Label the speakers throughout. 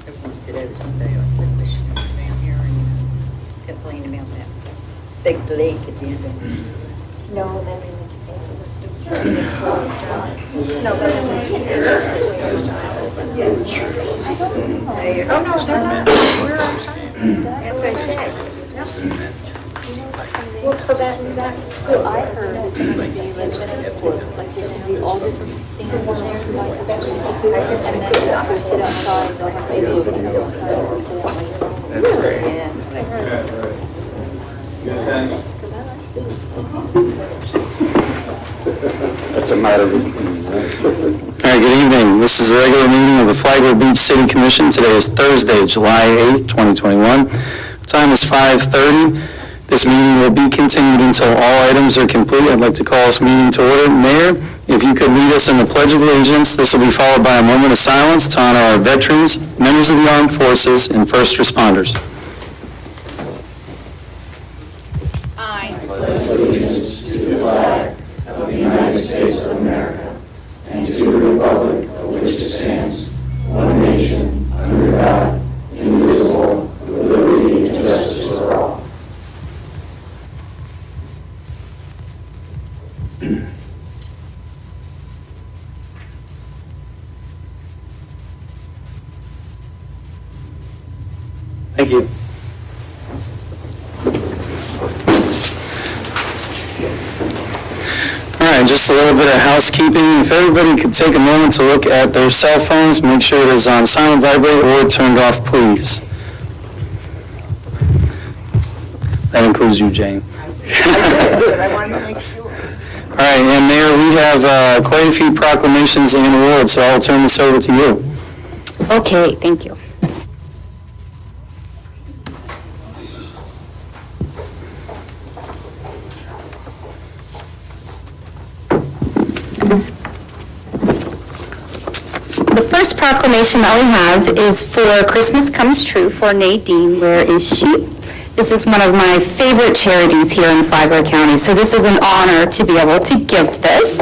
Speaker 1: Everyone did everything like the Michigan down here and complained about that big lake at the end of it.
Speaker 2: No, that didn't, it was the slowest drive. No, but it was the slowest drive.
Speaker 1: Oh, no, they're not. We're outside. That's what I said.
Speaker 2: Well, so that school, I heard it to be residential school, like there's gonna be all different things in there, like that's and then they'll sit outside, they'll have babies and they'll outside, or sit out.
Speaker 3: That's great.
Speaker 1: Yeah, that's what I heard.
Speaker 4: That's a matter of opinion, right?
Speaker 5: All right, good evening. This is a regular meeting of the Flagler Beach City Commission. Today is Thursday, July 8th, 2021. The time is 5:30. This meeting will be continued until all items are complete. I'd like to call this meeting to order. Mayor, if you could lead us in the Pledge of Allegiance. This will be followed by a moment of silence to honor our veterans, members of the armed forces, and first responders.
Speaker 1: Aye.
Speaker 4: Allegiance to the flag of the United States of America and to the republic for which it stands, one nation, under God, indivisible, with liberty and justice for all.
Speaker 5: Thank you. All right, just a little bit of housekeeping. If everybody could take a moment to look at their cell phones, make sure it is on silent vibrate or turned off, please. That includes you, Jane.
Speaker 1: I wanted to make sure.
Speaker 5: All right, and Mayor, we have quite a few proclamations and awards, so I'll turn this over to you.
Speaker 6: Okay, thank you. The first proclamation that we have is for Christmas Comes True for Nadine. Where is she? This is one of my favorite charities here in Flagler County, so this is an honor to be able to give this.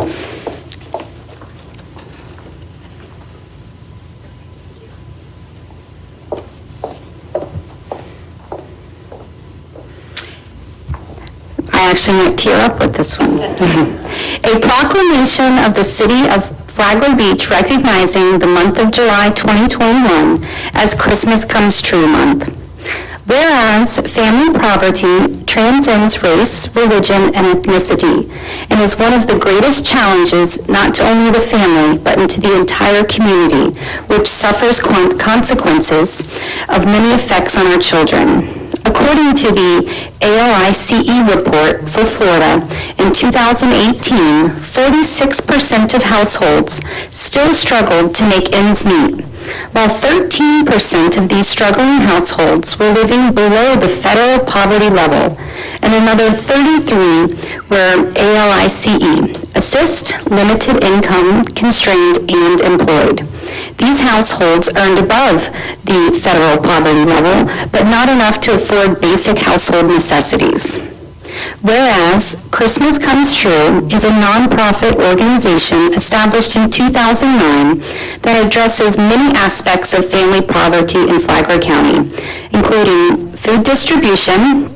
Speaker 6: I actually might tear up with this one. A proclamation of the City of Flagler Beach recognizing the month of July 2021 as Christmas Comes True Month. Whereas family poverty transcends race, religion, and ethnicity, and is one of the greatest challenges not to only the family, but into the entire community, which suffers consequences of many effects on our children. According to the ALICE report for Florida, in 2018, 46% of households still struggled to make ends meet, while 13% of these struggling households were living below the federal poverty level, and another 33 were ALICE, assist, limited income, constrained, and employed. These households earned above the federal poverty level, but not enough to afford basic household necessities. Whereas Christmas Comes True is a nonprofit organization established in 2009 that addresses many aspects of family poverty in Flagler County, including food distribution,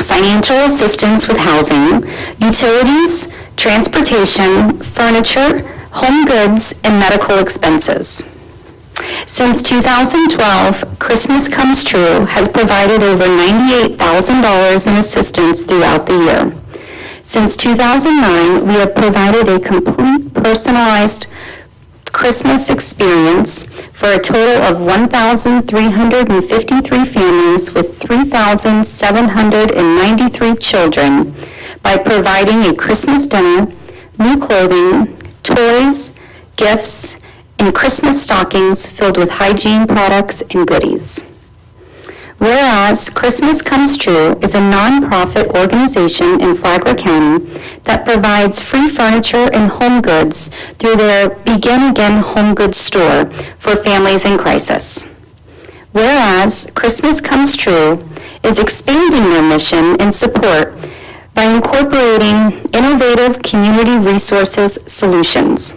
Speaker 6: financial assistance with housing, utilities, transportation, furniture, home goods, and medical expenses. Since 2012, Christmas Comes True has provided over $98,000 in assistance throughout the year. Since 2009, we have provided a complete personalized Christmas experience for a total of 1,353 families with 3,793 children by providing a Christmas dinner, new clothing, toys, gifts, and Christmas stockings filled with hygiene products and goodies. Whereas Christmas Comes True is a nonprofit organization in Flagler County that provides free furniture and home goods through their Begin Again home goods store for families in crisis. Whereas Christmas Comes True is expanding their mission and support by incorporating innovative community resources solutions,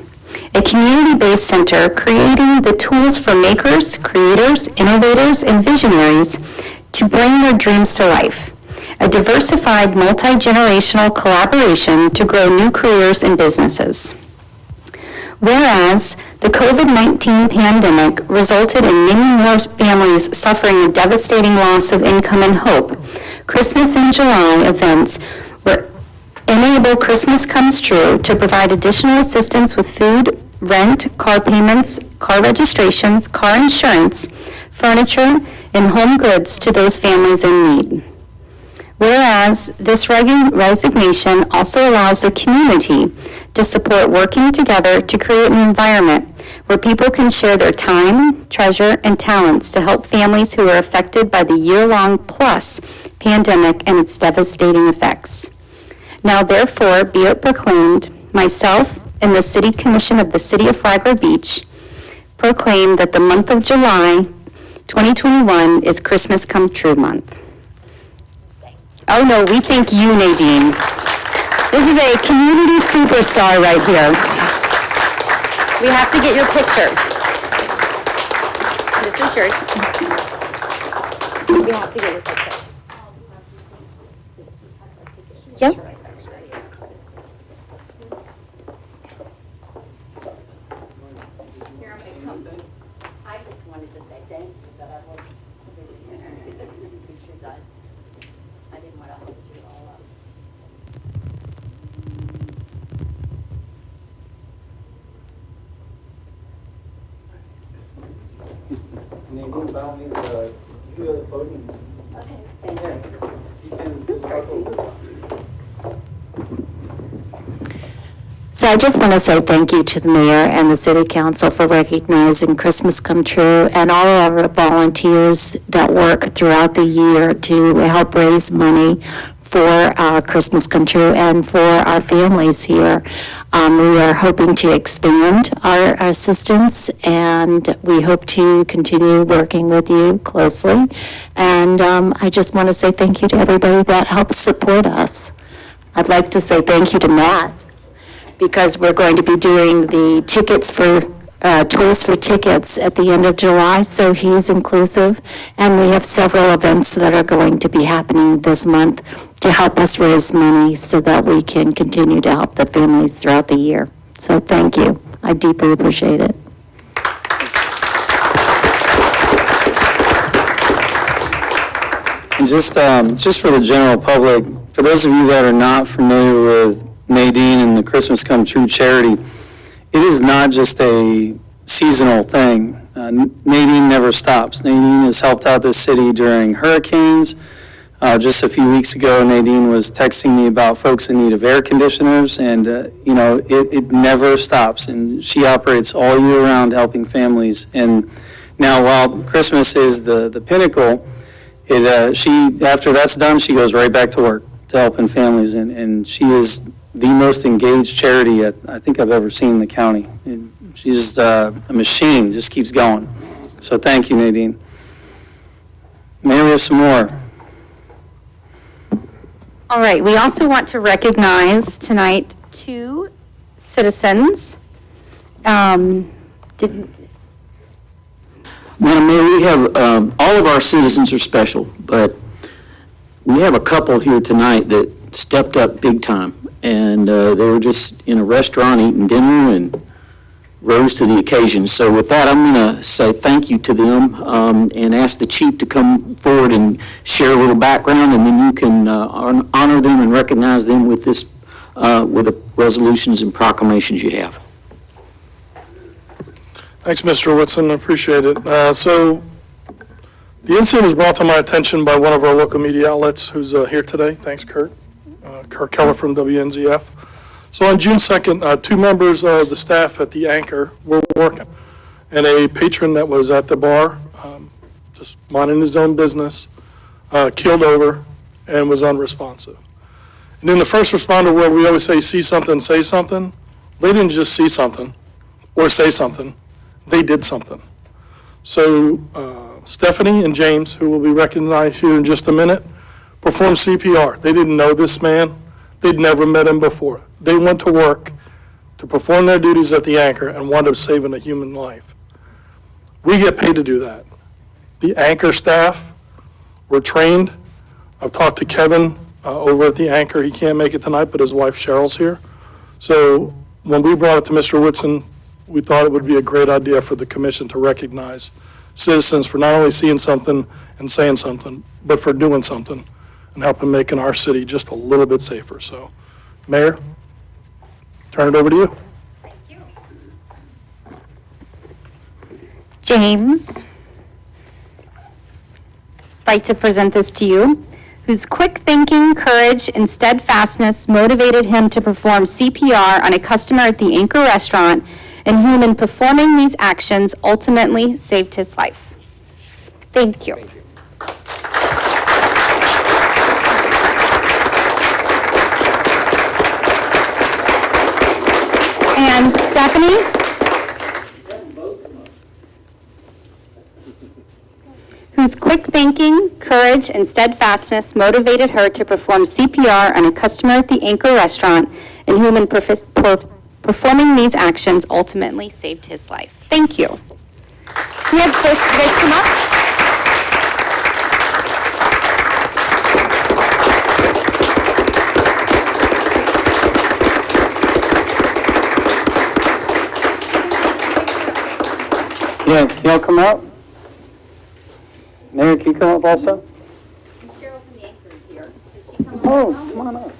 Speaker 6: a community-based center creating the tools for makers, creators, innovators, and visionaries to bring their dreams to life. A diversified, multi-generational collaboration to grow new careers and businesses. Whereas the COVID-19 pandemic resulted in many more families suffering a devastating loss of income and hope, Christmas in July events were enable Christmas Comes True to provide additional assistance with food, rent, car payments, car registrations, car insurance, furniture, and home goods to those families in need. Whereas this resignation also allows the community to support working together to create an environment where people can share their time, treasure, and talents to help families who are affected by the year-long plus pandemic and its devastating effects. Now therefore be it proclaimed, myself and the City Commission of the City of Flagler Beach proclaim that the month of July 2021 is Christmas Come True month. Oh no, we thank you, Nadine. This is a community superstar right here. We have to get your picture. This is yours. We have to get your picture. Yep.
Speaker 1: I just wanted to say thank you that I was this is a picture done. I didn't want to hold you all up.
Speaker 5: Nadine, by all means, you are the podium.
Speaker 1: Okay, thank you.
Speaker 5: You can just circle.
Speaker 3: So I just want to say thank you to the mayor and the city council for recognizing Christmas Come True and all of our volunteers that work throughout the year to help raise money for Christmas Come True and for our families here. We are hoping to expand our assistance, and we hope to continue working with you closely. And I just want to say thank you to everybody that helps support us. I'd like to say thank you to Matt, because we're going to be doing the tickets for, Tools for Tickets at the end of July, so he's inclusive. And we have several events that are going to be happening this month to help us raise money so that we can continue to help the families throughout the year. So thank you. I deeply appreciate it.
Speaker 5: And just for the general public, for those of you that are not familiar with Nadine and the Christmas Come True charity, it is not just a seasonal thing. Nadine never stops. Nadine has helped out this city during hurricanes. Just a few weeks ago, Nadine was texting me about folks in need of air conditioners, and it never stops. And she operates all year round helping families. And now, while Christmas is the pinnacle, she after that's done, she goes right back to work to helping families, and she is the most engaged charity I think I've ever seen in the county. She's just a machine, just keeps going. So thank you, Nadine. Mayor, we have some more.
Speaker 6: All right, we also want to recognize tonight two citizens.
Speaker 7: Madam Mayor, we have, all of our citizens are special, but we have a couple here tonight that stepped up big time. And they were just in a restaurant eating dinner and rose to the occasion. So with that, I'm going to say thank you to them and ask the chief to come forward and share a little background, and then you can honor them and recognize them with this, with the resolutions and proclamations you have.
Speaker 8: Thanks, Mr. Whitson. I appreciate it. So the incident was brought to my attention by one of our local media outlets who's here today. Thanks, Kurt. Kurt Keller from WNZF. So on June 2nd, two members of the staff at the Anchor were working, and a patron that was at the bar, just minding his own business, keeled over and was unresponsive. And in the first responder world, we always say, see something, say something. They didn't just see something or say something. They did something. So Stephanie and James, who will be recognized here in just a minute, performed CPR. They didn't know this man. They'd never met him before. They went to work to perform their duties at the anchor and wind up saving a human life. We get paid to do that. The anchor staff were trained. I've talked to Kevin over at the anchor. He can't make it tonight, but his wife Cheryl's here. So when we brought it to Mr. Whitson, we thought it would be a great idea for the commission to recognize citizens for not only seeing something and saying something, but for doing something and helping making our city just a little bit safer. So, Mayor, turn it over to you.
Speaker 1: Thank you.
Speaker 6: James, I'd like to present this to you, whose quick thinking, courage, and steadfastness motivated him to perform CPR on a customer at the Anchor Restaurant, and whom in performing these actions ultimately saved his life. Thank you. And Stephanie? Whose quick thinking, courage, and steadfastness motivated her to perform CPR on a customer at the Anchor Restaurant, and whom in performing these actions ultimately saved his life. Thank you. We have both you guys come up.
Speaker 5: Yeah, can y'all come out? Mayor, can you come up also?
Speaker 1: Cheryl from the anchor is here. Does she come up?
Speaker 5: Oh, come on up.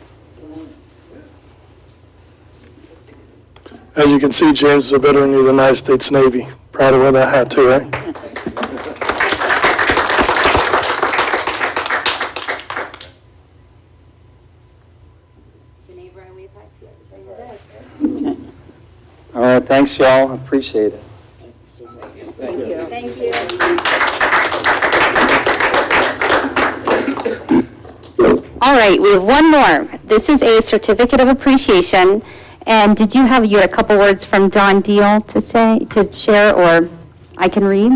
Speaker 8: As you can see, James is a veteran of the United States Navy. Proud to wear that hat too, right?
Speaker 1: The neighbor I wave hi to every single day.
Speaker 5: All right, thanks, y'all. I appreciate it.
Speaker 1: Thank you.
Speaker 6: All right, we have one more. This is a certificate of appreciation. And did you had a couple words from Don Deal to share, or I can read?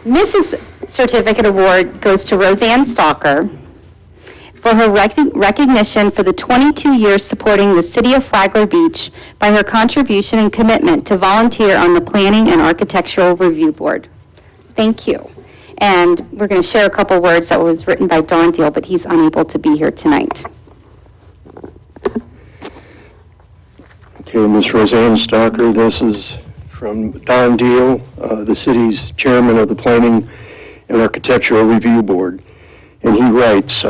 Speaker 6: Mrs. Certificate Award goes to Roseanne Stalker for her recognition for the 22 years supporting the City of Flagler Beach by her contribution and commitment to volunteer on the Planning and Architectural Review Board. Thank you. And we're going to share a couple words that was written by Don Deal, but he's unable to be here tonight.
Speaker 9: Okay, Ms. Roseanne Stalker, this is from Don Deal, the city's chairman of the Planning and Architectural Review Board. And he writes,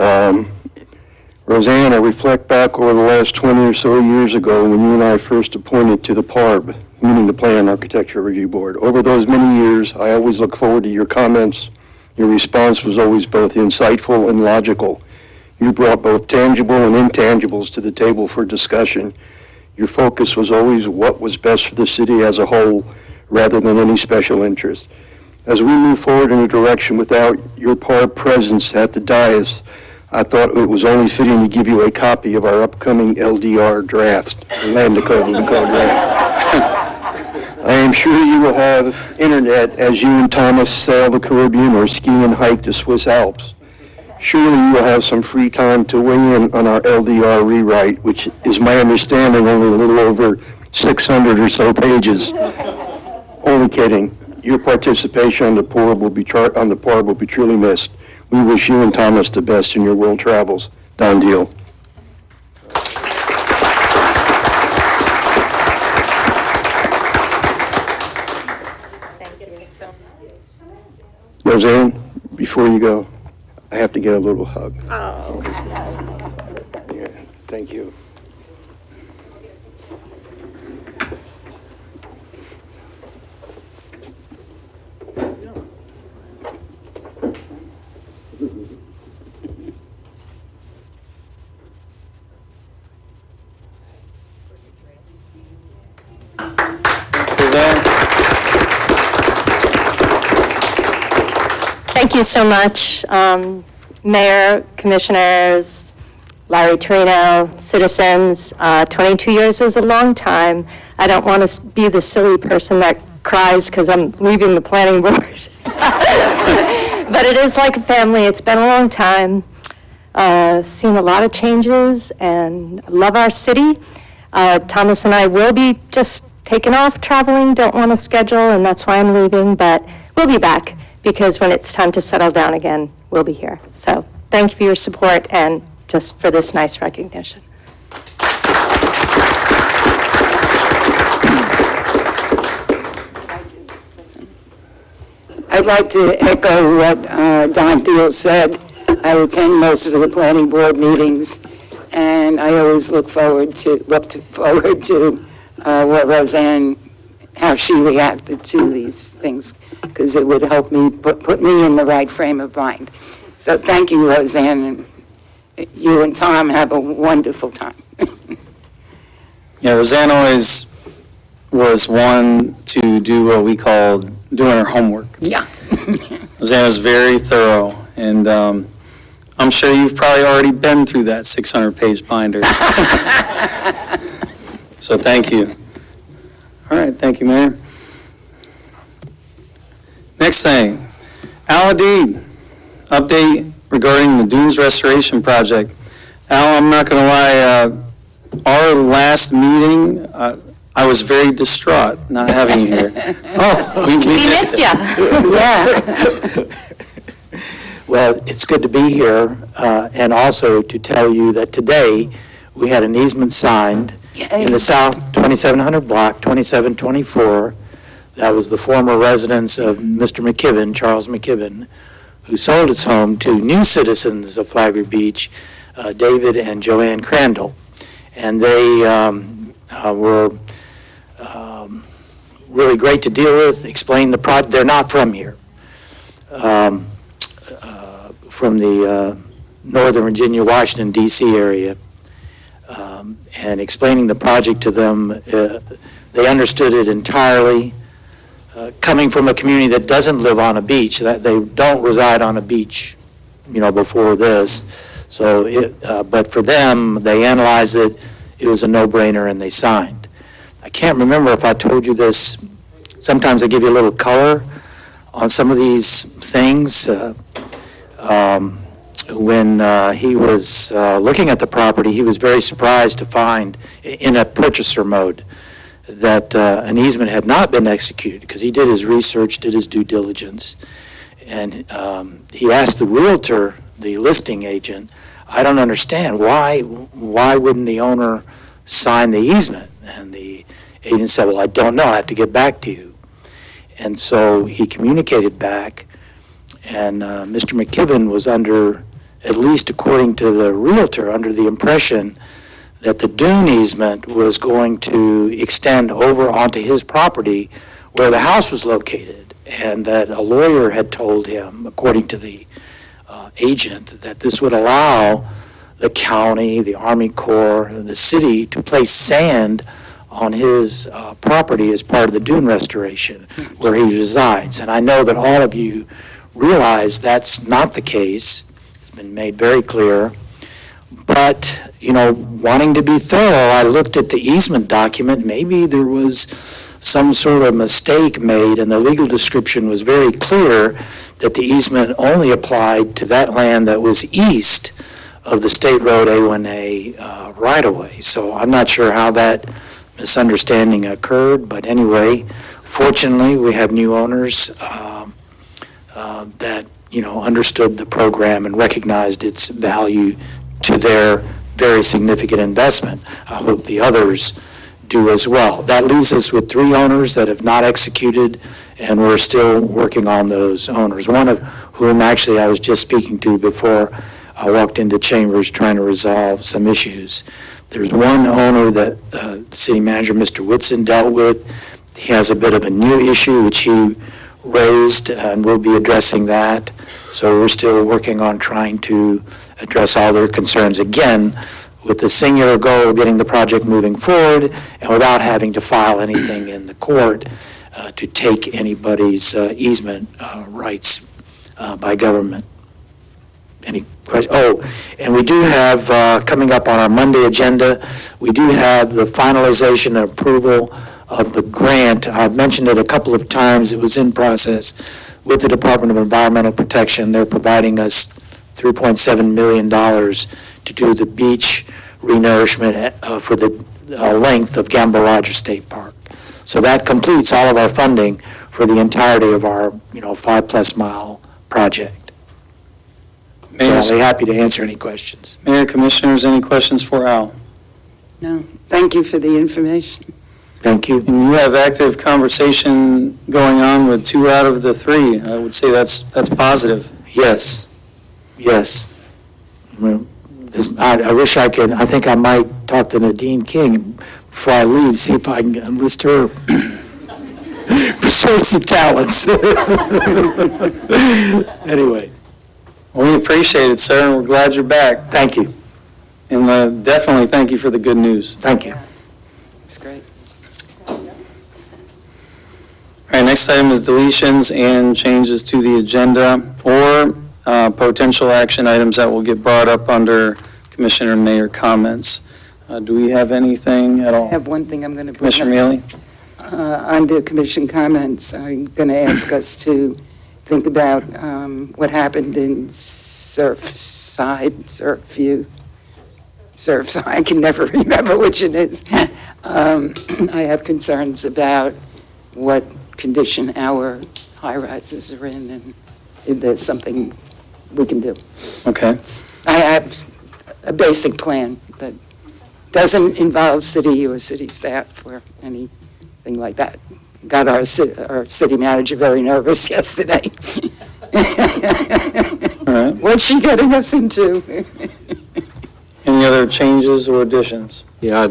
Speaker 9: Roseanne, I reflect back over the last 20 or so years ago when you and I first appointed to the PARB, meaning the Planning and Architectural Review Board. Over those many years, I always look forward to your comments. Your response was always both insightful and logical. You brought both tangible and intangibles to the table for discussion. Your focus was always what was best for the city as a whole, rather than any special interest. As we move forward in a direction without your PARB presence at the dais, I thought it was only fitting to give you a copy of our upcoming LDR draft, Land Development Code draft. I am sure you will have internet as you and Thomas sail the Caribbean or ski and hike the Swiss Alps. Surely you will have some free time to weigh in on our LDR rewrite, which is my understanding only a little over 600 or so pages. Only kidding. Your participation on the PARB will be truly missed. We wish you and Thomas the best in your world travels. Don Deal. Roseanne, before you go, I have to get a little hug. Oh. Yeah, thank you.
Speaker 3: Thank you so much, Mayor, Commissioners, Larry Torino, citizens. 22 years is a long time. I don't want to be the silly person that cries because I'm leaving the planning board. But it is like a family. It's been a long time.
Speaker 10: seen a lot of changes and love our city. Thomas and I will be just taking off traveling, don't want to schedule, and that's why I'm leaving, but we'll be back because when it's time to settle down again, we'll be here. So thank you for your support and just for this nice recognition.
Speaker 11: I'd like to echo what Don Thiel said. I attend most of the planning board meetings, and I always look forward to what Roseanne, how she reacted to these things, because it would help me put me in the right frame of mind. So thank you, Roseanne, and you and Tom have a wonderful time.
Speaker 5: Yeah, Roseanne always was one to do what we called doing her homework.
Speaker 11: Yeah.
Speaker 5: Roseanne was very thorough, and I'm sure you've probably already been through that 600-page binder. So thank you. All right, thank you, Mayor. Next thing, Al Adid, update regarding the Dunes Restoration Project. Al, I'm not going to lie, our last meeting, I was very distraught not having you here.
Speaker 6: Oh, we missed you.
Speaker 11: Yeah.
Speaker 12: Well, it's good to be here, and also to tell you that today, we had an easement signed in the South 2700 block, 2724. That was the former residence of Mr. McKibben, Charles McKibben, who sold his home to new citizens of Flagler Beach, David and Joanne Crandall. And they were really great to deal with, explain the project. They're not from here. From the Northern Virginia, Washington, D.C. area, and explaining the project to them, they understood it entirely. Coming from a community that doesn't live on a beach, that they don't reside on a beach, before this. So, but for them, they analyzed it. It was a no-brainer, and they signed. I can't remember if I told you this. Sometimes I give you a little color on some of these things. When he was looking at the property, he was very surprised to find in a purchaser mode that an easement had not been executed, because he did his research, did his due diligence, and he asked the realtor, the listing agent, I don't understand, why wouldn't the owner sign the easement? And the agent said, well, I don't know, I have to get back to you. And so he communicated back, and Mr. McKibben was under, at least according to the realtor, under the impression that the dune easement was going to extend over onto his property where the house was located, and that a lawyer had told him, according to the agent, that this would allow the county, the Army Corps, and the city to place sand on his property as part of the dune restoration where he resides. And I know that all of you realize that's not the case. It's been made very clear. But, wanting to be thorough, I looked at the easement document. Maybe there was some sort of mistake made, and the legal description was very clear that the easement only applied to that land that was east of the State Road A1A right-of-way. So I'm not sure how that misunderstanding occurred, but anyway, fortunately, we have new owners that, understood the program and recognized its value to their very significant investment. I hope the others do as well. That leaves us with 3 owners that have not executed, and we're still working on those owners, one of whom actually I was just speaking to before I walked into chambers trying to resolve some issues. There's one owner that City Manager Mr. Whitson dealt with. He has a bit of a new issue which he raised, and we'll be addressing that. So we're still working on trying to address all their concerns, again, with the singular goal of getting the project moving forward and without having to file anything in the court to take anybody's easement rights by government. Any questions? Oh, and we do have, coming up on our Monday agenda, we do have the finalization and approval of the grant. I've mentioned it a couple of times. It was in process with the Department of Environmental Protection. They're providing us $3.7 million to do the beach renourishment for the length of Gamble Rogers State Park. So that completes all of our funding for the entirety of our, 5+ mile project. So
Speaker 5: Mayor,
Speaker 12: I'll be happy to answer any questions.
Speaker 5: Mayor, Commissioners, any questions for Al?
Speaker 11: No, thank you for the information.
Speaker 12: Thank you.
Speaker 5: And you have active conversation going on with 2 out of the 3. I would say that's positive.
Speaker 12: Yes, yes. Well, I wish I could, I think I might talk to Nadine King before I leave, see if I can enlist her persuasive talents. Anyway,
Speaker 5: We appreciate it, sir, and we're glad you're back.
Speaker 12: thank you,
Speaker 5: And definitely thank you for the good news.
Speaker 12: thank you.
Speaker 11: It's great.
Speaker 5: All right, next item is deletions and changes to the agenda or potential action items that will get brought up under Commissioner Mayor comments. Do we have anything at
Speaker 11: I
Speaker 5: all?
Speaker 11: have one thing I'm going to bring
Speaker 5: Commissioner
Speaker 11: up.
Speaker 5: Mealy?
Speaker 11: Under commission comments, I'm going to ask us to think about what happened in Surfside, I can never remember which it is. I have concerns about what condition our high-rises are in, and if there's something we can do.
Speaker 5: Okay.
Speaker 11: I have a basic plan, but doesn't involve city or city staff or anything like that. Got our city manager very nervous yesterday.
Speaker 5: All right.
Speaker 11: What's she getting us into?
Speaker 5: Any other changes or additions?
Speaker 13: Yeah,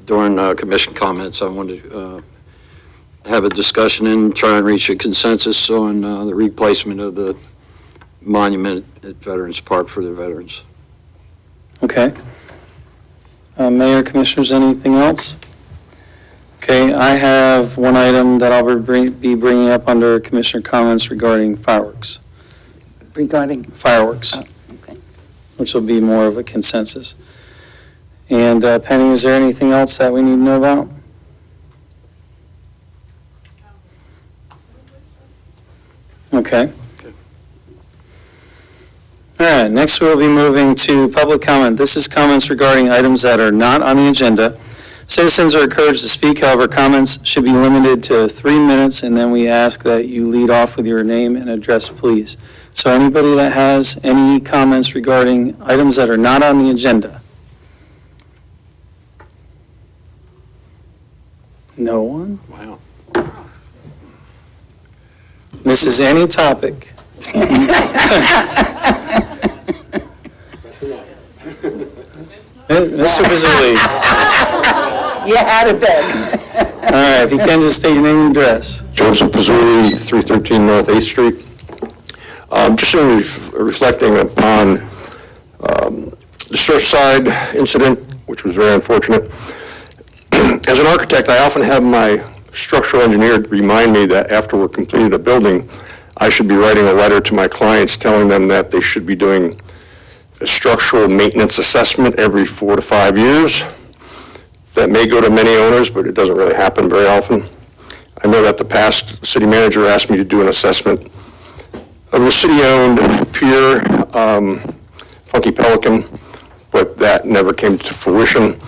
Speaker 13: during commission comments, I wanted to have a discussion and try and reach a consensus on the replacement of the monument at Veterans Park for the veterans.
Speaker 5: Okay. Mayor, Commissioners, anything else? Okay, I have one item that I'll be bringing up under Commissioner comments regarding fireworks.
Speaker 11: Regarding,
Speaker 5: Fireworks,
Speaker 11: okay.
Speaker 5: which will be more of a consensus. And Penny, is there anything else that we need to know about? Okay. All right, next we'll be moving to public comment. This is comments regarding items that are not on the agenda. Citizens are encouraged to speak, however, comments should be limited to 3 minutes, and then we ask that you lead off with your name and address, please. So anybody that has any comments regarding items that are not on the agenda? No one?
Speaker 13: Wow.
Speaker 5: This is any topic. Mr. Pizzoli,
Speaker 11: You had a beg.
Speaker 5: all right, if you can just state your name and address.
Speaker 9: Joseph Pizzoli, 313 North 8th Street. Just reflecting upon the Surfside incident, which was very unfortunate. As an architect, I often have my structural engineer remind me that after we're completed a building, I should be writing a letter to my clients telling them that they should be doing a structural maintenance assessment every 4 to 5 years. That may go to many owners, but it doesn't really happen very often. I know that the past city manager asked me to do an assessment of the city-owned pier, Funky Pelican, but that never came to fruition.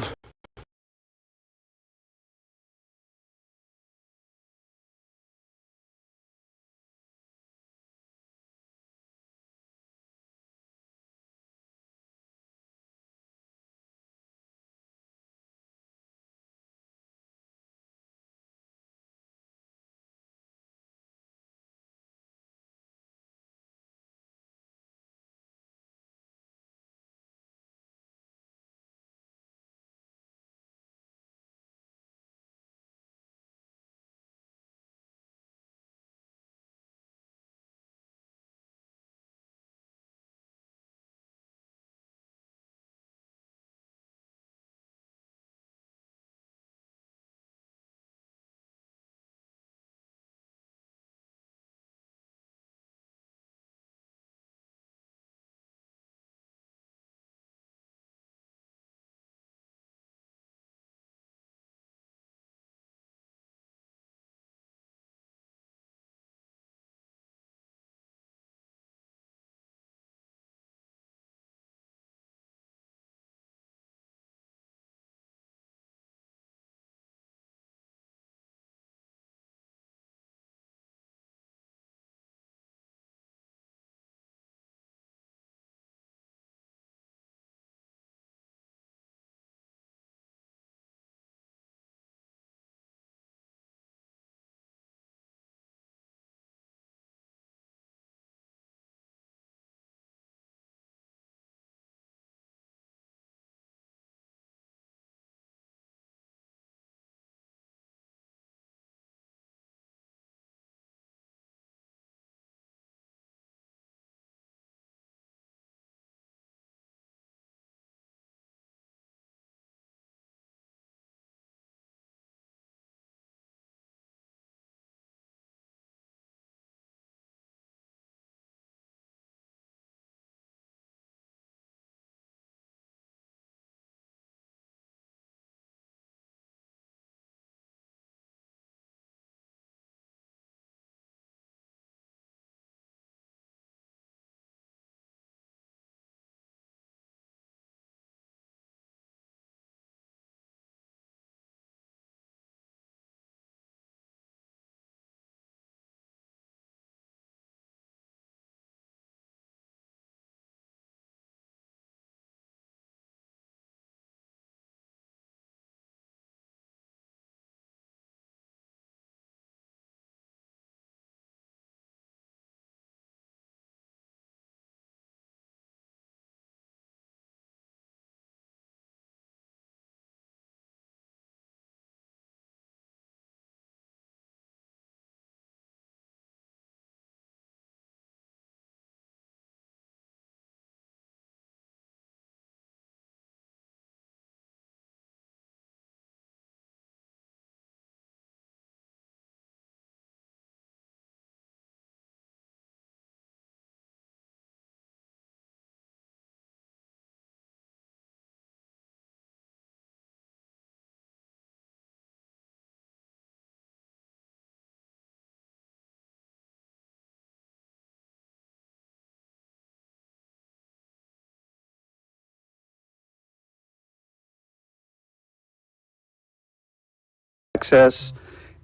Speaker 14: access.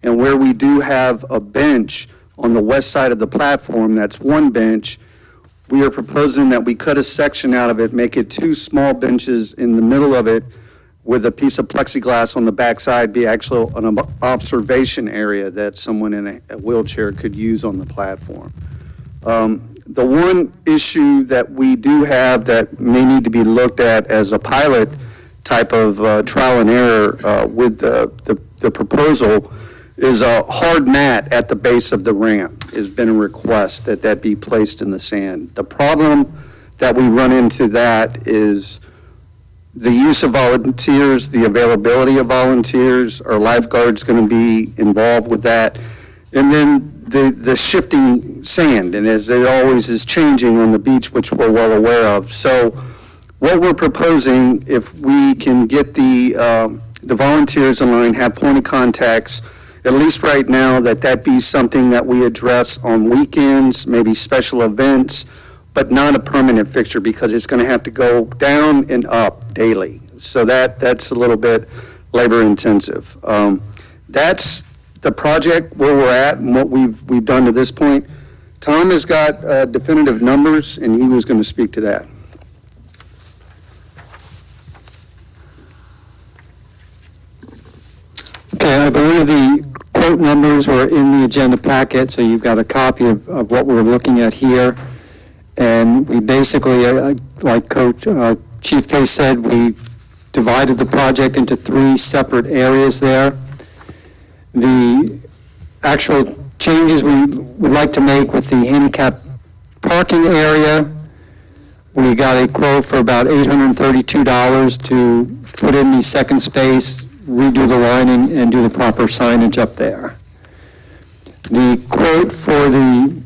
Speaker 14: And where we do have a bench on the west side of the platform, that's one bench, we are proposing that we cut a section out of it, make it 2 small benches in the middle of it with a piece of plexiglass on the backside, be actually an observation area that someone in a wheelchair could use on the platform. The one issue that we do have that may need to be looked at as a pilot type of trial and error with the proposal is a hard mat at the base of the ramp. Has been a request that that be placed in the sand. The problem that we run into that is the use of volunteers, the availability of volunteers. Are lifeguards going to be involved with that? And then the shifting sand, and as it always is changing on the beach, which we're well aware of. So what we're proposing, if we can get the volunteers in line, have point of contacts, at least right now, that be something that we address on weekends, maybe special events, but not a permanent fixture, because it's going to have to go down and up daily. So that's a little bit labor intensive. That's the project where we're at and what we've done to this point. Tom has got definitive numbers, and he was going to speak to that.
Speaker 5: Okay, I believe the quote numbers were in the agenda packet, so you've got a copy of what we're looking at here. And we basically, like Chief Pace said, we divided the project into 3 separate areas there. The actual changes we would like to make with the handicap parking area, we got a quote for about $832 to put in the second space, redo the lining, and do the proper signage up there. The quote for the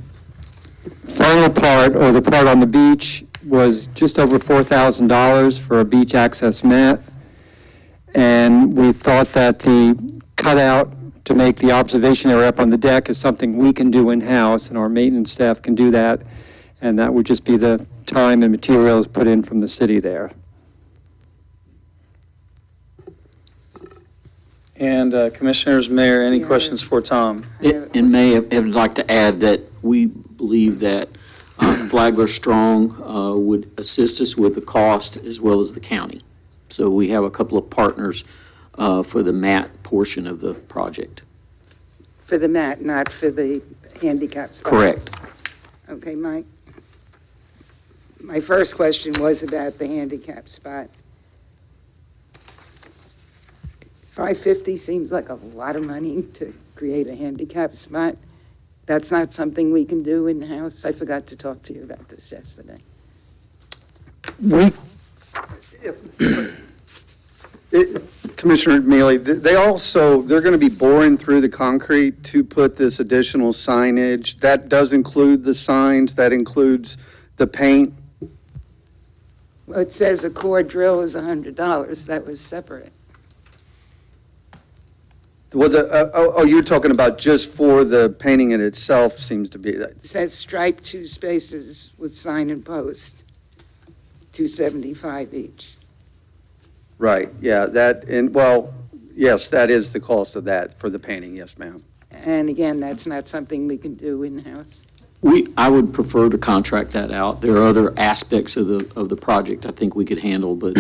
Speaker 5: final part, or the part on the beach, was just over $4,000 for a beach access mat. And we thought that the cutout to make the observation area up on the deck is something we can do in-house, and our maintenance staff can do that. And that would just be the time and materials put in from the city there. And Commissioners, Mayor, any questions for Tom?
Speaker 7: And May, I'd like to add that we believe that Flagler Strong would assist us with the cost as well as the county. So we have a couple of partners for the mat portion of the project.
Speaker 11: For the mat, not for the handicap spot?
Speaker 7: Correct.
Speaker 11: Okay, my first question was about the handicap spot. $550 seems like a lot of money to create a handicap spot. That's not something we can do in-house. I forgot to talk to you about this yesterday.
Speaker 14: Commissioner Mealy, they're going to be boring through the concrete to put this additional signage. That does include the signs, that includes the paint.
Speaker 11: Well, it says a core drill is $100. That was separate.
Speaker 14: Well, you're talking about just for the painting in itself seems to be that.
Speaker 11: It says stripe 2 spaces with sign and post, $275 each.
Speaker 14: Right, yeah, yes, that is the cost of that for the painting, yes, ma'am.
Speaker 11: And again, that's not something we can do in-house.
Speaker 7: I would prefer to contract that out. There are other aspects of the project I think we could handle, but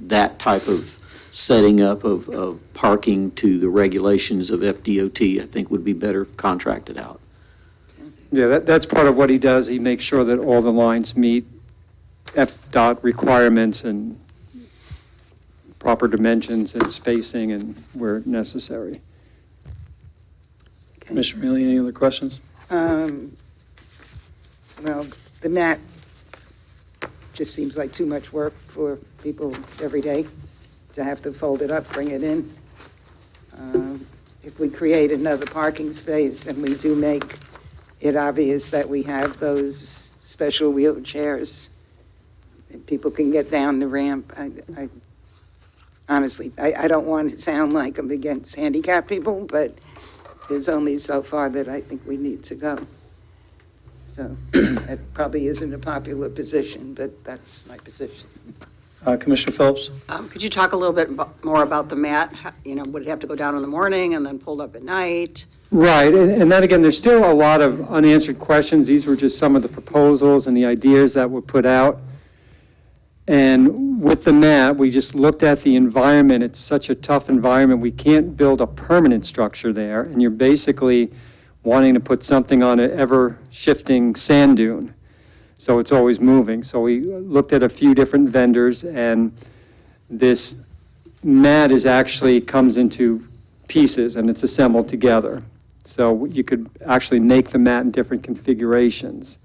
Speaker 7: that type of setting up of parking to the regulations of FDOT, I think would be better contracted out.
Speaker 5: Yeah, that's part of what he does. He makes sure that all the lines meet FDOT requirements and proper dimensions and spacing and where necessary.
Speaker 11: Okay.
Speaker 5: Commissioner Mealy, any other questions?
Speaker 11: Well, the mat just seems like too much work for people every day to have to fold it up, bring it in. If we create another parking space and we do make it obvious that we have those special wheelchairs, and people can get down the ramp, I honestly, I don't want to sound like I'm against handicapped people, but there's only so far that I think we need to go. So that probably isn't a popular position, but that's my position.
Speaker 5: Commissioner Phillips?
Speaker 15: Could you talk a little bit more about the mat? Would it have to go down in the morning and then pulled up at night?
Speaker 16: Right, and then again, there's still a lot of unanswered questions. These were just some of the proposals and the ideas that were put out. And with the mat, we just looked at the environment. It's such a tough environment. We can't build a permanent structure there, and you're basically wanting to put something on an ever-shifting sand dune. So it's always moving. So we looked at a few different vendors, and this mat comes into pieces, and it's assembled together. So you could actually make the mat in different configurations.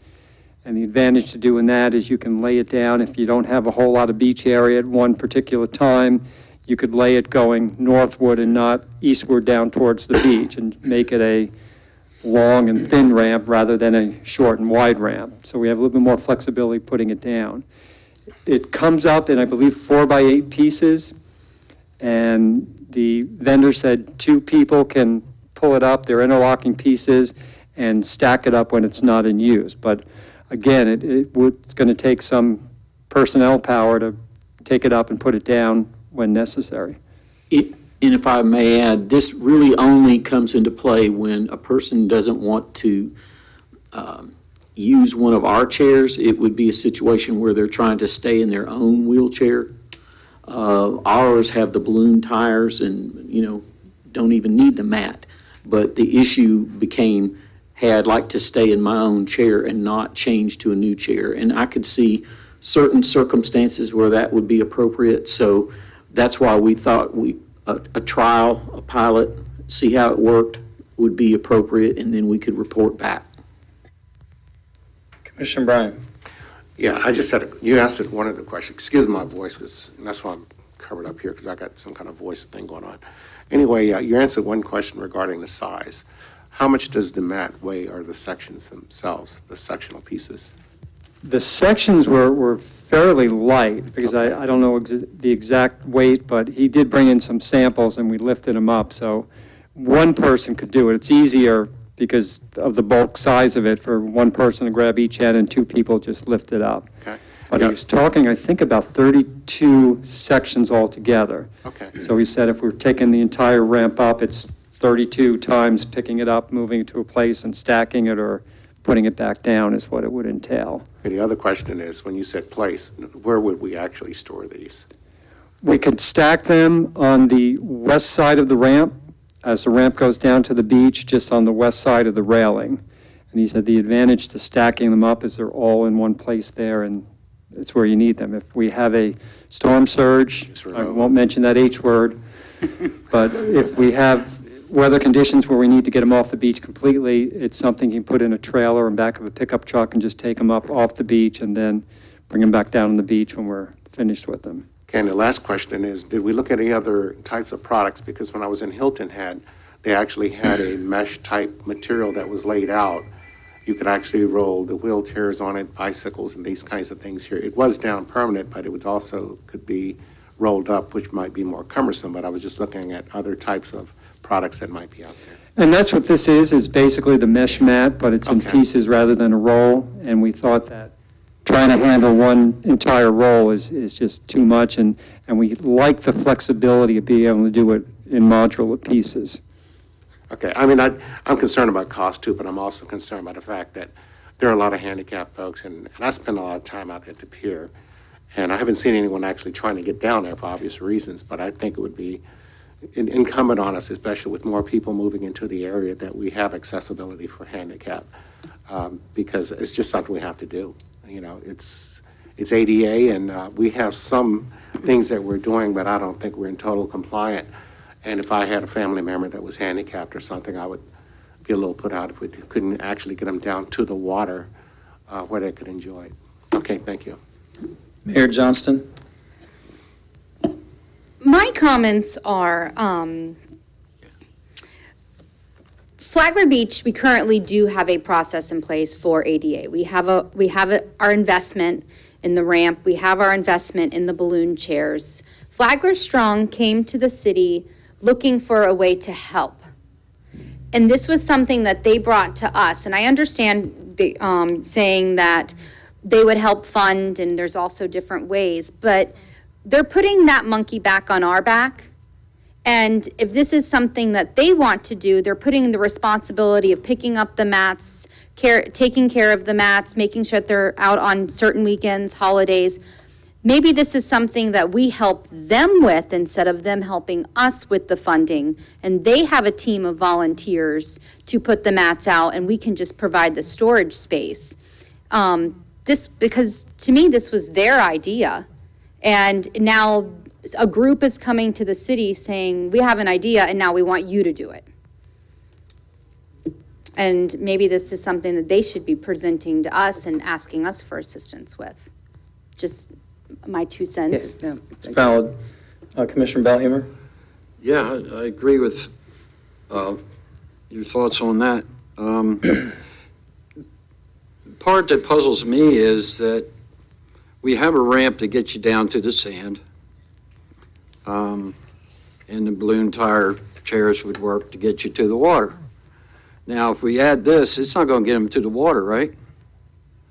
Speaker 16: And the advantage to doing that is you can lay it down if you don't have a whole lot of beach area at one particular time. You could lay it going northward and not eastward down towards the beach and make it a long and thin ramp rather than a short and wide ramp. So we have a little bit more flexibility putting it down. It comes up in, I believe, 4x8 pieces, and the vendor said 2 people can pull it up. They're interlocking pieces and stack it up when it's not in use. But again, it's going to take some personnel power to take it up and put it down when necessary.
Speaker 7: And if I may add, this really only comes into play when a person doesn't want to use one of our chairs. It would be a situation where they're trying to stay in their own wheelchair. Ours have the balloon tires and, don't even need the mat. But the issue became, hey, I'd like to stay in my own chair and not change to a new chair. And I could see certain circumstances where that would be appropriate. So that's why we thought a trial, a pilot, see how it worked would be appropriate, and then we could report back.
Speaker 5: Commissioner Bryan?
Speaker 17: Yeah, I just you asked one of the questions. Excuse my voice, and that's why I'm covered up here, because I got some kind of voice thing going on. Anyway, you answered one question regarding the size. How much does the mat weigh, or the sections themselves, the sectional pieces?
Speaker 16: The sections were fairly light, because I don't know the exact weight, but he did bring in some samples and we lifted them up. So one person could do it. It's easier because of the bulk size of it for one person to grab each end and 2 people just lift it up.
Speaker 17: Okay.
Speaker 16: But he was talking, I think, about 32 sections altogether.
Speaker 17: Okay.
Speaker 16: So he said if we're taking the entire ramp up, it's 32 times picking it up, moving it to a place and stacking it or putting it back down is what it would entail.
Speaker 17: And the other question is, when you said place, where would we actually store these?
Speaker 16: We could stack them on the west side of the ramp as the ramp goes down to the beach, just on the west side of the railing. And he said the advantage to stacking them up is they're all in one place there, and it's where you need them. If we have a storm surge, I won't mention that H word, but if we have weather conditions where we need to get them off the beach completely, it's something you can put in a trailer and back of a pickup truck and just take them up off the beach and then bring them back down on the beach when we're finished with them.
Speaker 17: Okay, and the last question is, did we look at any other types of products? Because when I was in Hilton Head, they actually had a mesh type material that was laid out. You could actually roll the wheelchairs on it, bicycles and these kinds of things here. It was down permanent, but it would also could be rolled up, which might be more cumbersome, but I was just looking at other types of products that might be out there.
Speaker 16: And that's what this is basically the mesh mat, but it's in pieces rather than a roll. And we thought that trying to handle one entire roll is just too much, and we like the flexibility of being able to do it in modular pieces.
Speaker 17: Okay, I mean, I'm concerned about cost too, but I'm also concerned by the fact that there are a lot of handicapped folks, and I spend a lot of time out at the pier, and I haven't seen anyone actually trying to get down there for obvious reasons, but I think it would be incumbent on us, especially with more people moving into the area, that we have accessibility for handicap, because it's just something we have to do. It's ADA, and we have some things that we're doing, but I don't think we're in total compliant. And if I had a family member that was handicapped or something, I would be a little put out if we couldn't actually get them down to the water where they could enjoy it. Okay, thank you.
Speaker 5: Mayor Johnston?
Speaker 6: My comments are, Flagler Beach, we currently do have a process in place for ADA. We have our investment in the ramp. We have our investment in the balloon chairs. Flagler Strong came to the city looking for a way to help. And this was something that they brought to us. And I understand saying that they would help fund, and there's also different ways. But they're putting that monkey back on our back. And if this is something that they want to do, they're putting the responsibility of picking up the mats, taking care of the mats, making sure that they're out on certain weekends, holidays. Maybe this is something that we help them with instead of them helping us with the funding. And they have a team of volunteers to put the mats out, and we can just provide the storage space. Because to me, this was their idea. And now a group is coming to the city saying, we have an idea and now we want you to do it. And maybe this is something that they should be presenting to us and asking us for assistance with. Just my 2 cents.
Speaker 5: It's valid. Commissioner Bellhammer?
Speaker 13: Yeah, I agree with your thoughts on that. Part that puzzles me is that we have a ramp to get you down to the sand. And the balloon tire chairs would work to get you to the water. Now, if we add this, it's not going to get them to the water, right?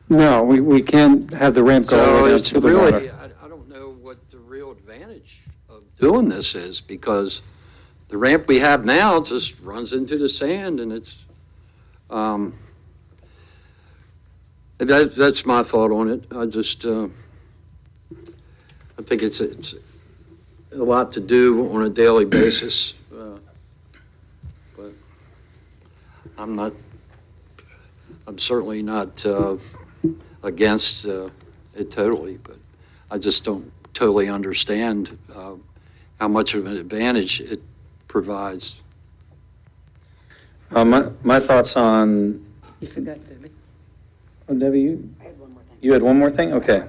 Speaker 16: No, we can't have the ramp go all the way down
Speaker 13: it's
Speaker 16: to the
Speaker 13: really,
Speaker 16: water.
Speaker 13: I don't know what the real advantage of doing this is, because the ramp we have now just runs into the sand, and it's, that's my thought on it. I think it's a lot to do on a daily basis, but I'm certainly not against it totally, but I just don't totally understand how much of an advantage it provides.
Speaker 5: My thoughts on,
Speaker 11: You forgot, Debbie.
Speaker 5: oh, Debbie, you had one more thing? Okay.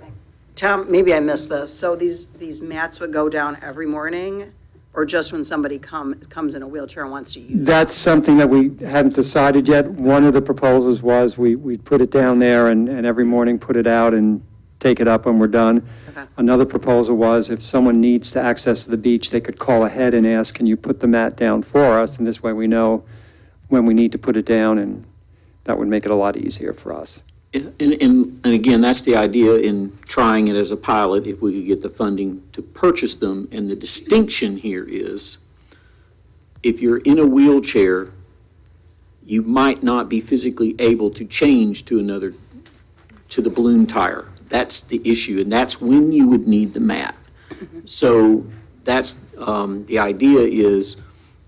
Speaker 15: Tom, maybe I missed this. So these mats would go down every morning, or just when somebody comes in a wheelchair and wants to use it?
Speaker 16: That's something that we hadn't decided yet. One of the proposals was we'd put it down there and every morning put it out and take it up when we're done.
Speaker 15: Okay.
Speaker 16: Another proposal was if someone needs to access the beach, they could call ahead and ask, can you put the mat down for us? And this way we know when we need to put it down, and that would make it a lot easier for us.
Speaker 7: And again, that's the idea in trying it as a pilot, if we could get the funding to purchase them. And the distinction here is, if you're in a wheelchair, you might not be physically able to change to the balloon tire. That's the issue, and that's when you would need the mat. So that's, the idea is,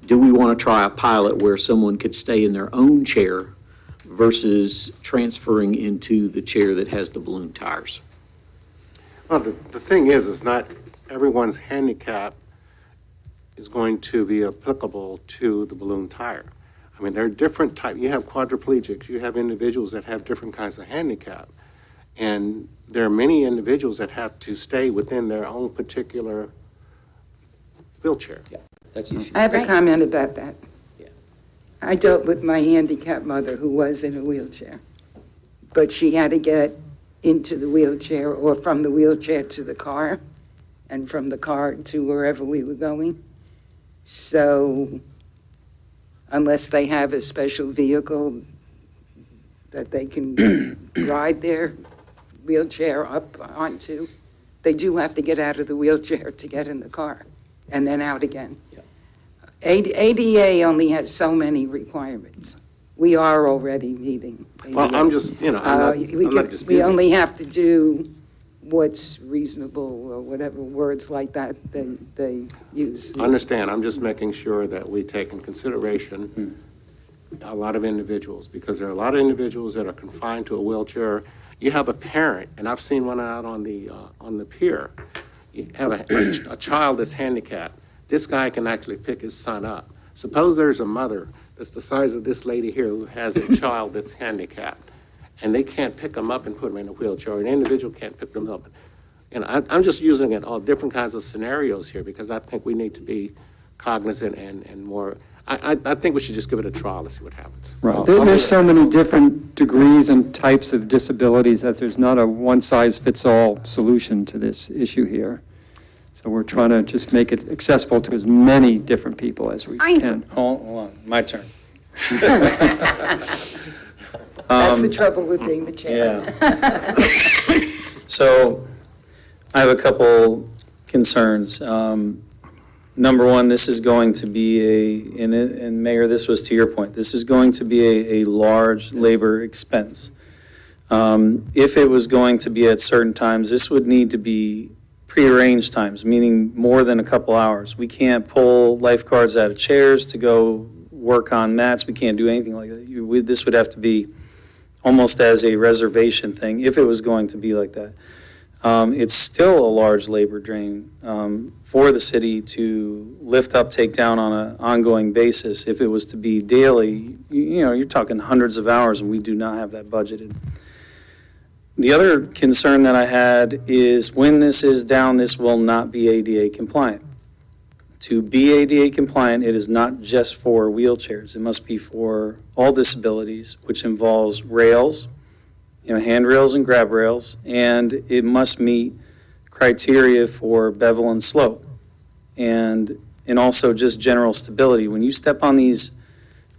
Speaker 7: do we want to try a pilot where someone could stay in their own chair versus transferring into the chair that has the balloon tires?
Speaker 17: Well, the thing is not everyone's handicap is going to be applicable to the balloon tire. I mean, there are different types. You have quadriplegics, you have individuals that have different kinds of handicap. And there are many individuals that have to stay within their own particular wheelchair.
Speaker 7: Yeah, that's the issue.
Speaker 11: I have a comment about that. I dealt with my handicapped mother who was in a wheelchair, but she had to get into the wheelchair or from the wheelchair to the car and from the car to wherever we were going. So unless they have a special vehicle that they can ride their wheelchair up onto, they do have to get out of the wheelchair to get in the car and then out again. ADA only has so many requirements. We are already meeting.
Speaker 17: Well, I'm just, I'm not
Speaker 11: We
Speaker 17: disputing.
Speaker 11: only have to do what's reasonable, or whatever words like that they use.
Speaker 17: I understand. I'm just making sure that we take in consideration a lot of individuals, because there are a lot of individuals that are confined to a wheelchair. You have a parent, and I've seen one out on the pier. You have a child that's handicapped. This guy can actually pick his son up. Suppose there's a mother that's the size of this lady here who has a child that's handicapped, and they can't pick him up and put him in a wheelchair, or an individual can't pick them up. And I'm just using it all different kinds of scenarios here, because I think we need to be cognizant and more. I think we should just give it a trial to see what happens.
Speaker 16: Right. There's so many different degrees and types of disabilities that there's not a one-size-fits-all solution to this issue here. So we're trying to just make it accessible to as many different people as we can.
Speaker 5: Hold on, my turn.
Speaker 11: That's the trouble with being the chair.
Speaker 5: Yeah. So I have a couple concerns. Number one, this is going to be and Mayor, this was to your point, this is going to be a large labor expense. If it was going to be at certain times, this would need to be prearranged times, meaning more than a couple hours. We can't pull lifeguards out of chairs to go work on mats. We can't do anything like that. This would have to be almost as a reservation thing if it was going to be like that. It's still a large labor drain for the city to lift up, take down on an ongoing basis. If it was to be daily, you're talking hundreds of hours, and we do not have that budgeted. The other concern that I had is when this is down, this will not be ADA compliant. To be ADA compliant, it is not just for wheelchairs. It must be for all disabilities, which involves rails, handrails and grab rails, and it must meet criteria for bevel and slope, and also just general stability. When you step on these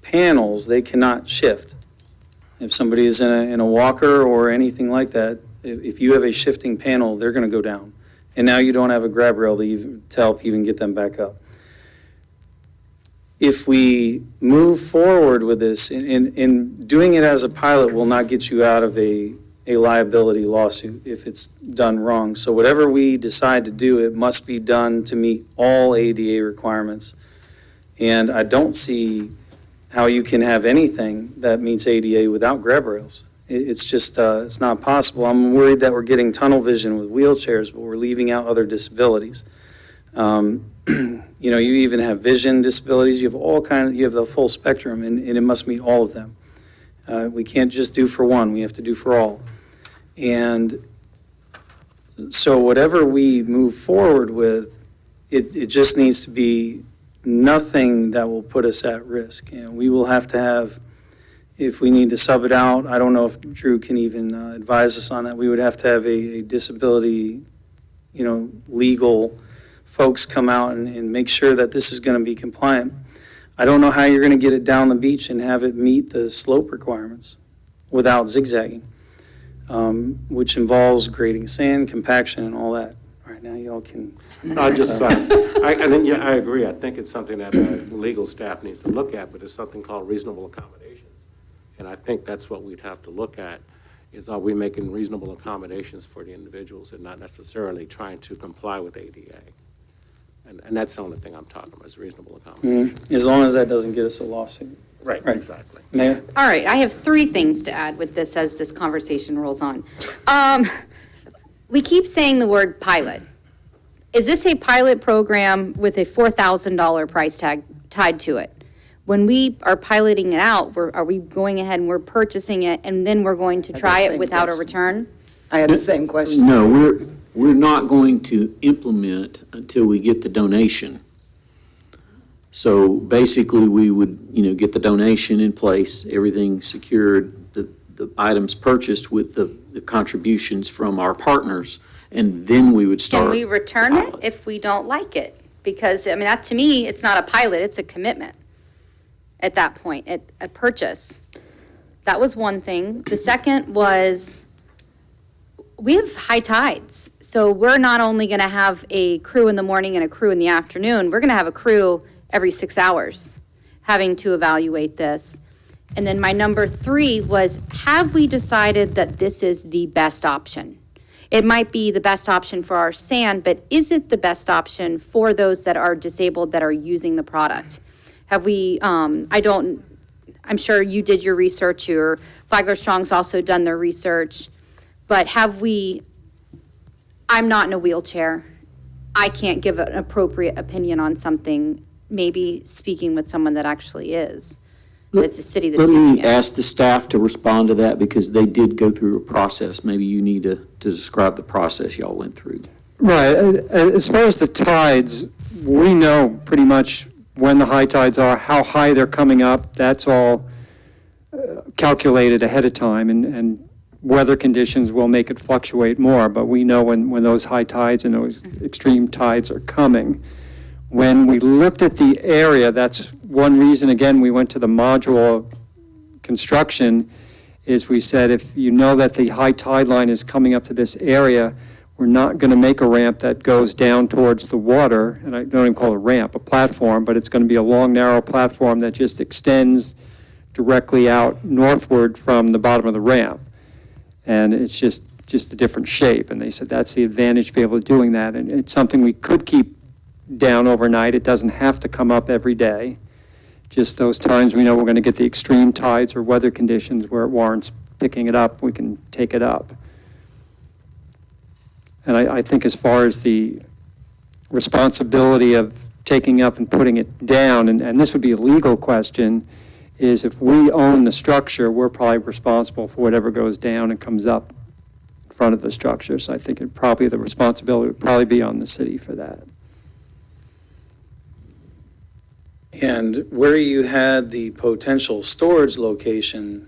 Speaker 5: panels, they cannot shift. If somebody is in a walker or anything like that, if you have a shifting panel, they're going to go down. And now you don't have a grab rail to help even get them back up. If we move forward with this, and doing it as a pilot will not get you out of a liability lawsuit if it's done wrong. So whatever we decide to do, it must be done to meet all ADA requirements. And I don't see how you can have anything that meets ADA without grab rails. It's just, it's not possible. I'm worried that we're getting tunnel vision with wheelchairs, but we're leaving out other disabilities. You even have vision disabilities, you have the full spectrum, and it must meet all of them. We can't just do for one, we have to do for all. And so whatever we move forward with, it just needs to be nothing that will put us at risk. We will have to have, if we need to sub it out, I don't know if Drew can even advise us on that, we would have to have a disability, legal folks come out and make sure that this is going to be compliant. I don't know how you're going to get it down the beach and have it meet the slope requirements without zigzagging, which involves grading sand, compaction, and all that. All right, now y'all can...
Speaker 17: I agree. I think it's something that legal staff needs to look at, but it's something called reasonable accommodations. And I think that's what we'd have to look at, is are we making reasonable accommodations for the individuals and not necessarily trying to comply with ADA? And that's the only thing I'm talking about, is reasonable accommodations.
Speaker 5: As long as that doesn't get us a lawsuit.
Speaker 17: Right, exactly.
Speaker 5: Mayor?
Speaker 6: All right, I have 3 things to add with this as this conversation rolls on. We keep saying the word pilot. Is this a pilot program with a $4,000 price tag tied to it? When we are piloting it out, are we going ahead and we're purchasing it and then we're going to try it without a return?
Speaker 15: I had the same question.
Speaker 7: No, we're not going to implement until we get the donation. So basically, we would, get the donation in place, everything secured, the items purchased with the contributions from our partners, and then we would start.
Speaker 6: Can we return it if we don't like it? Because, that to me, it's not a pilot, it's a commitment at that point, at purchase. That was one thing. The second was, we have high tides. So we're not only going to have a crew in the morning and a crew in the afternoon, we're going to have a crew every 6 hours having to evaluate this. And then my number 3 was, have we decided that this is the best option? It might be the best option for our sand, but is it the best option for those that are disabled that are using the product? Have we, I'm sure you did your research, your Flagler Strong's also done their research, but I'm not in a wheelchair. I can't give an appropriate opinion on something, maybe speaking with someone that actually is. It's a city that's using it.
Speaker 7: Let me ask the staff to respond to that, because they did go through a process. Maybe you need to describe the process y'all went through.
Speaker 16: Right. As far as the tides, we know pretty much when the high tides are, how high they're coming up. That's all calculated ahead of time, and weather conditions will make it fluctuate more, but we know when those high tides and those extreme tides are coming. When we looked at the area, that's one reason, again, we went to the modular construction, is we said, if you know that the high tide line is coming up to this area, We're not going to make a ramp that goes down towards the water, and I don't even call it a ramp, a platform, but it's going to be a long, narrow platform that just extends directly out northward from the bottom of the ramp. And it's just a different shape, and they said that's the advantage to be able to doing that, and it's something we could keep down overnight. It doesn't have to come up every day. Just those times we know we're going to get the extreme tides or weather conditions where it warrants picking it up, we can take it up. And I think as far as the responsibility of taking up and putting it down, and this would be a legal question, is if we own the structure, we're probably responsible for whatever goes down and comes up in front of the structure. So I think the responsibility would probably be on the city for that.
Speaker 5: And where you had the potential storage location,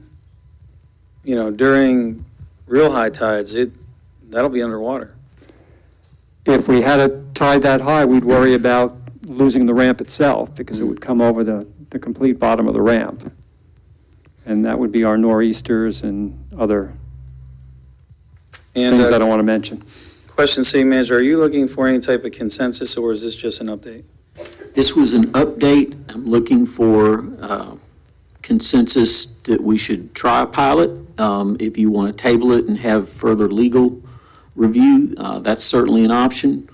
Speaker 5: during real high tides, that'll be underwater.
Speaker 16: If we had a tide that high, we'd worry about losing the ramp itself because it would come over the complete bottom of the ramp. And that would be our nor'easters and other things I don't want to mention.
Speaker 5: Question, City Manager, are you looking for any type of consensus, or is this just an update?
Speaker 7: This was an update. I'm looking for consensus that we should try a pilot. If you want to table it and have further legal review, that's certainly an option.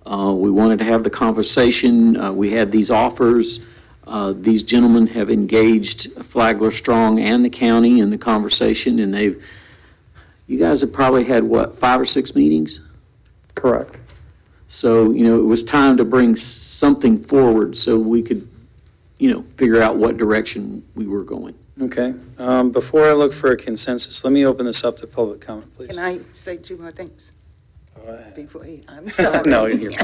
Speaker 7: We wanted to have the conversation. We had these offers. These gentlemen have engaged Flagler Strong and the county in the conversation, and you guys have probably had, 5 or 6 meetings?
Speaker 16: Correct.
Speaker 7: So, it was time to bring something forward so we could, figure out what direction we were going.
Speaker 5: Okay. Before I look for a consensus, let me open this up to public comment, please.
Speaker 11: Can I say 2 more things
Speaker 5: Go ahead.
Speaker 11: before you, I'm sorry.
Speaker 5: No, you're here.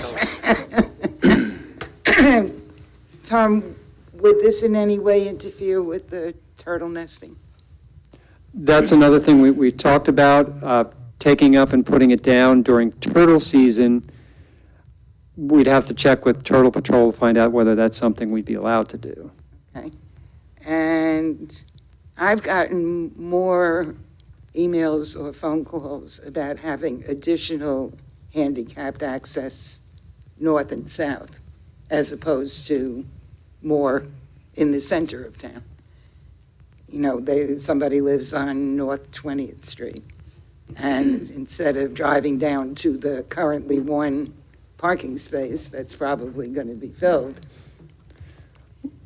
Speaker 11: Tom, would this in any way interfere with the turtle nesting?
Speaker 16: That's another thing we talked about, taking up and putting it down during turtle season. We'd have to check with Turtle Patrol to find out whether that's something we'd be allowed to do.
Speaker 11: Okay. And I've gotten more emails or phone calls about having additional handicapped access north and south, as opposed to more in the center of town. Somebody lives on North 20th Street, and instead of driving down to the currently one parking space that's probably going to be filled.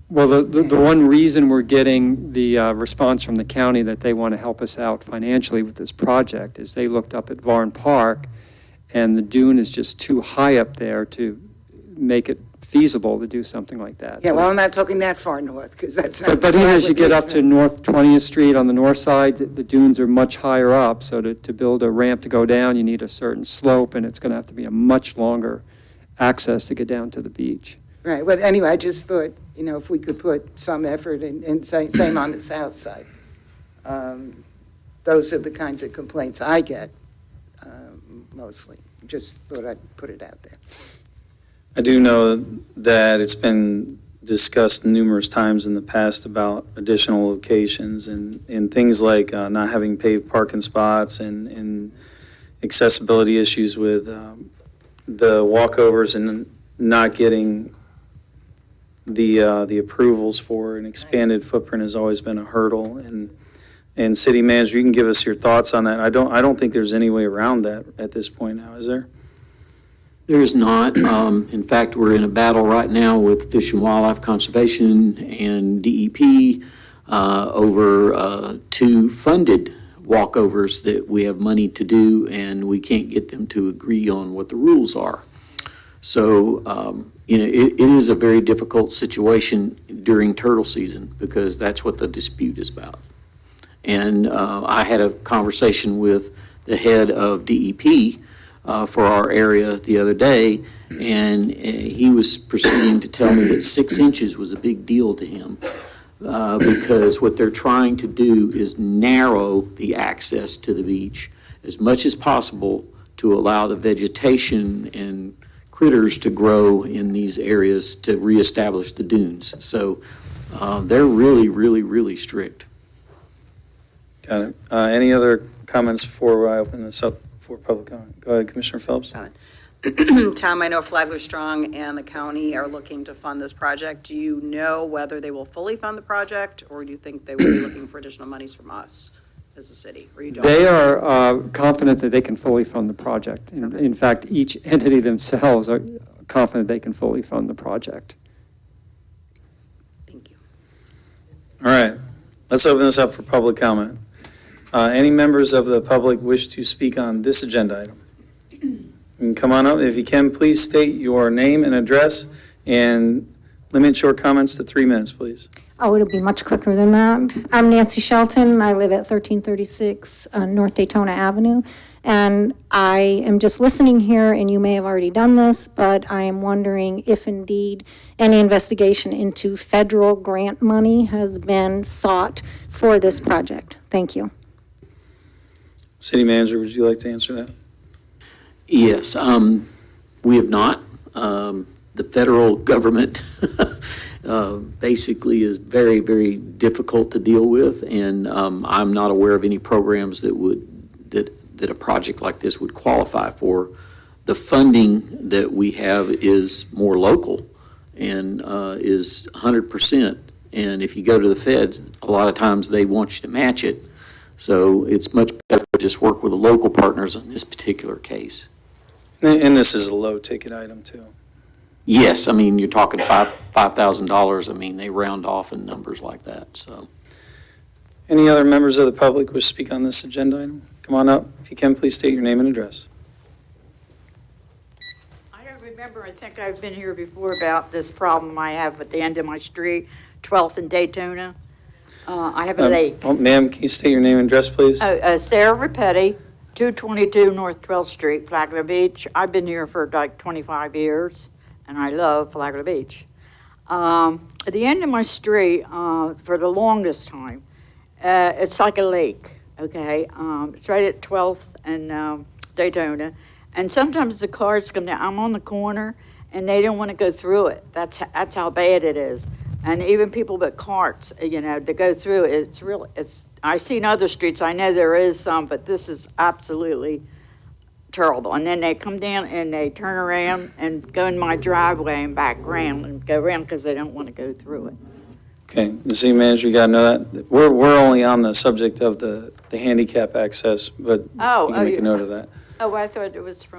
Speaker 16: Well, the one reason we're getting the response from the county that they want to help us out financially with this project is they looked up at Varn Park, and the dune is just too high up there to make it feasible to do something like that.
Speaker 11: Yeah, well, I'm not talking that far north, because that's not...
Speaker 16: But even as you get up to North 20th Street on the north side, the dunes are much higher up, so to build a ramp to go down, you need a certain slope, and it's going to have to be a much longer access to get down to the beach.
Speaker 11: Right, but anyway, I just thought, if we could put some effort in same on the south side. Those are the kinds of complaints I get, mostly. Just thought I'd put it out there.
Speaker 5: I do know that it's been discussed numerous times in the past about additional locations and things like not having paved parking spots and accessibility issues with the walkovers and not getting the approvals for an expanded footprint has always been a hurdle. And city manager, you can give us your thoughts on that. I don't think there's any way around that at this point now, is there?
Speaker 7: There is not. In fact, we're in a battle right now with Fish and Wildlife Conservation and DEP over 2 funded walkovers that we have money to do, and we can't get them to agree on what the rules are. So, it is a very difficult situation during turtle season because that's what the dispute is about. And I had a conversation with the head of DEP for our area the other day, and he was proceeding to tell me that 6 inches was a big deal to him because what they're trying to do is narrow the access to the beach as much as possible to allow the vegetation and critters to grow in these areas to reestablish the dunes. So they're really, really, really strict.
Speaker 5: Got it. Any other comments before I open this up before public comment. Go ahead, Commissioner Phelps.
Speaker 15: Tom, I know Flagler Strong and the county are looking to fund this project. Do you know whether they will fully fund the project, or do you think they will be looking for additional monies from us as a city, or you don't?
Speaker 16: They are confident that they can fully fund the project. In fact, each entity themselves are confident they can fully fund the project.
Speaker 15: Thank you.
Speaker 5: All right, let's open this up for public comment. Any members of the public wish to speak on this agenda item? You can come on up. If you can, please state your name and address and limit your comments to 3 minutes, please.
Speaker 18: Oh, it'll be much quicker than that. I'm Nancy Shelton. I live at 1336 North Daytona Avenue. And I am just listening here, and you may have already done this, but I am wondering if indeed any investigation into federal grant money has been sought for this project. Thank you.
Speaker 5: City Manager, would you like to answer that?
Speaker 7: Yes, we have not. The federal government basically is very, very difficult to deal with, and I'm not aware of any programs that a project like this would qualify for. The funding that we have is more local and is 100%. And if you go to the feds, a lot of times they want you to match it. So it's much better to just work with the local partners in this particular case.
Speaker 5: And this is a low-ticket item, too.
Speaker 7: Yes, I mean, you're talking $5,000. I mean, they round off in numbers like that, so.
Speaker 5: Any other members of the public wish to speak on this agenda item? Come on up. If you can, please state your name and address.
Speaker 19: I don't remember, I think I've been here before about this problem I have at the end of my street, 12th and Daytona. I have a lake.
Speaker 5: Ma'am, can you state your name and address, please?
Speaker 19: Sarah Rapetti, 222 North 12th Street, Flagler Beach. I've been here for like 25 years, and I love Flagler Beach. At the end of my street, for the longest time, it's like a lake, okay? It's right at 12th and Daytona. And sometimes the cars come down. I'm on the corner, and they don't want to go through it. That's how bad it is. And even people with carts, you know, to go through it, I've seen other streets, I know there is some, but this is absolutely terrible. And then they come down and they turn around and go in my driveway and back around and go around because they don't want to go through it.
Speaker 5: Okay, the city manager, you got to know that. We're only on the subject of the handicap access, but you can make a note of that.
Speaker 19: Oh, I thought it was for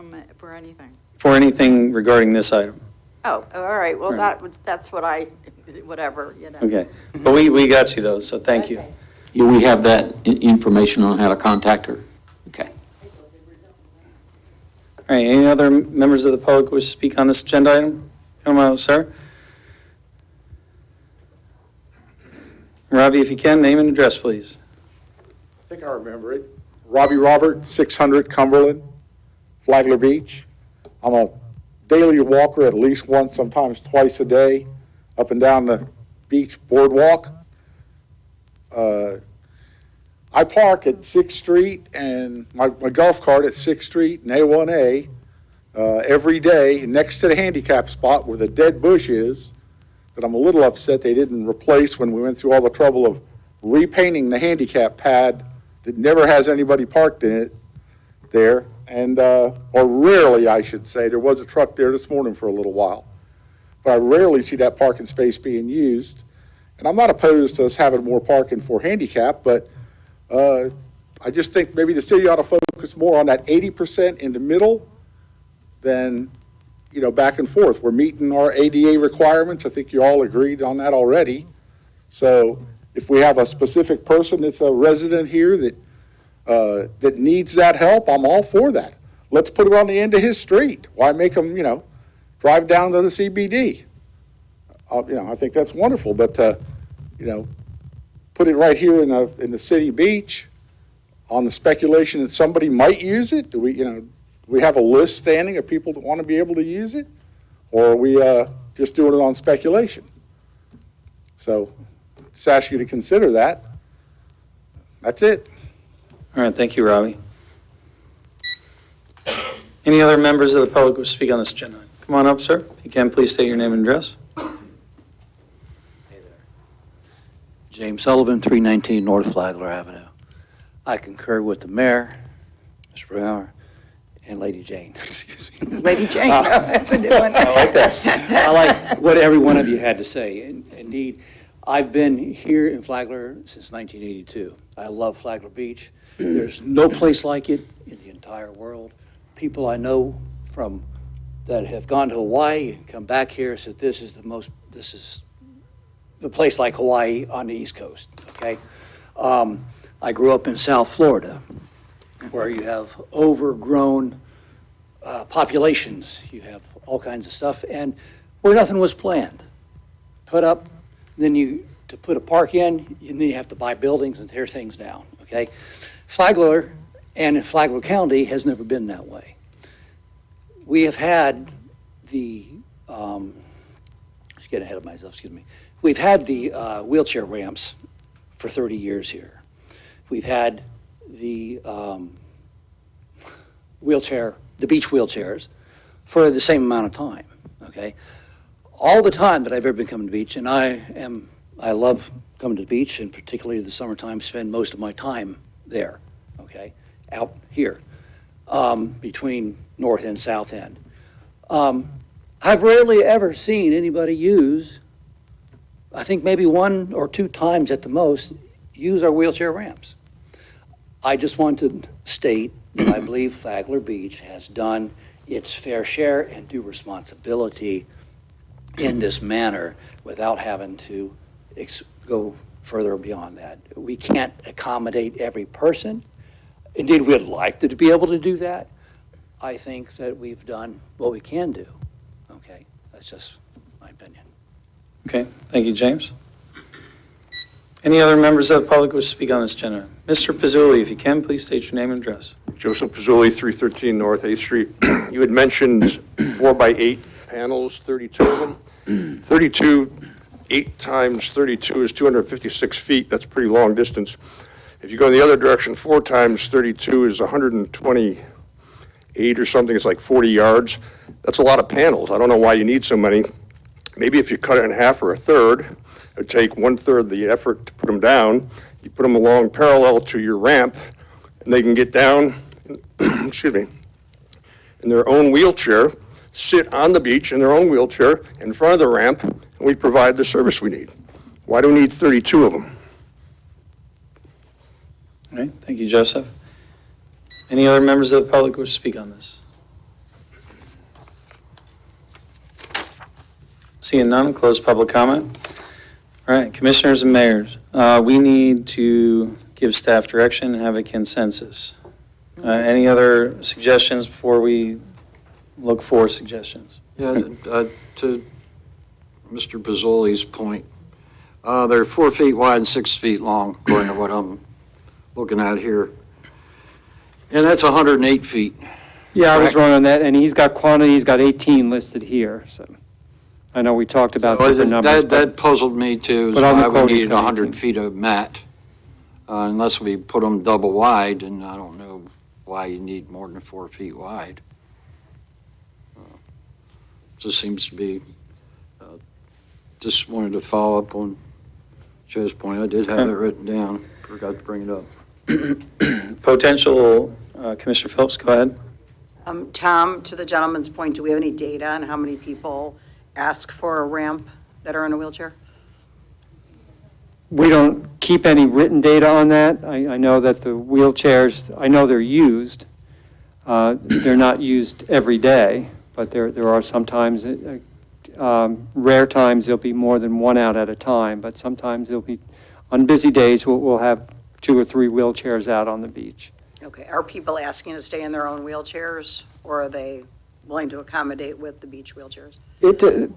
Speaker 19: anything.
Speaker 5: For anything regarding this item.
Speaker 19: Oh, all right, well,
Speaker 5: Right.
Speaker 19: that's whatever, you know.
Speaker 5: Okay, but we got you though, so thank you.
Speaker 7: Yeah, we have that information on how to contact her. Okay.
Speaker 5: All right, any other members of the public wish to speak on this agenda item? Come on, sir. Robbie, if you can, name and address, please.
Speaker 20: I think I remember it. Robbie Robert, 600 Cumberland, Flagler Beach. I'm a daily walker at least once, sometimes twice a day, up and down the beach boardwalk. I park at 6th Street and my golf cart at 6th Street and A1A every day next to the handicap spot where the dead bush is, that I'm a little upset they didn't replace when we went through all the trouble of repainting the handicap pad that never has anybody parked in it there. And, or rarely, I should say. There was a truck there this morning for a little while. But I rarely see that parking space being used. And I'm not opposed to us having more parking for handicap, but I just think maybe the city ought to focus more on that 80% in the middle than, you know, back and forth. We're meeting our ADA requirements. I think you all agreed on that already. So if we have a specific person that's a resident here that needs that help, I'm all for that. Let's put it on the end of his street. Why make him, you know, drive down to the CBD? You know, I think that's wonderful, but, you know, put it right here in the city beach on the speculation that somebody might use it. Do we have a list standing of people that want to be able to use it? Or are we just doing it on speculation? So just ask you to consider that. That's it.
Speaker 5: All right, thank you, Robbie. Any other members of the public who speak on this agenda? Come on up, sir. If you can, please state your name and address.
Speaker 21: James Sullivan, 319 North Flagler Avenue. I concur with the mayor, Mr. Brower, and Lady Jane. Excuse me.
Speaker 11: Lady Jane, that's a new one.
Speaker 21: I like that. I like what every one of you had to say. Indeed, I've been here in Flagler since 1982. I love Flagler Beach. There's no place like it in the entire world. People I know from that have gone to Hawaii and come back here said this is the place like Hawaii on the East Coast, okay? I grew up in South Florida, where you have overgrown populations. You have all kinds of stuff, and where nothing was planned. Put up, then to put a park in, you have to buy buildings and tear things down, okay? Flagler and in Flagler County has never been that way. We have had the, just getting ahead of myself, excuse me. We've had the wheelchair ramps for 30 years here. We've had the beach wheelchairs for the same amount of time, okay? All the time that I've ever been coming to the beach, and I love coming to the beach, and particularly the summertime, spend most of my time there, okay, out here, between North and South End. I've rarely ever seen anybody use, I think maybe 1 or 2 times at the most, use our wheelchair ramps. I just want to state that I believe Flagler Beach has done its fair share and due responsibility in this manner without having to go further beyond that. We can't accommodate every person. Indeed, we'd like to be able to do that. I think that we've done what we can do, okay? That's just my opinion.
Speaker 5: Okay, thank you, James. Any other members of the public wish to speak on this agenda? Mr. Pizzoli, if you can, please state your name and address.
Speaker 2: Joseph Pizzoli, 313 North 8th Street. You had mentioned 4x8 panels, 32 of them. 32, 8 times 32 is 256 feet. That's a pretty long distance. If you go in the other direction, 4 times 32 is 128 or something. It's like 40 yards. That's a lot of panels. I don't know why you need so many. Maybe if you cut it in half or a third, it would take 1/3 the effort to put them down. You put them along parallel to your ramp, and they can get down, excuse me, in their own wheelchair, sit on the beach in their own wheelchair in front of the ramp, and we provide the service we need. Why do we need 32 of them?
Speaker 5: All right, thank you, Joseph. Any other members of the public wish to speak on this? Seeing none, close public comment. All right, commissioners and mayors, we need to give staff direction and have a consensus. Any other suggestions before we look for suggestions?
Speaker 13: Yeah, to Mr. Pizzoli's point, they're 4 feet wide and 6 feet long, according to what I'm looking at here. And that's 108 feet.
Speaker 16: Yeah, I was wrong on that, and he's got quantity, he's got 18 listed here, so. I know we talked about different numbers.
Speaker 13: That puzzled me too, is
Speaker 16: but on the
Speaker 13: why we
Speaker 16: quote, he's
Speaker 13: needed
Speaker 16: got
Speaker 13: 100
Speaker 16: 18.
Speaker 13: feet of mat. Unless we put them double wide, and I don't know why you need more than 4 feet wide. Just seems to be, just wanted to follow up on Joe's point. I did have it written down, forgot to bring it up.
Speaker 5: Potential, Commissioner Phillips, go ahead.
Speaker 15: Tom, to the gentleman's point, do we have any data on how many people ask for a ramp that are in a wheelchair?
Speaker 16: We don't keep any written data on that. I know that the wheelchairs, I know they're used. They're not used every day, but there are sometimes, rare times, there'll be more than one out at a time, but sometimes there'll be, on busy days, we'll have 2 or 3 wheelchairs out on the beach.
Speaker 15: Okay, are people asking to stay in their own wheelchairs, or are they willing to accommodate with the beach wheelchairs?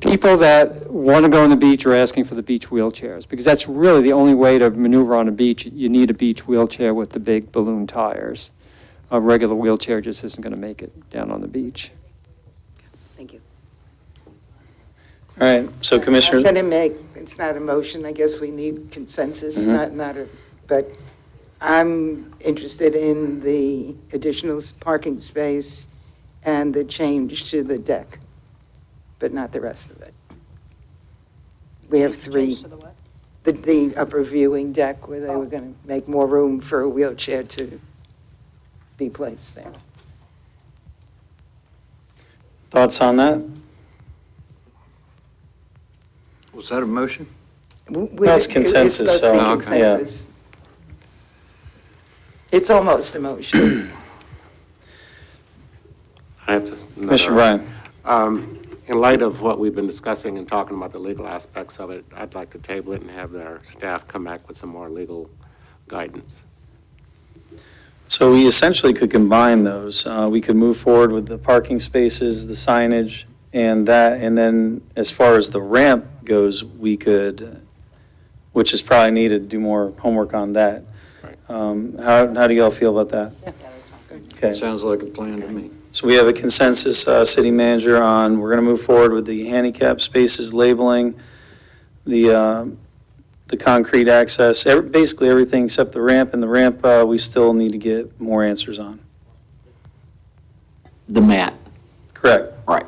Speaker 16: People that want to go on the beach are asking for the beach wheelchairs, because that's really the only way to maneuver on a beach. You need a beach wheelchair with the big balloon tires. A regular wheelchair just isn't going to make it down on the beach.
Speaker 15: Thank you.
Speaker 5: All right, so Commissioner.
Speaker 11: I'm going to make, it's not a motion, I guess we need consensus, but I'm interested in the additional parking space and the change to the deck, but not the rest of it. We have 3, the upper viewing deck where they were going to make more room for a wheelchair to be placed there.
Speaker 5: Thoughts on that?
Speaker 13: Was that a motion?
Speaker 5: That's consensus,
Speaker 11: It's supposed to be
Speaker 5: so, yeah.
Speaker 11: consensus. It's almost a motion.
Speaker 17: I have to.
Speaker 5: Commissioner Bryan.
Speaker 17: In light of what we've been discussing and talking about the legal aspects of it, I'd like to table it and have our staff come back with some more legal guidance.
Speaker 5: So we essentially could combine those. We could move forward with the parking spaces, the signage, and that, and then as far as the ramp goes, we could, which is probably needed, do more homework on that. How do y'all feel about that? Okay.
Speaker 13: Sounds like a plan to me.
Speaker 5: So we have a consensus, city manager, on, we're going to move forward with the handicap spaces labeling, the concrete access, basically everything except the ramp, and the ramp, we still need to get more answers on.
Speaker 7: The mat.
Speaker 5: Correct.
Speaker 7: Right.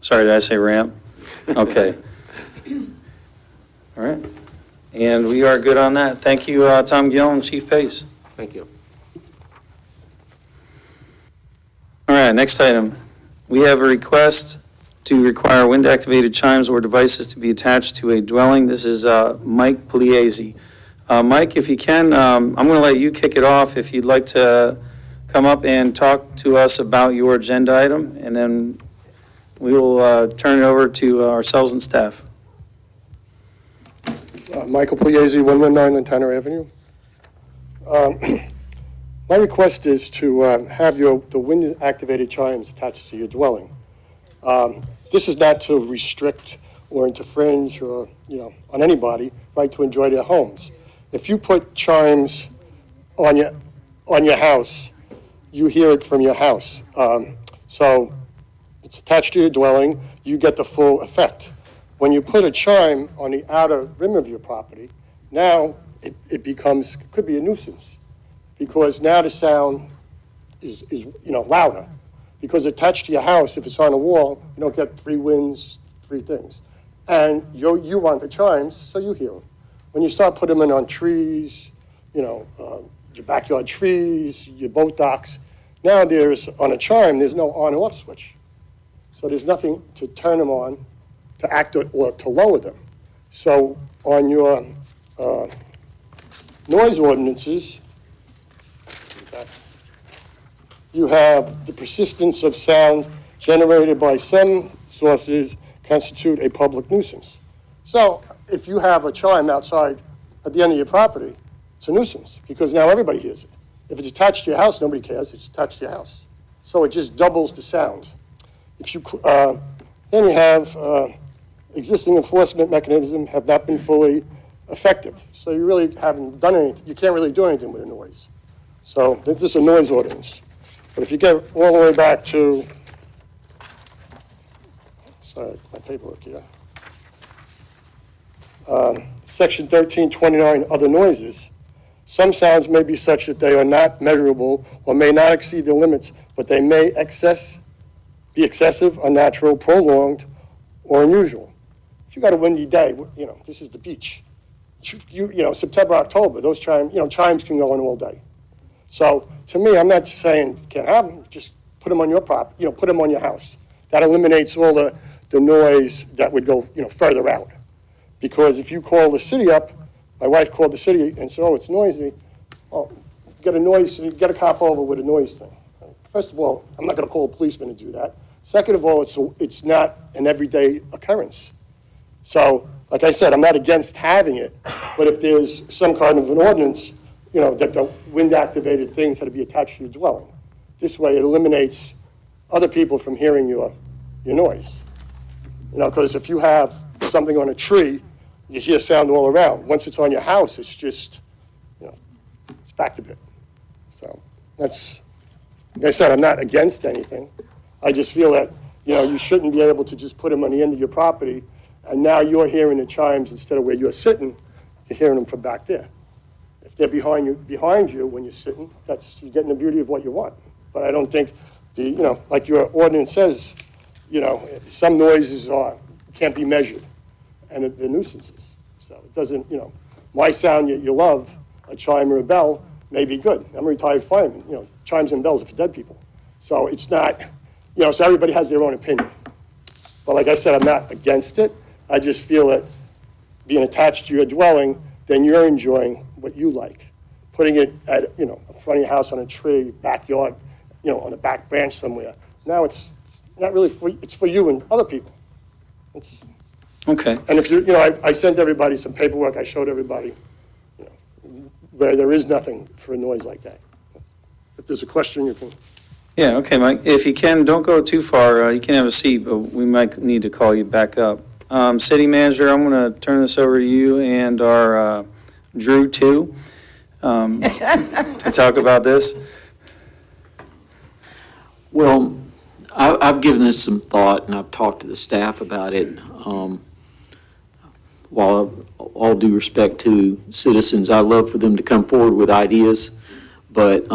Speaker 5: Sorry, did I say ramp? Okay. All right. And we are good on that. Thank you, Tom Gill and Chief Pace.
Speaker 17: Thank you.
Speaker 5: All right, next item. We have a request to require wind-activated chimes or devices to be attached to a dwelling. This is Mike Pugliese. Mike, if you can, I'm going to let you kick it off if you'd like to come up and talk to us about your agenda item, and then we will turn it over to ourselves and staff.
Speaker 4: Michael Pugliese, 119 Lantana Avenue. My request is to have the wind-activated chimes attached to your dwelling. This is not to restrict or infringe or, on anybody, right, to enjoy their homes. If you put chimes on your house, you hear it from your house. So it's attached to your dwelling, you get the full effect. When you put a chime on the outer rim of your property, now it could be a nuisance, because now the sound is louder. Because attached to your house, if it's on a wall, you don't get three winds, three things. And you want the chimes, so you hear them. When you start putting them on trees, your backyard trees, your boat docks, now on a chime, there's no on or off switch. So there's nothing to turn them on, to act or to lower them. So on your noise ordinances, you have the persistence of sound generated by some sources constitute a public nuisance. So if you have a chime outside at the end of your property, it's a nuisance, because now everybody hears it. If it's attached to your house, nobody cares, it's attached to your house. So it just doubles the sound. Then you have existing enforcement mechanisms have not been fully effective. So you really haven't done anything, you can't really do anything with a noise. So this is a noise ordinance. But if you get all the way back to, sorry, my paperwork here. Section 1329, other noises. Some sounds may be such that they are not measurable or may not exceed the limits, but they may be excessive, unnatural, prolonged, or unusual. If you got a windy day, this is the beach. September, October, those chimes can go on all day. So to me, I'm not saying you can't have them, just put them on your property, put them on your house. That eliminates all the noise that would go, further out. Because if you call the city up, my wife called the city and said, oh, it's noisy. Oh, get a cop over with a noise thing. First of all, I'm not going to call a policeman to do that. Second of all, it's not an everyday occurrence. So, like I said, I'm not against having it, but if there's some kind of an ordinance, that the wind-activated things had to be attached to your dwelling. This way, it eliminates other people from hearing your noise. Because if you have something on a tree, you hear sound all around. Once it's on your house, it's just, it's back to bit. So that's, like I said, I'm not against anything. I just feel that, you shouldn't be able to just put them on the end of your property, and now you're hearing the chimes instead of where you're sitting, you're hearing them from back there. If they're behind you when you're sitting, you're getting the beauty of what you want. But I don't think like your ordinance says, some noises can't be measured, and they're nuisances. So it doesn't, my sound you love, a chime or a bell, may be good. I'm a retired fireman. Chimes and bells are for dead people. So it's not so everybody has their own opinion. But like I said, I'm not against it. I just feel that being attached to your dwelling, then you're enjoying what you like. Putting it at, in front of your house on a tree, backyard, on a back branch somewhere. Now it's not really it's for you and other people.
Speaker 5: Okay.
Speaker 4: And if I sent everybody some paperwork, I showed everybody, where there is nothing for a noise like that. If there's a question, you can.
Speaker 5: Yeah, okay, Mike. If you can, don't go too far. You can have a seat, but we might need to call you back up. City Manager, I'm going to turn this over to you and our Drew, too, to talk about this.
Speaker 7: Well, I've given this some thought, and I've talked to the staff about it. While all due respect to citizens, I love for them to come forward with ideas, but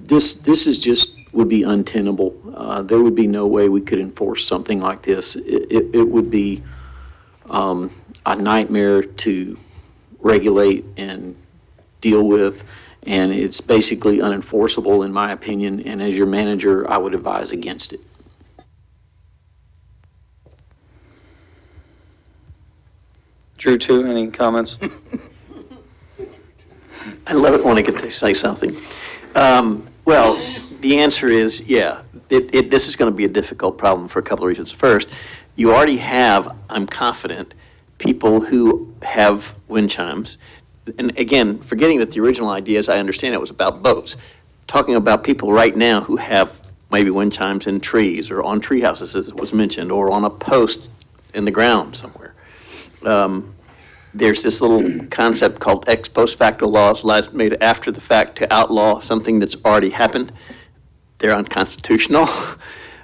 Speaker 7: this is just would be untenable. There would be no way we could enforce something like this. It would be a nightmare to regulate and deal with, and it's basically unenforceable in my opinion, and as your manager, I would advise against it.
Speaker 5: Drew, too, any comments?
Speaker 8: I love it when I get to say something. Well, the answer is, yeah, this is going to be a difficult problem for a couple of reasons. First, you already have, I'm confident, people who have wind chimes. And again, forgetting that the original idea, as I understand it, was about boats. Talking about people right now who have maybe wind chimes in trees or on tree houses, as it was mentioned, or on a post in the ground somewhere. There's this little concept called ex post facto laws made after the fact to outlaw something that's already happened. They're unconstitutional.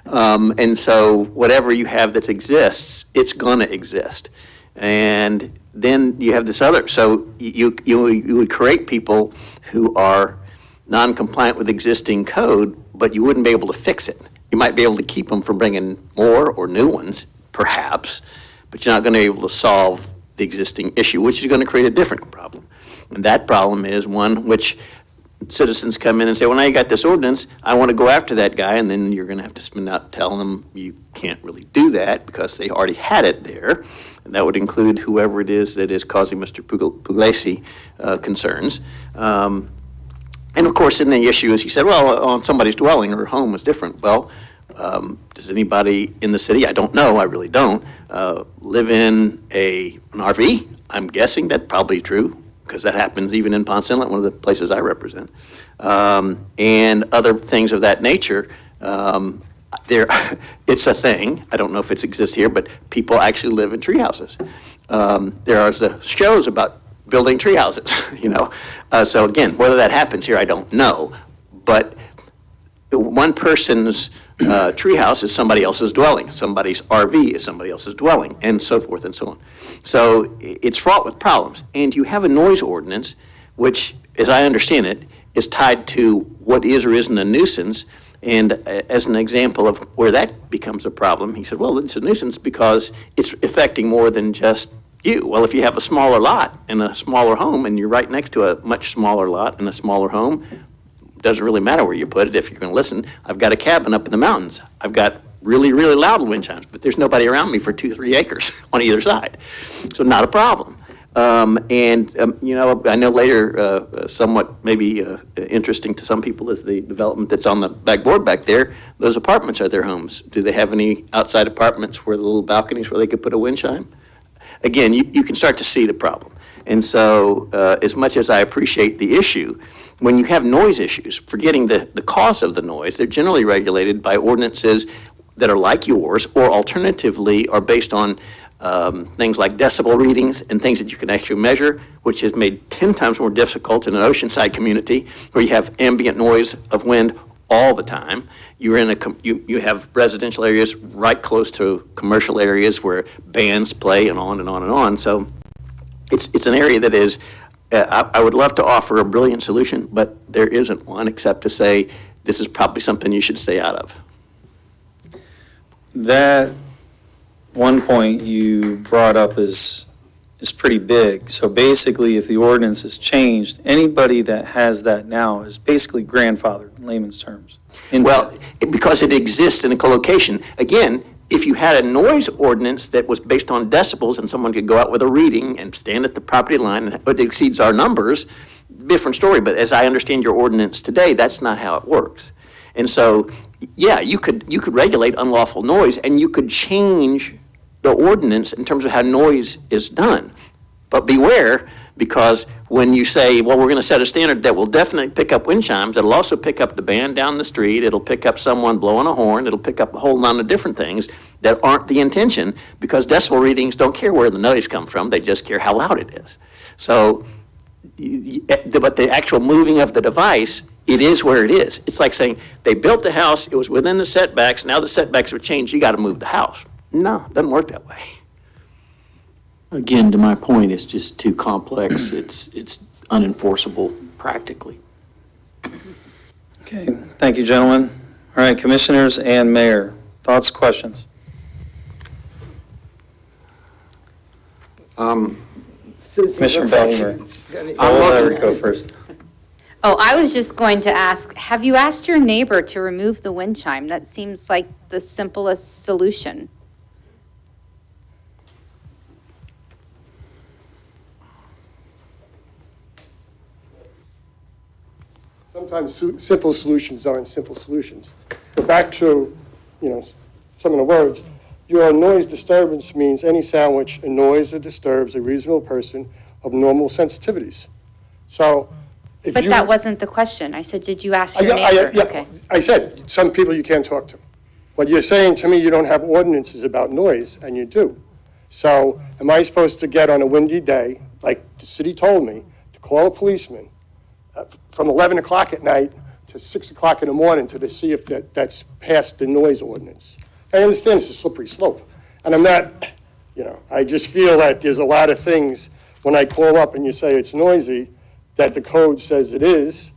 Speaker 8: And so whatever you have that exists, it's going to exist. And then you have this other. So you would create people who are non-compliant with existing code, but you wouldn't be able to fix it. You might be able to keep them from bringing more or new ones, perhaps, but you're not going to be able to solve the existing issue, which is going to create a different problem. And that problem is one which citizens come in and say, well, now you got this ordinance, I want to go after that guy, and then you're going to have to spend out telling them you can't really do that because they already had it there. And that would include whoever it is that is causing Mr. Puglisi concerns. And of course, then the issue is, he said, well, on somebody's dwelling or home is different. Well, does anybody in the city, I don't know, I really don't, live in an RV? I'm guessing that's probably true, because that happens even in Ponce Inlet, one of the places I represent. And other things of that nature. It's a thing. I don't know if it exists here, but people actually live in tree houses. There are the shows about building tree houses, So again, whether that happens here, I don't know. But one person's treehouse is somebody else's dwelling. Somebody's RV is somebody else's dwelling, and so forth and so on. So it's fraught with problems. And you have a noise ordinance, which, as I understand it, is tied to what is or isn't a nuisance. And as an example of where that becomes a problem, he said, well, it's a nuisance because it's affecting more than just you. Well, if you have a smaller lot and a smaller home, and you're right next to a much smaller lot and a smaller home, doesn't really matter where you put it if you're going to listen. I've got a cabin up in the mountains. I've got really, really loud wind chimes, but there's nobody around me for 2-3 acres on either side. So not a problem. I know later, somewhat maybe interesting to some people is the development that's on the backboard back there. Those apartments are their homes. Do they have any outside apartments where the little balconies where they could put a wind chime? Again, you can start to see the problem. And so as much as I appreciate the issue, when you have noise issues, forgetting the cause of the noise, they're generally regulated by ordinances that are like yours, or alternatively are based on things like decibel readings and things that you can actually measure, which is made 10 times more difficult in an oceanside community where you have ambient noise of wind all the time. You're in you have residential areas right close to commercial areas where bands play and on and on and on. So it's an area that is, I would love to offer a brilliant solution, but there isn't one except to say this is probably something you should stay out of.
Speaker 5: That one point you brought up is is pretty big. So basically, if the ordinance is changed, anybody that has that now is basically grandfathered, in layman's terms.
Speaker 8: Well, because it exists in a co-location. Again, if you had a noise ordinance that was based on decibels and someone could go out with a reading and stand at the property line, but it exceeds our numbers, different story. But as I understand your ordinance today, that's not how it works. And so, yeah, you could regulate unlawful noise, and you could change the ordinance in terms of how noise is done. But beware, because when you say, well, we're going to set a standard that will definitely pick up wind chimes, it'll also pick up the band down the street, it'll pick up someone blowing a horn, it'll pick up a whole lot of different things that aren't the intention, because decibel readings don't care where the noise comes from, they just care how loud it is. So, but the actual moving of the device, it is where it is. It's like saying, they built the house, it was within the setbacks, now the setbacks have changed, you got to move the house. No, it doesn't work that way.
Speaker 7: Again, to my point, it's just too complex. It's unenforceable practically.
Speaker 5: Okay, thank you, gentlemen. All right, commissioners and mayor, thoughts, questions? Commissioner Bellinger. I'll let her go first.
Speaker 6: Oh, I was just going to ask, have you asked your neighbor to remove the wind chime? That seems like the simplest solution.
Speaker 4: Sometimes simple solutions aren't simple solutions. But back to, some of the words, your noise disturbance means any sound which annoys or disturbs a reasonable person of normal sensitivities. So if
Speaker 6: But
Speaker 4: you...
Speaker 6: that wasn't the question. I said, did you ask your neighbor? Okay.
Speaker 4: I said, some people you can't talk to. But you're saying to me you don't have ordinances about noise, and you do. So am I supposed to get on a windy day, like the city told me, to call a policeman from 11 o'clock at night to 6 o'clock in the morning to see if that's past the noise ordinance? I understand it's a slippery slope. And I'm not, I just feel that there's a lot of things when I call up and you say it's noisy, that the code says it is,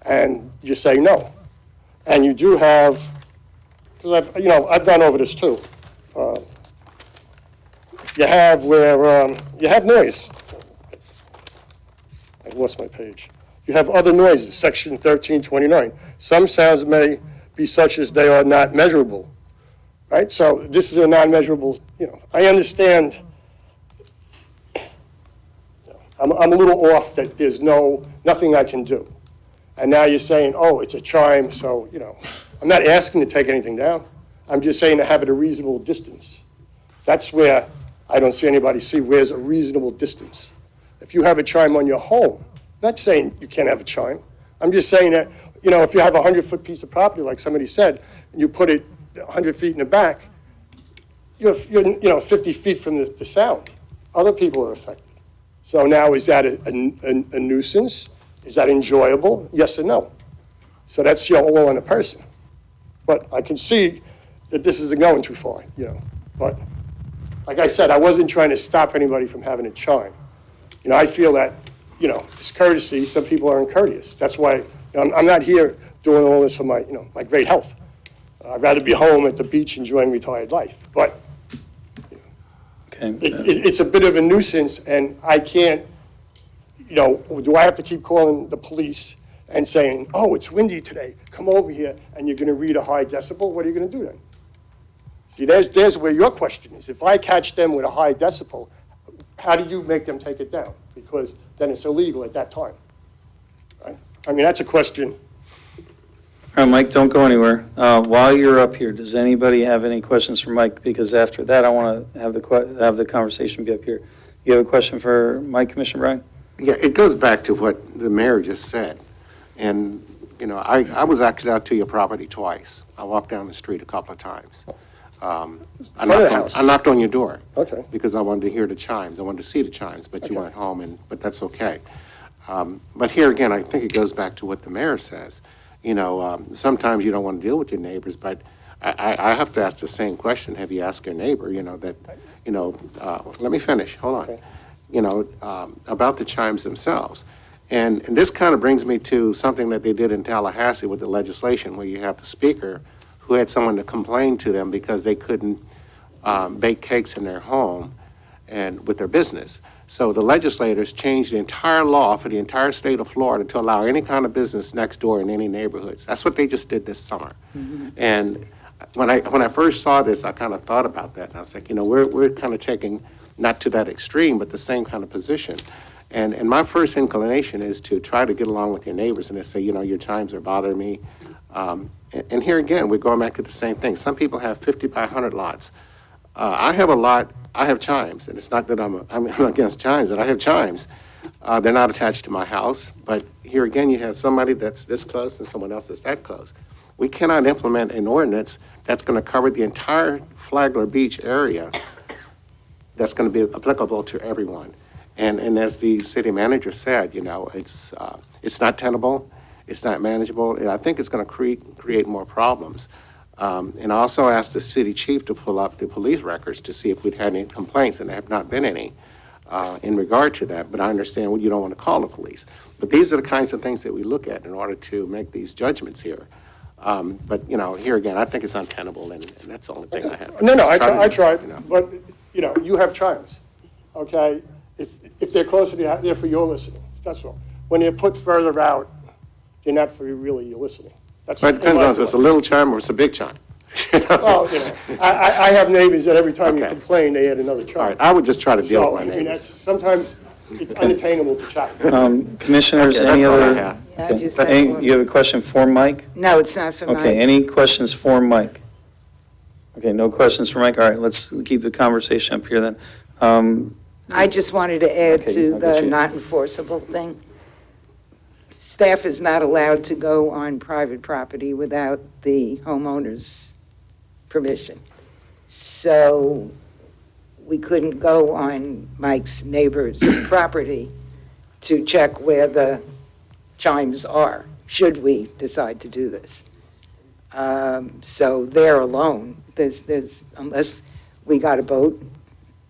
Speaker 4: and you say no. And you do have, because I've gone over this too. You have where, you have noise. I lost my page. You have other noises, section 1329. Some sounds may be such as they are not measurable, right? So this is a non-measurable, I understand. I'm a little off that there's nothing I can do. And now you're saying, oh, it's a chime, so, I'm not asking to take anything down. I'm just saying to have it a reasonable distance. That's where I don't see anybody see where's a reasonable distance. If you have a chime on your home, I'm not saying you can't have a chime. I'm just saying that, if you have a 100-foot piece of property, like somebody said, and you put it 100 feet in the back, you're 50 feet from the sound. Other people are affected. So now, is that a nuisance? Is that enjoyable? Yes or no? So that's all on a person. But I can see that this isn't going too far, But like I said, I wasn't trying to stop anybody from having a chime. I feel that, it's courtesy. Some people are uncourteous. That's why I'm not here doing all this for my, my great health. I'd rather be home at the beach enjoying retired life. But it's a bit of a nuisance, and I can't, do I have to keep calling the police and saying, oh, it's windy today, come over here, and you're going to read a high decibel? What are you going to do then? See, there's where your question is. If I catch them with a high decibel, how do you make them take it down? Because then it's illegal at that time. Right? I mean, that's a question.
Speaker 5: All right, Mike, don't go anywhere. While you're up here, does anybody have any questions for Mike? Because after that, I want to have the conversation be up here. You have a question for Mike, Commissioner Bryan?
Speaker 17: Yeah, it goes back to what the mayor just said. And, I was actually out to your property twice. I walked down the street a couple of times. I knocked on your door.
Speaker 4: Okay.
Speaker 17: Because I wanted to hear the chimes. I wanted to see the chimes, but you weren't home, but that's okay. But here again, I think it goes back to what the mayor says. Sometimes you don't want to deal with your neighbors, but I have to ask the same question. Have you asked your neighbor, let me finish, hold on. About the chimes themselves. And this kind of brings me to something that they did in Tallahassee with the legislation, where you have the speaker who had someone to complain to them because they couldn't bake cakes in their home. and with their business. So the legislators changed the entire law for the entire state of Florida to allow any kind of business next door in any neighborhoods. That's what they just did this summer. And when I first saw this, I kind of thought about that. And I was like, we're kind of taking, not to that extreme, but the same kind of position. And my first inclination is to try to get along with your neighbors and to say, your chimes are bothering me. And here again, we're going back to the same thing. Some people have 50 by 100 lots. I have a lot, I have chimes, and it's not that I'm against chimes, but I have chimes. They're not attached to my house, but here again, you have somebody that's this close and someone else that's that close. We cannot implement an ordinance that's going to cover the entire Flagler Beach area that's going to be applicable to everyone. And as the city manager said, it's not tenable, it's not manageable, and I think it's going to create more problems. And I also asked the city chief to pull up the police records to see if we'd had any complaints, and there have not been any in regard to that, but I understand you don't want to call the police. But these are the kinds of things that we look at in order to make these judgments here. But, here again, I think it's untenable, and that's the only thing I have.
Speaker 4: No, I tried, but, you have chimes, okay? If they're closer to you, they're for your listening, that's all. When they're put further out, they're not for really your listening. That's
Speaker 17: But it depends on if it's a little chime or it's a big chime.
Speaker 4: Well, I have neighbors that every time you complain, they add another chime.
Speaker 17: All right, I would just try to deal with my
Speaker 4: So,
Speaker 17: neighbors.
Speaker 4: sometimes it's unattainable to chime.
Speaker 5: Commissioners,
Speaker 17: Okay,
Speaker 5: any
Speaker 17: that's all I
Speaker 5: other?
Speaker 17: have.
Speaker 11: Yeah, I just
Speaker 5: Okay,
Speaker 11: have one.
Speaker 5: you have a question for Mike?
Speaker 11: No, it's not for
Speaker 5: Okay,
Speaker 11: mine.
Speaker 5: any questions for Mike? Okay, no questions for Mike. All right, let's keep the conversation up here then.
Speaker 11: I just wanted to add
Speaker 5: Okay,
Speaker 11: to
Speaker 5: I'll get
Speaker 11: the
Speaker 5: you.
Speaker 11: not enforceable thing. Staff is not allowed to go on private property without the homeowner's permission. So we couldn't go on Mike's neighbor's property to check where the chimes are, should we decide to do this. So they're alone. There's, unless we got a boat,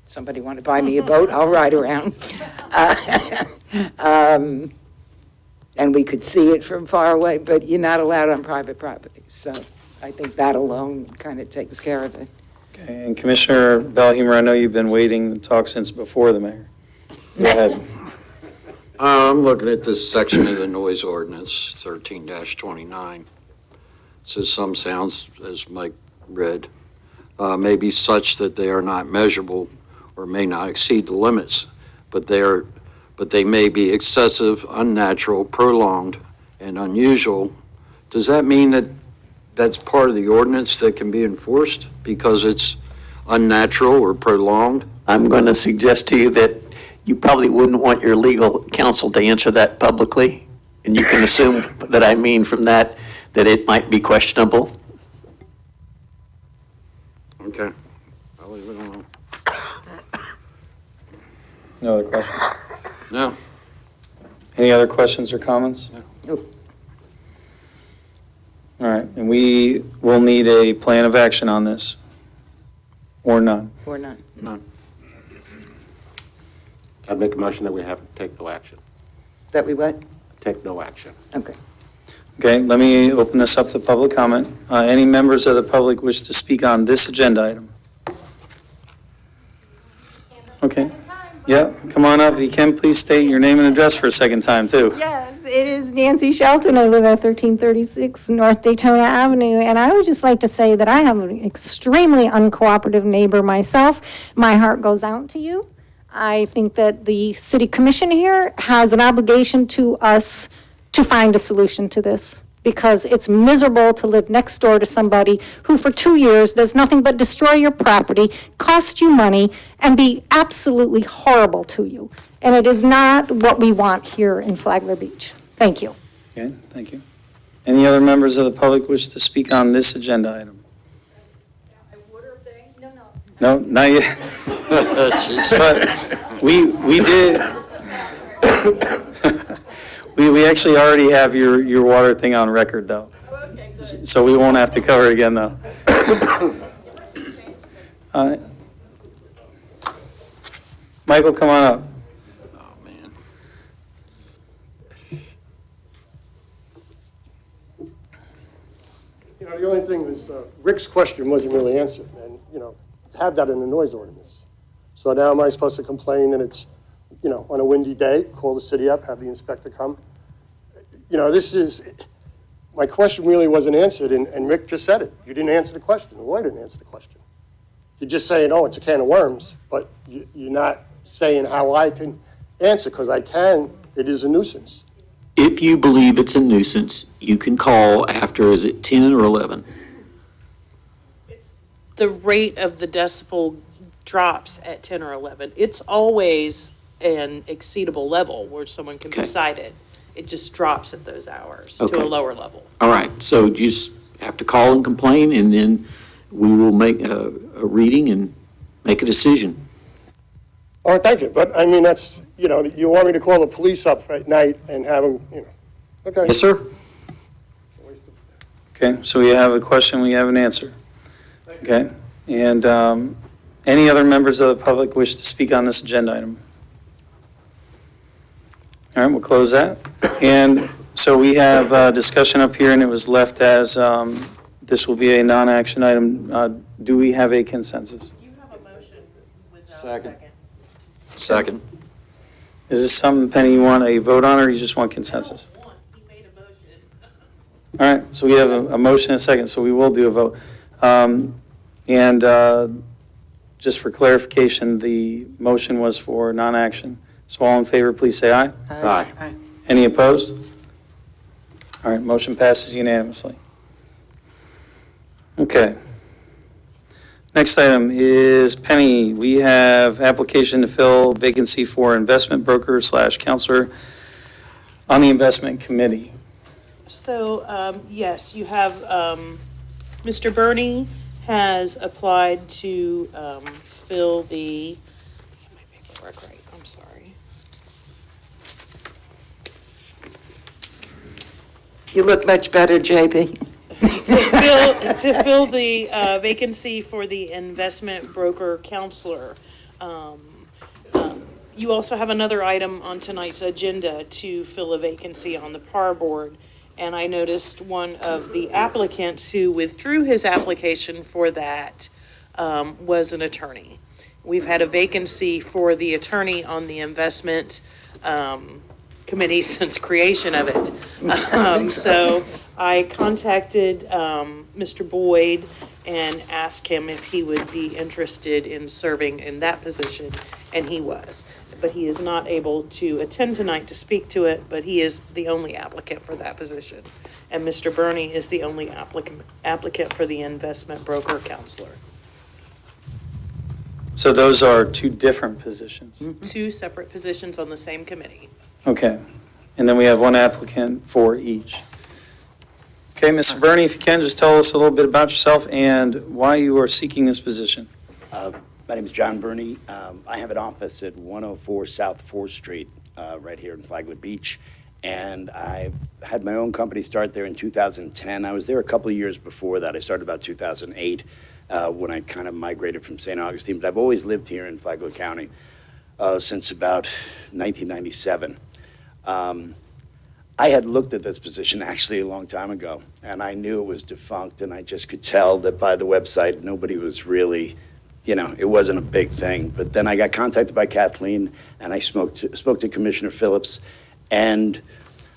Speaker 11: somebody want to buy me a boat, I'll ride around. And we could see it from far away, but you're not allowed on private property. So I think that alone kind of takes care of it.
Speaker 5: Okay, and Commissioner Bellheimer, I know you've been waiting to talk since before the mayor. Go ahead.
Speaker 13: I'm looking at this section of the noise ordinance, 13-29. It says some sounds, as Mike read, may be such that they are not measurable or may not exceed the limits, but they may be excessive, unnatural, prolonged, and unusual. Does that mean that that's part of the ordinance that can be enforced because it's unnatural or prolonged?
Speaker 8: I'm going to suggest to you that you probably wouldn't want your legal counsel to answer that publicly, and you can assume that I mean from that it might be questionable.
Speaker 13: Okay, I'll leave it alone.
Speaker 5: No other questions?
Speaker 13: No.
Speaker 5: Any other questions or comments?
Speaker 11: Nope.
Speaker 5: All right, and we will need a plan of action on this, or none.
Speaker 11: Or not.
Speaker 17: I'd make a motion that we have to take no action.
Speaker 11: That we what?
Speaker 17: Take no action.
Speaker 11: Okay.
Speaker 5: Okay, let me open this up to public comment. Any members of the public wish to speak on this agenda item? Okay. Yeah, come on up. If you can, please state your name and address for a second time, too.
Speaker 18: Yes, it is Nancy Shelton. I live at 1336 North Daytona Avenue, and I would just like to say that I have an extremely uncooperative neighbor myself. My heart goes out to you. I think that the city commission here has an obligation to us to find a solution to this, because it's miserable to live next door to somebody who for 2 years does nothing but destroy your property, cost you money, and be absolutely horrible to you. And it is not what we want here in Flagler Beach. Thank you.
Speaker 5: Okay, thank you. Any other members of the public wish to speak on this agenda item? No, not yet. But we did, we actually already have your water thing on record, though. So we won't have to cover it again, though. Michael, come on up.
Speaker 13: Oh, man.
Speaker 4: The only thing is, Rick's question wasn't really answered, and, have that in the noise ordinance. So now am I supposed to complain that it's, on a windy day, call the city up, have the inspector come? My question really wasn't answered, and Rick just said it. You didn't answer the question. Roy didn't answer the question. You're just saying, oh, it's a can of worms, but you're not saying how I can answer, because I can. It is a nuisance.
Speaker 7: If you believe it's a nuisance, you can call after, is it 10 or 11?
Speaker 1: The rate of the decibel drops at 10 or 11. It's always an exceedable level where someone can be cited. It just drops at those hours to a lower level.
Speaker 7: All right, so you just have to call and complain, and then we will make a reading and make a decision.
Speaker 4: Oh, thank you. But I mean, that's, you want me to call the police up at night and have them, okay.
Speaker 7: Yes, sir.
Speaker 5: Okay, so we have a question, we have an answer. Okay, and any other members of the public wish to speak on this agenda item? All right, we'll close that. And so we have discussion up here, and it was left as this will be a non-action item. Do we have a consensus?
Speaker 1: Do you have a motion without
Speaker 13: Second. Second.
Speaker 5: Is this something, Penny, you want a vote on, or you just want consensus?
Speaker 1: He made a motion.
Speaker 5: All right, so we have a motion and a second, so we will do a vote. And just for clarification, the motion was for non-action. So all in favor, please say aye.
Speaker 7: Aye.
Speaker 5: Any opposed? All right, motion passes unanimously. Okay. Next item is Penny. We have application to fill vacancy for investment broker / counselor on the investment committee.
Speaker 1: So, yes, you have, Mr. Bernie has applied to fill the, get my paperwork right, I'm sorry.
Speaker 11: You look much better, JB.
Speaker 1: To fill the vacancy for the investment broker counselor. You also have another item on tonight's agenda to fill a vacancy on the PAR board. And I noticed one of the applicants who withdrew his application for that was an attorney. We've had a vacancy for the attorney on the investment committee since creation of it. So I contacted Mr. Boyd and asked him if he would be interested in serving in that position, and he was. But he is not able to attend tonight to speak to it, but he is the only applicant for that position. And Mr. Bernie is the only applicant for the investment broker counselor.
Speaker 5: So those are two different positions?
Speaker 1: Two separate positions on the same committee.
Speaker 5: Okay. And then we have one applicant for each. Okay, Mr. Bernie, if you can, just tell us a little bit about yourself and why you are seeking this position.
Speaker 22: My name is John Burney. I have an office at 104 South 4th Street, right here in Flagler Beach. And I've had my own company start there in 2010. I was there a couple of years before that. I started about 2008 when I kind of migrated from St. Augustine. But I've always lived here in Flagler County since about 1997. I had looked at this position actually a long time ago, and I knew it was defunct, and I just could tell that by the website, nobody was really, it wasn't a big thing. But then I got contacted by Kathleen, and I spoke to Commissioner Phillips, and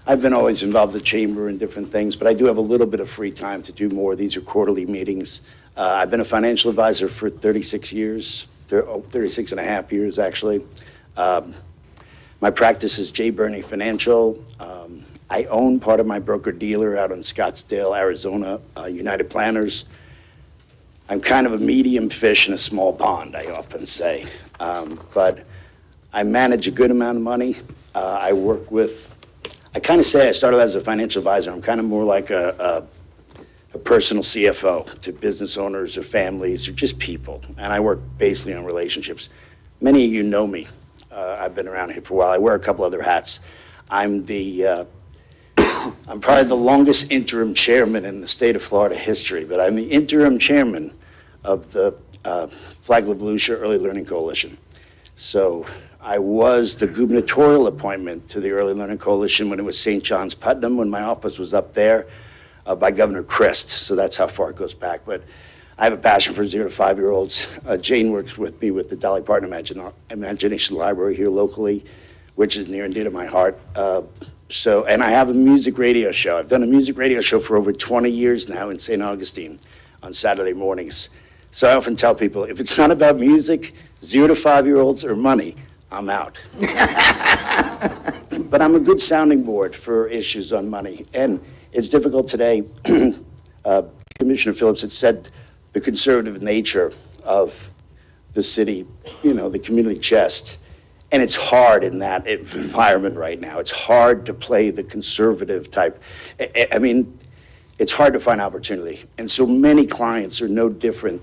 Speaker 22: I've been always involved with the chamber and different things, but I do have a little bit of free time to do more. These are quarterly meetings. I've been a financial advisor for 36 years, 36 and a half years, actually. My practice is J. Burney Financial. I own part of my broker-dealer out in Scottsdale, Arizona, United Planners. I'm kind of a medium fish in a small pond, I often say. But I manage a good amount of money. I work with, I kind of say I started as a financial advisor. I'm kind of more like a personal CFO to business owners or families or just people. And I work basically on relationships. Many of you know me. I've been around here for a while. I wear a couple other hats. I'm probably the longest interim chairman in the state of Florida history, but I'm the interim chairman of the Flagler-Volusia Early Learning Coalition. So I was the gubernatorial appointment to the Early Learning Coalition when it was St. John's Putnam, when my office was up there by Governor Christ. So that's how far it goes back. But I have a passion for 0 to 5-year-olds. Jane works with me with the Dolly Parton Imagination Library here locally, which is near and dear to my heart. And I have a music radio show. I've done a music radio show for over 20 years now in St. Augustine on Saturday mornings. So I often tell people, if it's not about music, 0 to 5-year-olds, or money, I'm out. But I'm a good sounding board for issues on money. And it's difficult today. Commissioner Phillips had said the conservative nature of the city, the community chest. And it's hard in that environment right now. It's hard to play the conservative type. I mean, it's hard to find opportunity. And so many clients are no different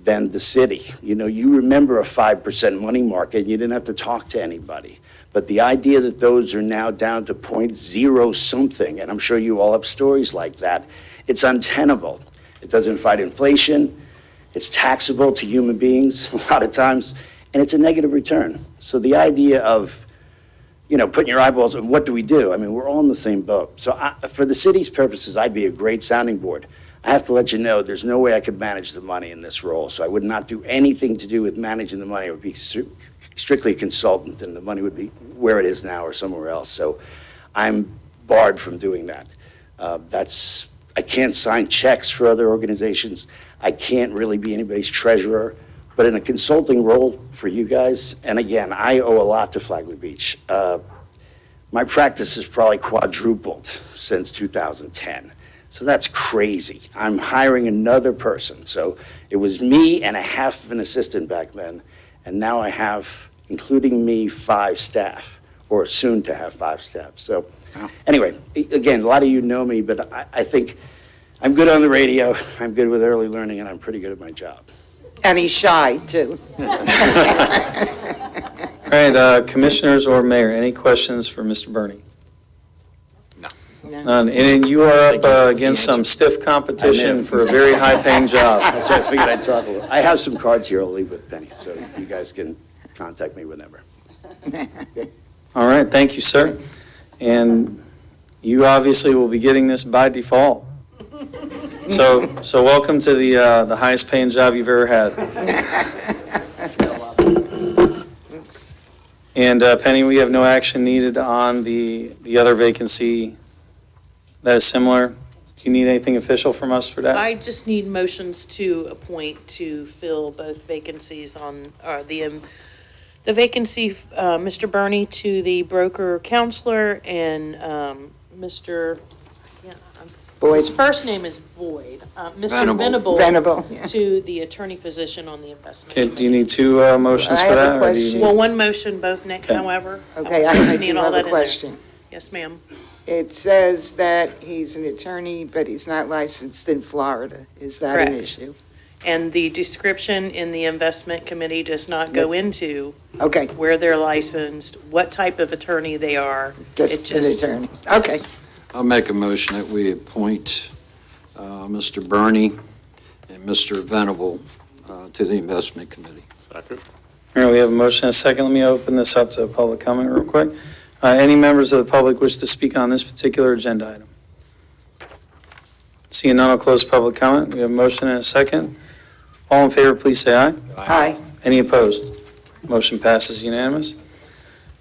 Speaker 22: than the city. You remember a 5% money market, and you didn't have to talk to anybody. But the idea that those are now down to 0.0 something, and I'm sure you all have stories like that, it's untenable. It doesn't fight inflation. It's taxable to human beings a lot of times, and it's a negative return. So the idea of, putting your eyeballs on what do we do? I mean, we're all in the same boat. So for the city's purposes, I'd be a great sounding board. I have to let you know, there's no way I could manage the money in this role. So I would not do anything to do with managing the money. I would be strictly a consultant, and the money would be where it is now or somewhere else. So I'm barred from doing that. I can't sign checks for other organizations. I can't really be anybody's treasurer. But in a consulting role for you guys, and again, I owe a lot to Flagler Beach. My practice has probably quadrupled since 2010. So that's crazy. I'm hiring another person. So it was me and a half of an assistant back then. And now I have, including me, 5 staff, or soon to have 5 staff. So anyway, again, a lot of you know me, but I think I'm good on the radio, I'm good with early learning, and I'm pretty good at my job.
Speaker 11: And he's shy, too.
Speaker 5: All right, commissioners or mayor, any questions for Mr. Burney? None. And you are up against some stiff competition for a very high-paying job.
Speaker 22: That's why I figured I'd talk a little. I have some cards here I'll leave with Penny, so you guys can contact me whenever.
Speaker 5: All right, thank you, sir. And you obviously will be getting this by default. So welcome to the highest paying job you've ever had. And Penny, we have no action needed on the other vacancy that is similar. Do you need anything official from us for that?
Speaker 1: I just need motions to appoint to fill both vacancies on, the vacancy, Mr. Burney to the broker counselor, and Mr.
Speaker 11: Boyd.
Speaker 1: His first name is Boyd. Mr. Venable
Speaker 11: yeah.
Speaker 1: to the attorney position on the investment.
Speaker 5: Okay, do you need 2 motions
Speaker 11: I
Speaker 5: for
Speaker 11: have a
Speaker 5: that? or do you
Speaker 11: question.
Speaker 5: need-
Speaker 1: Well, one motion, both, Nick,
Speaker 5: Okay.
Speaker 1: however.
Speaker 11: Okay,
Speaker 1: I
Speaker 11: I
Speaker 1: just
Speaker 11: do
Speaker 1: need all
Speaker 11: have
Speaker 1: that
Speaker 11: a
Speaker 1: in there.
Speaker 11: question.
Speaker 1: Yes, ma'am.
Speaker 11: It says that he's an attorney, but he's not licensed in Florida. Is that an
Speaker 1: Correct.
Speaker 11: issue?
Speaker 1: And the description in the investment committee does not go into
Speaker 11: Okay,
Speaker 1: where they're licensed, what type of attorney they are.
Speaker 11: just
Speaker 1: It
Speaker 11: an attorney. Okay.
Speaker 13: I'll make a motion that we appoint Mr. Burney and Mr. Venable to the investment committee.
Speaker 17: Second.
Speaker 5: All right, we have a motion and a second. Let me open this up to public comment real quick. Any members of the public wish to speak on this particular agenda item? Seeing none, I'll close public comment. We have a motion and a second. All in favor, please say aye.
Speaker 11: Aye.
Speaker 5: Any opposed? Motion passes unanimous.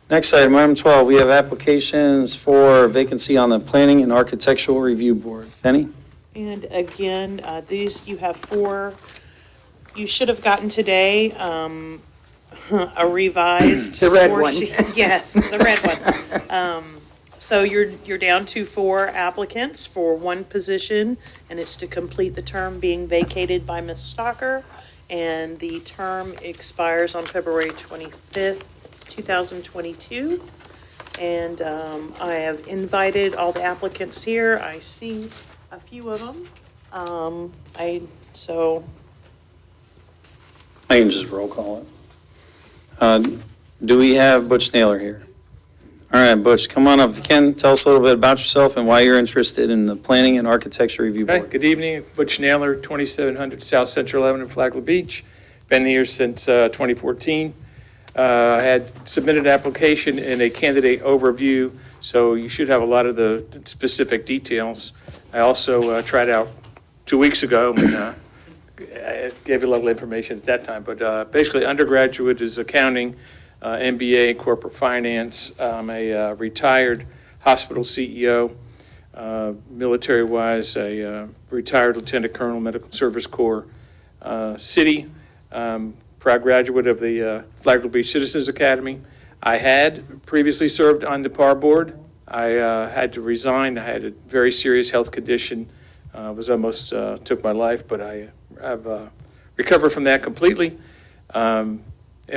Speaker 5: Next item, item 12, we have applications for vacancy on the Planning and Architectural Review Board. Penny?
Speaker 1: And again, these, you have 4, you should have gotten today, a revised.
Speaker 11: The red one.
Speaker 1: scoresheet. Yes, the red one. So you're down to 4 applicants for 1 position, and it's to complete the term being vacated by Ms. Stocker, and the term expires on February 25th, 2022. And I have invited all the applicants here. I see a few of them. I
Speaker 5: can just roll call it. Do we have Butch Naylor here? All right, Butch, come on up. If you can, tell us a little bit about yourself and why you're interested in the Planning and Architecture Review
Speaker 3: Hi,
Speaker 5: Board.
Speaker 3: good evening. Butch Naylor, 2700 South Central Avenue, Flagler Beach. Been here since 2014. I had submitted an application and a candidate overview, so you should have a lot of the specific details. I also tried out 2 weeks ago and I gave you a little information at that time, but basically undergraduate is accounting, MBA in corporate finance. I'm a retired hospital CEO, military-wise, a retired lieutenant colonel, medical service corps, city, proud graduate of the Flagler Beach Citizens Academy. I had previously served on the PAR board. I had to resign. I had a very serious health condition. Was almost took my life, but I have recovered from that completely. And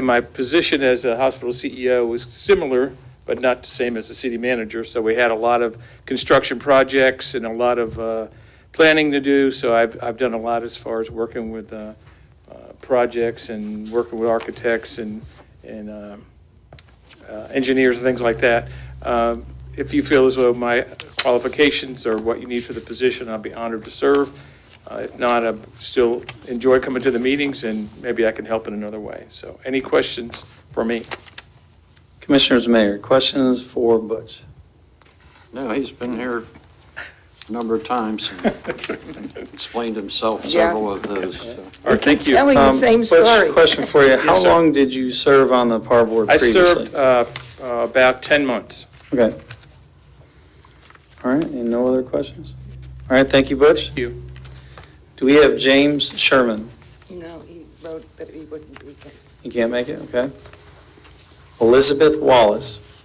Speaker 3: my position as a hospital CEO was similar, but not the same as the city manager. So we had a lot of construction projects and a lot of planning to do. So I've done a lot as far as working with projects and working with architects and engineers and things like that. If you feel as though my qualifications are what you need for the position, I'll be honored to serve. If not, I still enjoy coming to the meetings, and maybe I can help in another way. So any questions for me?
Speaker 5: Commissioners, Mayor, questions for Butch?
Speaker 13: No, he's been here a number of times and explained himself several of those. So.
Speaker 5: All right, thank you.
Speaker 11: Telling the same
Speaker 5: Butch,
Speaker 11: story.
Speaker 5: question for you. How
Speaker 3: Yes, sir.
Speaker 5: long did you serve on the PAR board
Speaker 3: I
Speaker 5: previously?
Speaker 3: served about 10 months.
Speaker 5: Okay. All right, and no other questions? All right, thank you, Butch.
Speaker 3: Thank you.
Speaker 5: Do we have James Sherman?
Speaker 11: No, he wrote that he wouldn't be there.
Speaker 5: You can't make it, okay. Elizabeth Wallace.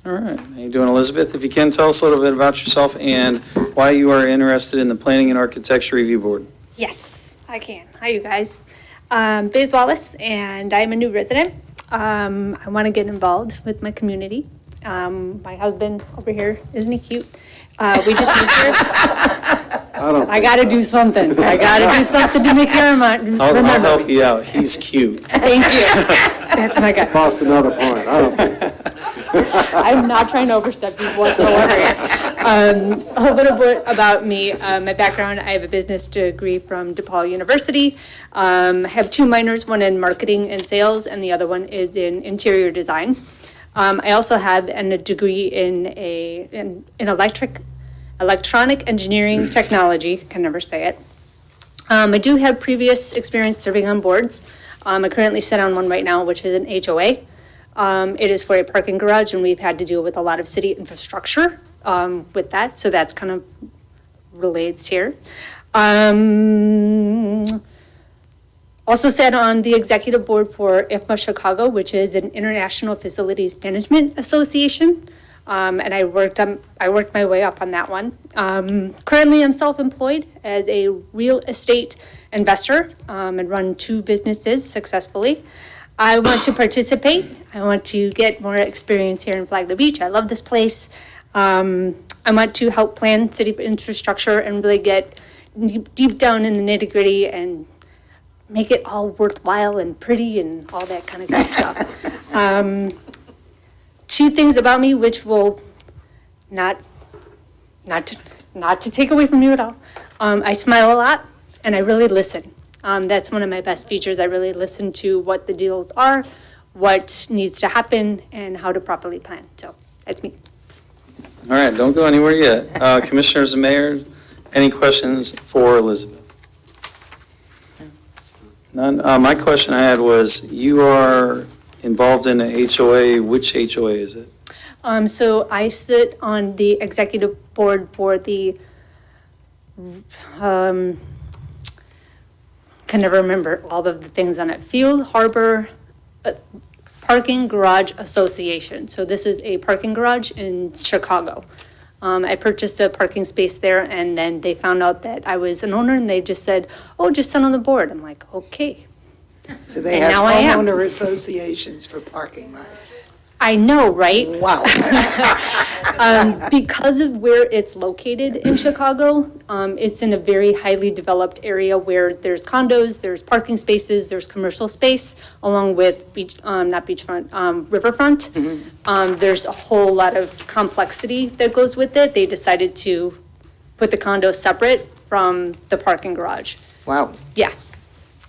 Speaker 5: All right, how you doing, Elizabeth? If you can, tell us a little bit about yourself and why you are interested in the Planning and Architecture Review Board.
Speaker 10: Yes, I can. Hi, you guys. Biz Wallace, and I'm a new resident. I want to get involved with my community. My husband over here, isn't he cute? We just moved here. I got to do something. I got to do something to make you remember
Speaker 5: I'll help
Speaker 10: me.
Speaker 5: you out. He's cute.
Speaker 10: Thank you. That's my guy.
Speaker 4: Lost another point. I don't think so.
Speaker 10: I'm not trying to overstep you whatsoever. A little bit about me. My background, I have a business degree from DePaul University. I have 2 minors, one in marketing and sales, and the other one is in interior design. I also have a degree in electronic engineering technology, can never say it. I do have previous experience serving on boards. I currently sit on one right now, which is an HOA. It is for a parking garage, and we've had to deal with a lot of city infrastructure with that, so that's kind of relates here. Also sat on the executive board for IFMA Chicago, which is an International Facilities Management Association, and I worked my way up on that one. Currently, I'm self-employed as a real estate investor and run 2 businesses successfully. I want to participate. I want to get more experience here in Flagler Beach. I love this place. I want to help plan city infrastructure and really get deep down in the nitty-gritty and make it all worthwhile and pretty and all that kind of good stuff. 2 things about me which will not to take away from you at all. I smile a lot and I really listen. That's one of my best features. I really listen to what the deals are, what needs to happen, and how to properly plan. So that's me.
Speaker 5: All right, don't go anywhere yet. Commissioners and Mayor, any questions for Elizabeth? None. My question I had was, you are involved in a HOA. Which HOA is it?
Speaker 10: So I sit on the executive board for the, can never remember all of the things on it, Field Harbor Parking Garage Association. So this is a parking garage in Chicago. I purchased a parking space there, and then they found out that I was an owner, and they just said, oh, just sit on the board. I'm like, okay.
Speaker 11: So they
Speaker 10: And
Speaker 11: have
Speaker 10: now I am.
Speaker 11: homeowner associations for parking lots.
Speaker 10: I know, right?
Speaker 11: Wow.
Speaker 10: Because of where it's located in Chicago, it's in a very highly developed area where there's condos, there's parking spaces, there's commercial space, along with riverfront. There's a whole lot of complexity that goes with it. They decided to put the condos separate from the parking garage.
Speaker 11: Wow.
Speaker 10: Yeah.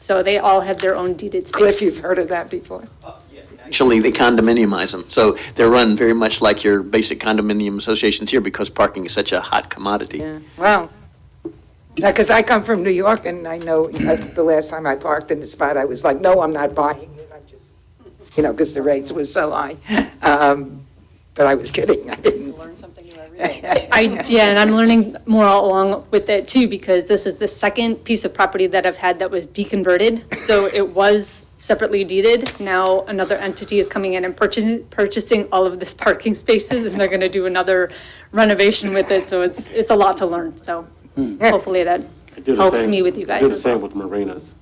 Speaker 10: So they all have their own deeded space.
Speaker 11: Cliff, you've heard of that before?
Speaker 8: Actually, they condominiumize them. So they're run very much like your basic condominium associations here because parking is such a hot commodity.
Speaker 11: Wow. Because I come from New York, and I know the last time I parked in the spot, I was like, no, I'm not buying it. I'm just, because the rates were so high. But I was kidding. I didn't.
Speaker 15: Learn something new every day.
Speaker 10: Yeah, and I'm learning more along with it too, because this is the second piece of property that I've had that was deconverted. So it was separately deeded. Now another entity is coming in and purchasing all of this parking spaces, and they're going to do another renovation with it. So it's a lot to learn. So hopefully that helps me with you guys
Speaker 17: Do the
Speaker 10: as well.
Speaker 17: same with marinas.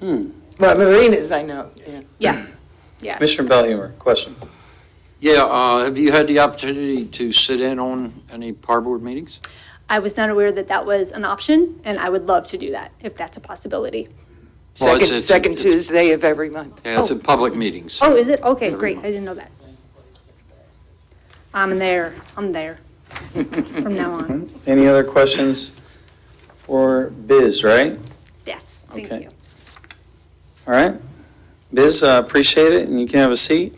Speaker 11: Well, marinas, I know.
Speaker 10: Yeah, yeah.
Speaker 5: Commissioner Bellhumor, question.
Speaker 13: Yeah, have you had the opportunity to sit in on any par board meetings?
Speaker 10: I was not aware that that was an option, and I would love to do that if that's a possibility.
Speaker 13: Well,
Speaker 11: Second Tuesday of every month.
Speaker 13: Yeah, it's in public meetings.
Speaker 10: Oh, is it? Okay, great. I didn't know that. I'm there from now on.
Speaker 5: Any other questions for Biz, right?
Speaker 10: Yes, thank
Speaker 5: Okay.
Speaker 10: you.
Speaker 5: All right. Biz, appreciate it, and you can have a seat.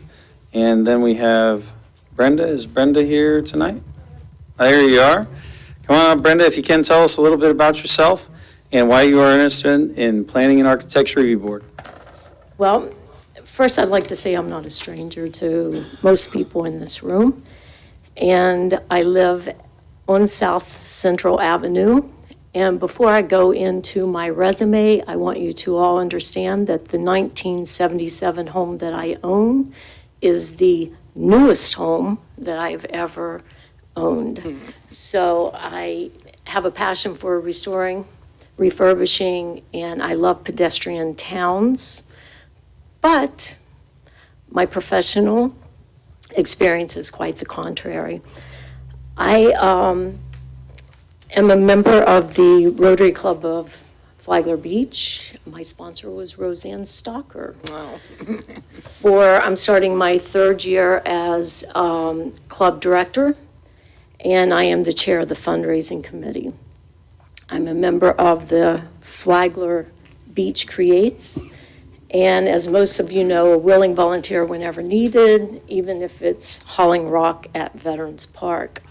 Speaker 5: And then we have Brenda. Is Brenda here tonight? There you are. Come on, Brenda, if you can tell us a little bit about yourself and why you are interested in Planning and Architecture Review Board.
Speaker 9: Well, first I'd like to say I'm not a stranger to most people in this room. And I live on South Central Avenue. And before I go into my resume, I want you to all understand that the 1977 home that I own is the newest home that I've ever owned. So I have a passion for restoring, refurbishing, and I love pedestrian towns. But my professional experience is quite the contrary. I am a member of the Rotary Club of Flagler Beach. My sponsor was Roseanne Stalker. Wow. I'm starting my third year as club director, and I am the chair of the fundraising committee. I'm a member of the Flagler Beach Creates, and as most of you know, a willing volunteer whenever needed, even if it's hauling rock at Veterans Park.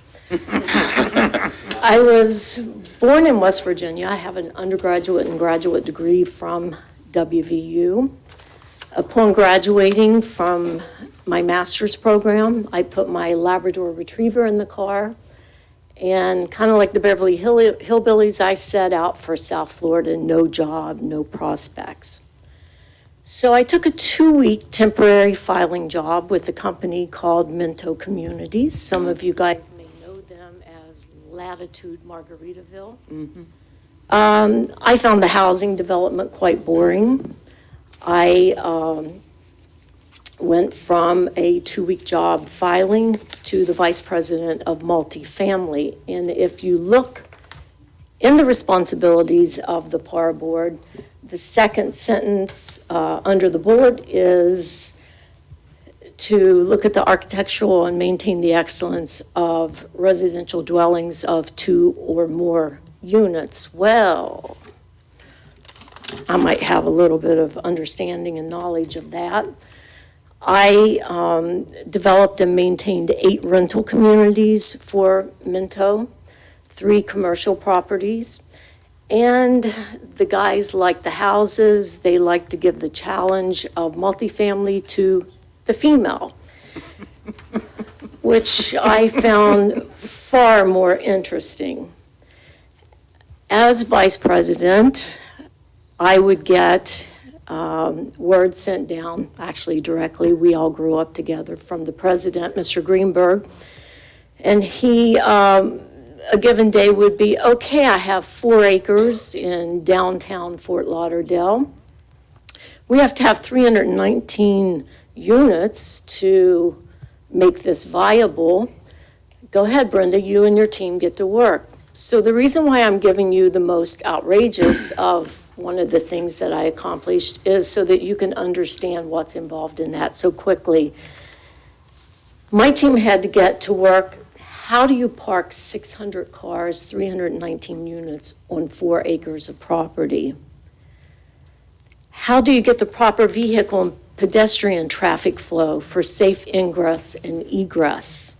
Speaker 9: I was born in West Virginia. I have an undergraduate and graduate degree from WVU. Upon graduating from my master's program, I put my Labrador Retriever in the car, and kind of like the Beverly Hillbillies, I set out for South Florida, no job, no prospects. So I took a 2-week temporary filing job with a company called Minto Communities. Some of you guys may know them as Latitude Margaritaville. I found the housing development quite boring. I went from a 2-week job filing to the vice president of multifamily. And if you look in the responsibilities of the PAR board, the second sentence under the bullet is to look at the architectural and maintain the excellence of residential dwellings of 2 or more units. Well, I might have a little bit of understanding and knowledge of that. I developed and maintained 8 rental communities for Minto, 3 commercial properties. And the guys like the houses, they like to give the challenge of multifamily to the female, which I found far more interesting. As vice president, I would get word sent down, actually directly, we all grew up together, from the president, Mr. Greenberg, and he, a given day would be, okay, I have 4 acres in downtown Fort Lauderdale. We have to have 319 units to make this viable. Go ahead, Brenda, you and your team get to work. So the reason why I'm giving you the most outrageous of one of the things that I accomplished is so that you can understand what's involved in that so quickly. My team had to get to work. How do you park 600 cars, 319 units on 4 acres of property? How do you get the proper vehicle and pedestrian traffic flow for safe ingress and egress?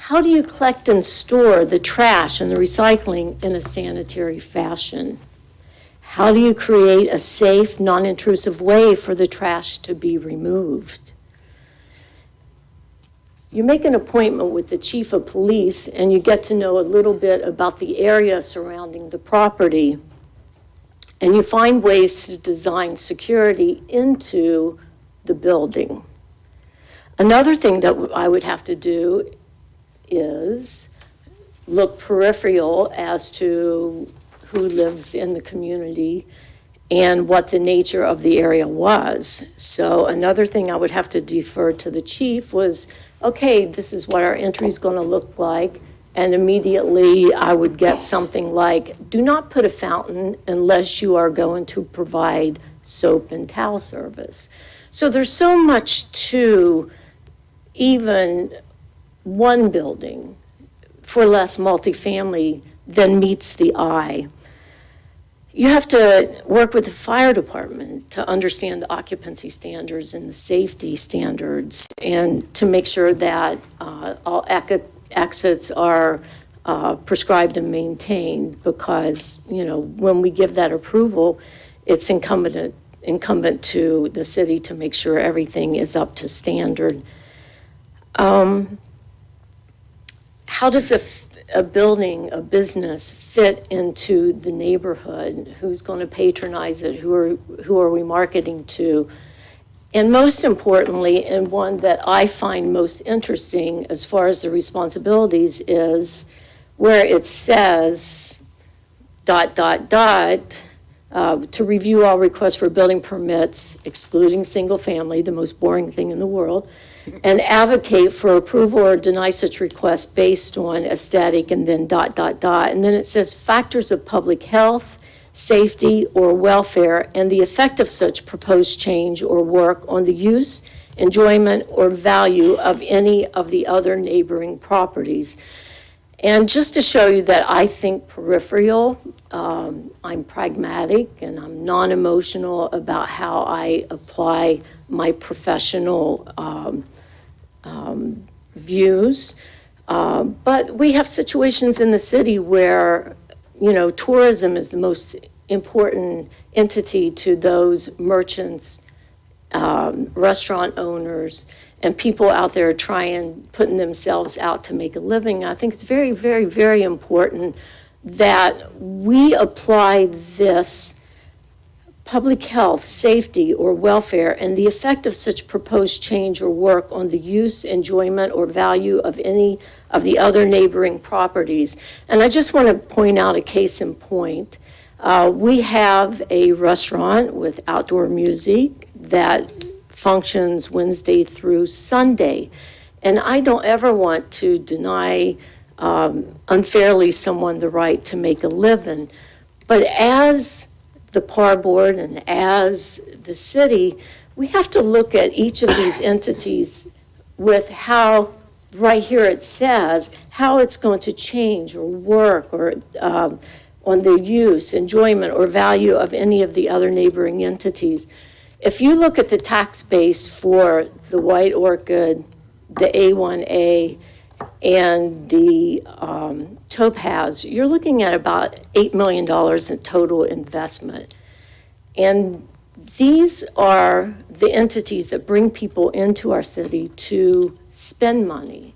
Speaker 9: how do you collect and store the trash and the recycling in a sanitary fashion? How do you create a safe, non-intrusive way for the trash to be removed? You make an appointment with the chief of police and you get to know a little bit about the area surrounding the property, and you find ways to design security into the building. Another thing that I would have to do is look peripheral as to who lives in the community and what the nature of the area was. So another thing I would have to defer to the chief was, okay, this is what our entry is going to look like. And immediately I would get something like, do not put a fountain unless you are going to provide soap and towel service. So there's so much to even one building for less multifamily than meets the eye. You have to work with the fire department to understand the occupancy standards and the safety standards, and to make sure that all exits are prescribed and maintained, because, you know, when we give that approval, it's incumbent to the city to make sure everything is up to standard. How does a building, a business fit into the neighborhood? Who's going to patronize it? Who are we marketing to? And most importantly, and one that I find most interesting as far as the responsibilities, is where it says ... to review all requests for building permits, excluding single family, the most boring thing in the world, and advocate for approval or deny such requests based on aesthetic, and then ... And then it says factors of public health, safety, or welfare, and the effect of such proposed change or work on the use, enjoyment, or value of any of the other neighboring properties. And just to show you that I think peripheral, I'm pragmatic and I'm non-emotional about how I apply my professional views. But we have situations in the city where, you know, tourism is the most important entity to those merchants, restaurant owners, and people out there putting themselves out to make a living. I think it's very, very, very important that we apply this public health, safety, or welfare, and the effect of such proposed change or work on the use, enjoyment, or value of any of the other neighboring properties. And I just want to point out a case in point. We have a restaurant with outdoor music that functions Wednesday through Sunday. And I don't ever want to deny unfairly someone the right to make a living. But as the PAR board and as the city, we have to look at each of these entities with how, right here it says, how it's going to change or work or on the use, enjoyment, or value of any of the other neighboring entities. If you look at the tax base for the White Orchid, the A1A, and the Topaz, you're looking at about $8 million in total investment. And these are the entities that bring people into our city to spend money.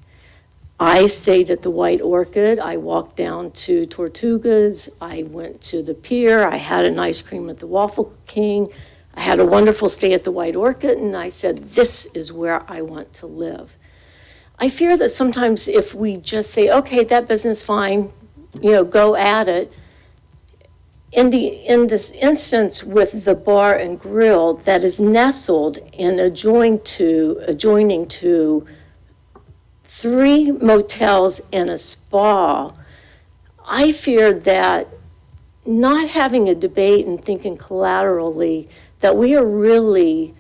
Speaker 9: I stayed at the White Orchid. I walked down to Tortugas. I went to the pier. I had an ice cream at the Waffle King. I had a wonderful stay at the White Orchid, and I said, this is where I want to live. I fear that sometimes if we just say, okay, that business, fine, you know, go at it. In this instance with the bar and grill that is nestled and adjoining to 3 motels and a spa, I fear that not having a debate and thinking collaterally, that we are really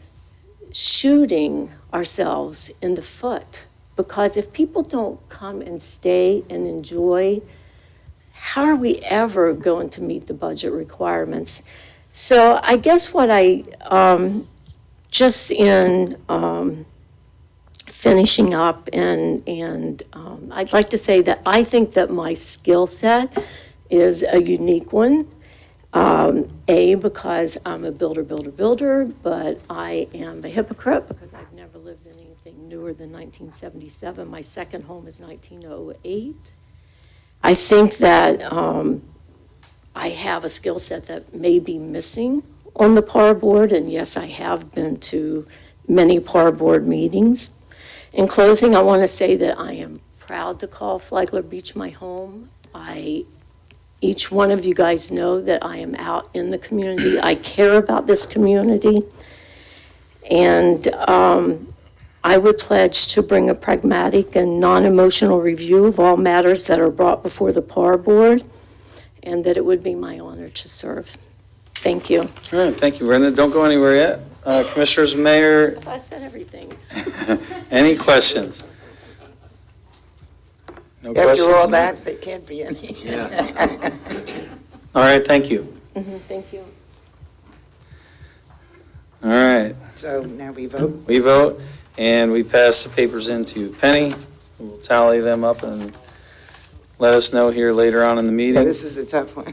Speaker 9: shooting ourselves in the foot. Because if people don't come and stay and enjoy, how are we ever going to meet the budget requirements? So I guess what I, just in finishing up, and I'd like to say that I think that my skill set is a unique one. Because I'm a builder, but I am a hypocrite because I've never lived in anything newer than 1977. My second home is 1908. I think that I have a skill set that may be missing on the PAR board, and yes, I have been to many PAR board meetings. In closing, I want to say that I am proud to call Flagler Beach my home. Each one of you guys know that I am out in the community. I care about this community. And I would pledge to bring a pragmatic and non-emotional review of all matters that are brought before the PAR board, and that it would be my honor to serve. Thank you.
Speaker 5: All right, thank you, Brenda. Don't go anywhere yet. Commissioners, Mayor,
Speaker 9: If I said everything.
Speaker 5: any questions? No
Speaker 11: After
Speaker 5: questions?
Speaker 11: all that, there can't be any.
Speaker 5: All right, thank you.
Speaker 9: Thank you.
Speaker 5: All right,
Speaker 11: So now we vote.
Speaker 5: we vote, and we pass the papers into Penny, who will tally them up and let us know here later on in the
Speaker 11: Yeah,
Speaker 5: meeting.
Speaker 11: this is a tough one.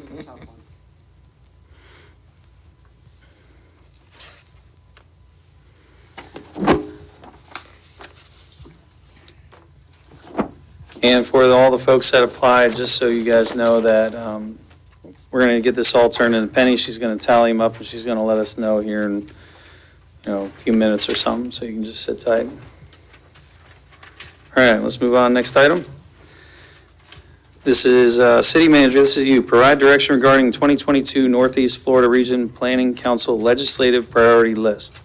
Speaker 5: And for all the folks that applied, just so you guys know that we're going to get this all turned into Penny. She's going to tally them up, and she's going to let us know here in, a few minutes or something, so you can just sit tight. All right, let's move on. Next item. This is City Manager, this is you. Provide direction regarding 2022 Northeast Florida Region Planning Council Legislative Priority List.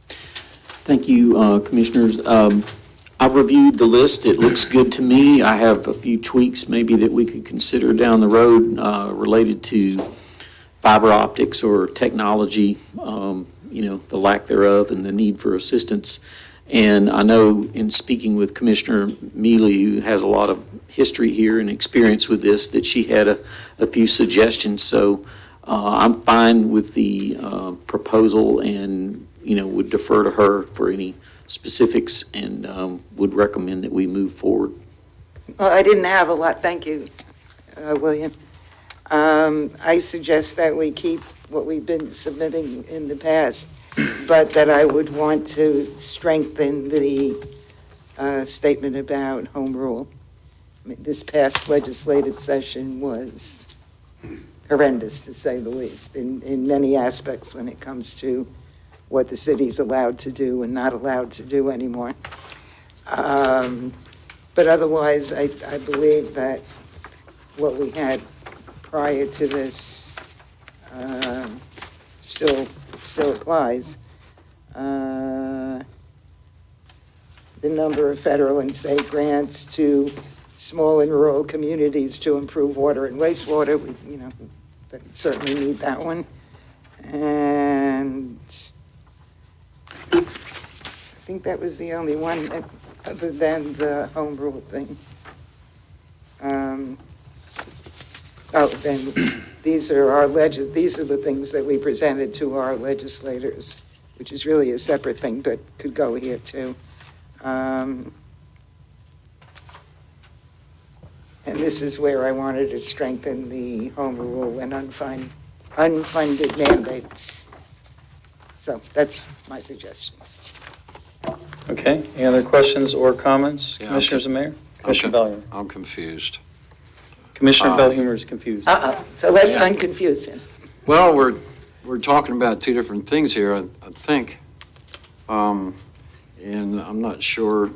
Speaker 7: Thank you, Commissioners. I've reviewed the list. It looks good to me. I have a few tweaks maybe that we could consider down the road related to fiber optics or technology, the lack thereof and the need for assistance. And I know in speaking with Commissioner Mealy, who has a lot of history here and experience with this, that she had a few suggestions. So I'm fine with the proposal and, would defer to her for any specifics and would recommend that we move forward.
Speaker 11: Well, I didn't have a lot, thank you, William. I suggest that we keep what we've been submitting in the past, but that I would want to strengthen the statement about home rule. I mean, this past legislative session was horrendous, to say the least, in many aspects when it comes to what the city's allowed to do and not allowed to do anymore. But otherwise, I believe that what we had prior to this still applies. The number of federal and state grants to small and rural communities to improve water and wastewater, we certainly need that one. And I think that was the only one other than the home rule thing. Then these are the things that we presented to our legislators, which is really a separate thing, but could go here too. And this is where I wanted to strengthen the home rule and unfunded mandates. So that's my suggestion.
Speaker 5: Okay, any other questions or comments,
Speaker 13: Yeah,
Speaker 5: Commissioners and Mayor? Commissioner Belhumeur.
Speaker 13: I'm confused.
Speaker 5: Commissioner Belhumeur is confused.
Speaker 11: So let's unconfuse him.
Speaker 13: Well, we're talking about two different things here, I think. And I'm not sure,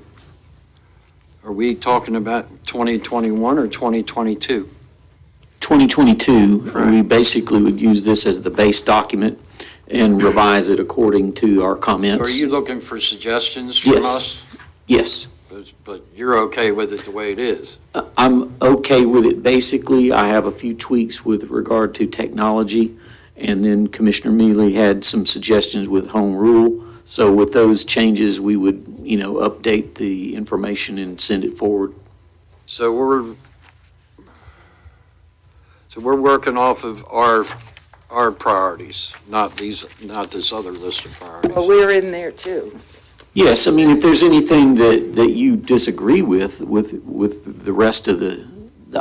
Speaker 13: are we talking about 2021 or 2022?
Speaker 7: 2022,
Speaker 13: Right.
Speaker 7: we basically would use this as the base document and revise it according to our
Speaker 13: Are
Speaker 7: comments.
Speaker 13: you looking for suggestions from
Speaker 7: Yes.
Speaker 13: us?
Speaker 7: Yes.
Speaker 13: But you're okay with it the way it is?
Speaker 7: I'm okay with it. Basically, I have a few tweaks with regard to technology, and then Commissioner Mealy had some suggestions with home rule. So with those changes, we would, update the information and send it forward.
Speaker 13: So we're working off of our priorities, not this other list of priorities.
Speaker 11: Well, we're in there too.
Speaker 7: Yes, I mean, if there's anything that you disagree with the rest of the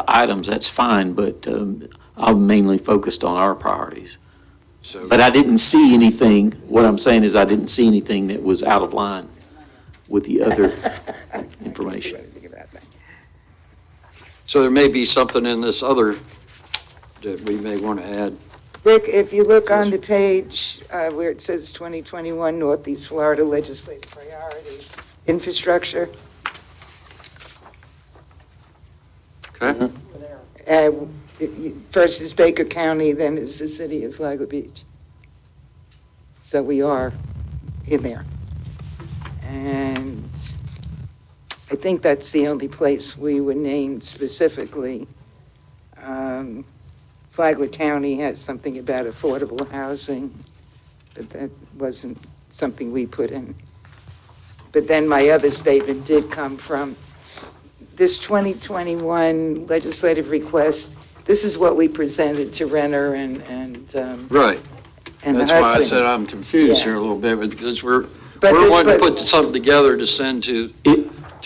Speaker 7: items, that's fine, but I'm mainly focused on our priorities. But I didn't see anything, what I'm saying is I didn't see anything that was out of line with the other information.
Speaker 13: So there may be something in this other that we may want to add.
Speaker 11: Rick, if you look on the page where it says 2021 Northeast Florida Legislative Priorities, Infrastructure,
Speaker 13: Okay?
Speaker 11: first is Baker County, then is the city of Flagler Beach. So we are in there. And I think that's the only place we were named specifically. Flagler County has something about affordable housing, but that wasn't something we put in. But then my other statement did come from this 2021 legislative request. This is what we presented to Renner and
Speaker 13: Right.
Speaker 11: and
Speaker 13: That's why I
Speaker 11: Hudson.
Speaker 13: said I'm confused
Speaker 11: Yeah.
Speaker 13: here a little bit, because we're
Speaker 11: But-
Speaker 13: wanting to
Speaker 11: but-
Speaker 13: put something together to send to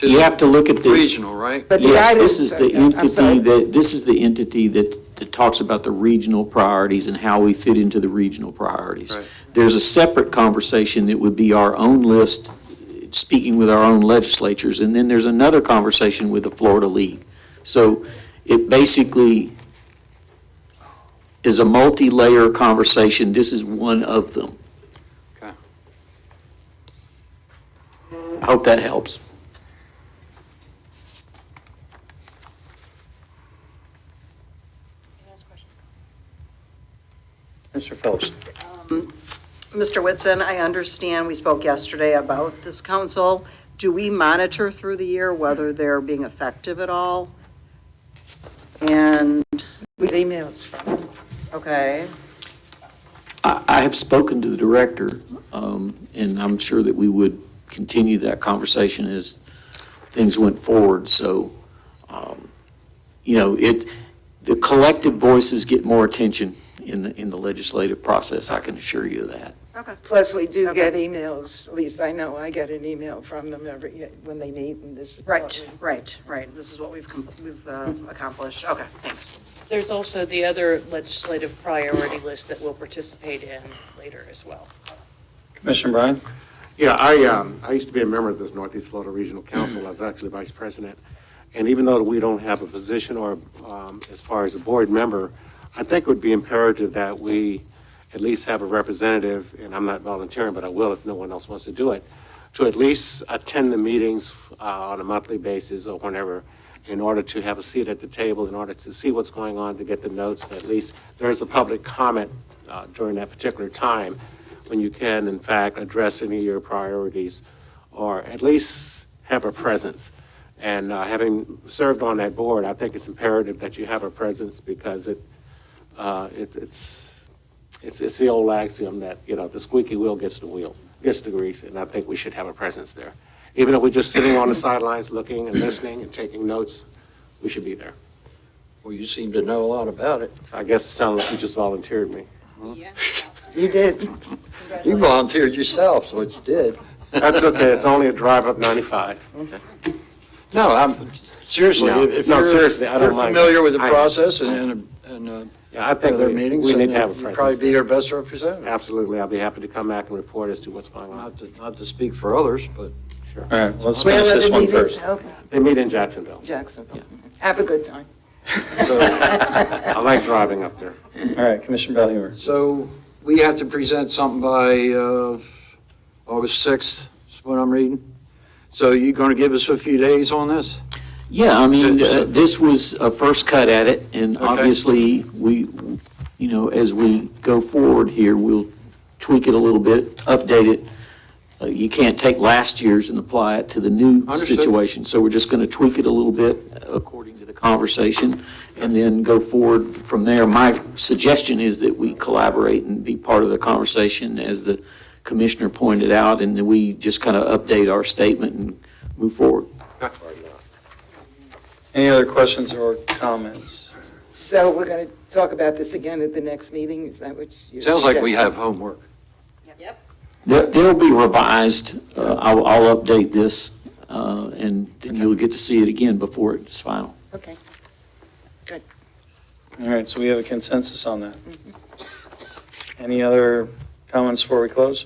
Speaker 7: You have to look at the.
Speaker 13: regional, right?
Speaker 11: But the
Speaker 7: Yes,
Speaker 11: items-
Speaker 7: this is the
Speaker 11: I'm sorry.
Speaker 7: entity this is the entity that talks about the regional priorities and how we fit into the regional priorities.
Speaker 13: Right.
Speaker 7: There's a separate conversation that would be our own list, speaking with our own legislatures, and then there's another conversation with the Florida League. So it basically is a multi-layer conversation. This is one of them.
Speaker 13: Okay.
Speaker 7: I hope that helps.
Speaker 21: Mr. Phillips.
Speaker 15: Mr. Whitson, I understand we spoke yesterday about this council. Do we monitor through the year whether they're being effective at all? And,
Speaker 11: With emails from them.
Speaker 15: okay,
Speaker 7: I have spoken to the director, and I'm sure that we would continue that conversation as things went forward. So, the collective voices get more attention in the legislative process, I can assure you of that.
Speaker 15: okay.
Speaker 11: Plus, we do get emails, at least I know I get an email from them when they meet, and this is what
Speaker 15: Right. This is what we've accomplished. Okay, thanks.
Speaker 1: There's also the other legislative priority list that we'll participate in later as well.
Speaker 21: Commissioner Bryan?
Speaker 17: Yeah, I used to be a member of this Northeast Florida Regional Council. I was actually vice president. And even though we don't have a position or as far as a board member, I think it would be imperative that we at least have a representative, and I'm not volunteering, but I will if no one else wants to do it, to at least attend the meetings on a monthly basis or whenever, in order to have a seat at the table, in order to see what's going on, to get the notes, and at least there's a public comment during that particular time when you can, in fact, address any of your priorities, or at least have a presence. And having served on that board, I think it's imperative that you have a presence, because it's the old axiom that, the squeaky wheel gets the grease, and I think we should have a presence there. Even if we're just sitting on the sidelines looking and listening and taking notes, we should be there.
Speaker 13: Well, you seem to know a lot about it.
Speaker 17: I guess it sounds like you just volunteered me.
Speaker 11: You did.
Speaker 13: You volunteered yourself, is what you did.
Speaker 17: That's okay, it's only a drive up 95.
Speaker 13: No, seriously,
Speaker 17: No,
Speaker 13: if
Speaker 17: no,
Speaker 13: you're
Speaker 17: seriously, I don't
Speaker 13: you're
Speaker 17: mind.
Speaker 13: familiar with the
Speaker 17: I-
Speaker 13: process and
Speaker 17: Yeah, I think
Speaker 13: other
Speaker 17: we
Speaker 13: meetings,
Speaker 17: need
Speaker 13: then
Speaker 17: to have a
Speaker 13: you'd
Speaker 17: presence.
Speaker 13: probably be
Speaker 17: there.
Speaker 13: our best representative.
Speaker 17: Absolutely, I'll be happy to come back and report as to what's going on.
Speaker 13: Not to speak for others, but
Speaker 17: Sure.
Speaker 21: All right, let's
Speaker 11: Where
Speaker 21: finish
Speaker 11: are
Speaker 21: this
Speaker 11: the
Speaker 21: one
Speaker 11: meetings
Speaker 21: first.
Speaker 11: held?
Speaker 17: They meet in Jacksonville.
Speaker 11: Jacksonville. Have a good time.
Speaker 13: so,
Speaker 17: I like driving up there.
Speaker 21: All right, Commissioner Bellheuer.
Speaker 13: so we have to present something by August 6th, is what I'm reading. So you're going to give us a few days on this?
Speaker 7: Yeah, I mean,
Speaker 13: So-
Speaker 7: this was a first cut at it, and
Speaker 13: Okay.
Speaker 7: obviously, as we go forward here, we'll tweak it a little bit, update it. You can't take last year's and apply it to the new
Speaker 13: Understood.
Speaker 7: situation, so we're just going to tweak it a little bit according to the conversation, and then go forward from there. My suggestion is that we collaborate and be part of the conversation, as the commissioner pointed out, and then we just kind of update our statement and move forward.
Speaker 21: Any other questions or comments?
Speaker 11: So we're going to talk about this again at the next meeting, is that what you're
Speaker 13: Sounds like we
Speaker 11: suggesting?
Speaker 13: have homework.
Speaker 7: They'll be revised. I'll update this, and then you'll get to see it again before it's final.
Speaker 15: Okay. Good.
Speaker 3: All right, so we have a consensus on that. Any other comments before we close?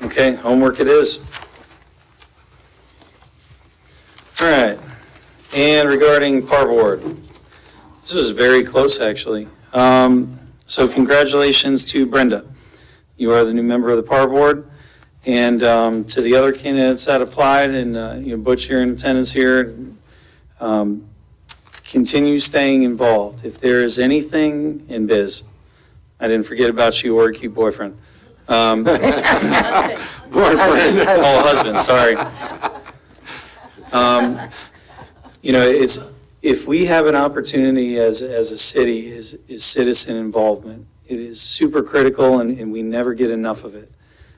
Speaker 3: Okay, homework it is. All right, and regarding Par Board, this is very close, actually. So congratulations to Brenda. You are the new member of the Par Board. And to the other candidates that applied, and Butch, you're in attendance here, continue staying involved. If there is anything in biz, I didn't forget about you or a cute boyfriend. Husband, sorry. If we have an opportunity as a city, is citizen involvement. It is super critical, and we never get enough of it.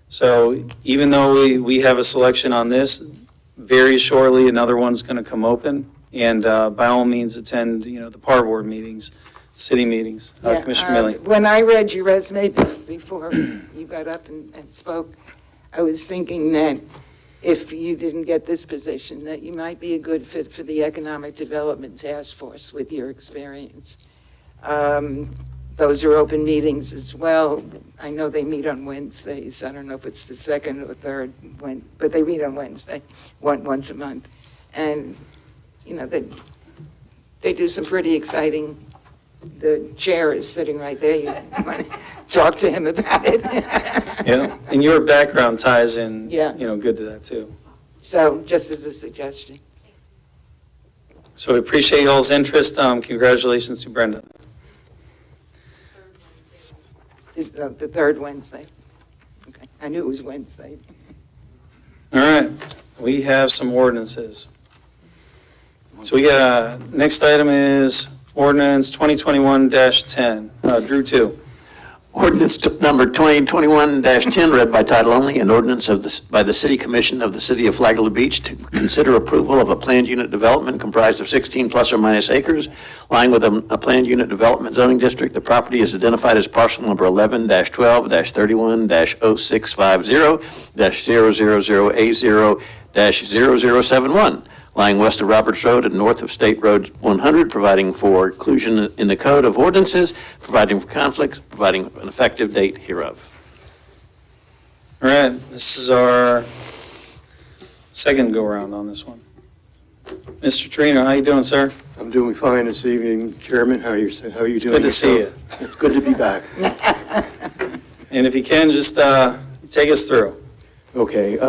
Speaker 3: So even though we have a selection on this, very shortly another one's going to come open, and by all means attend, the Par Board meetings, city meetings. Commissioner Millie.
Speaker 11: When I read your resume before you got up and spoke, I was thinking that if you didn't get this position, that you might be a good fit for the Economic Development Task Force with your experience. Those are open meetings as well. I know they meet on Wednesdays. I don't know if it's the second or third, but they meet on Wednesday, once a month. And, they do some pretty exciting, the chair is sitting right there. You want to talk to him about it.
Speaker 3: Yeah, and your background ties in,
Speaker 11: Yeah.
Speaker 3: Good to that too.
Speaker 11: So, just as a suggestion.
Speaker 3: So we appreciate y'all's interest. Congratulations to Brenda.
Speaker 11: Is the third Wednesday. Okay, I knew it was Wednesday.
Speaker 3: All right, we have some ordinances. So we got, next item is ordinance 2021-10, Drew 2.
Speaker 8: Ordinance number 2021-10, read by title only, an ordinance by the City Commission of the City of Flagler Beach to consider approval of a planned unit development comprised of 16 plus or minus acres, lying within a planned unit development zoning district. The property is identified as parcel number 11-12-31-0650-000A0-0071, lying west of Roberts Road and north of State Road 100, providing for inclusion in the Code of Ordinances, providing for conflicts, providing an effective date hereof.
Speaker 3: All right, this is our second go-around on this one. Mr. Trino, how you doing, sir?
Speaker 12: I'm doing fine this evening, Chairman. How are you doing?
Speaker 3: It's good to see you.
Speaker 12: It's good to be back.
Speaker 3: And if you can, just take us through.
Speaker 12: Okay,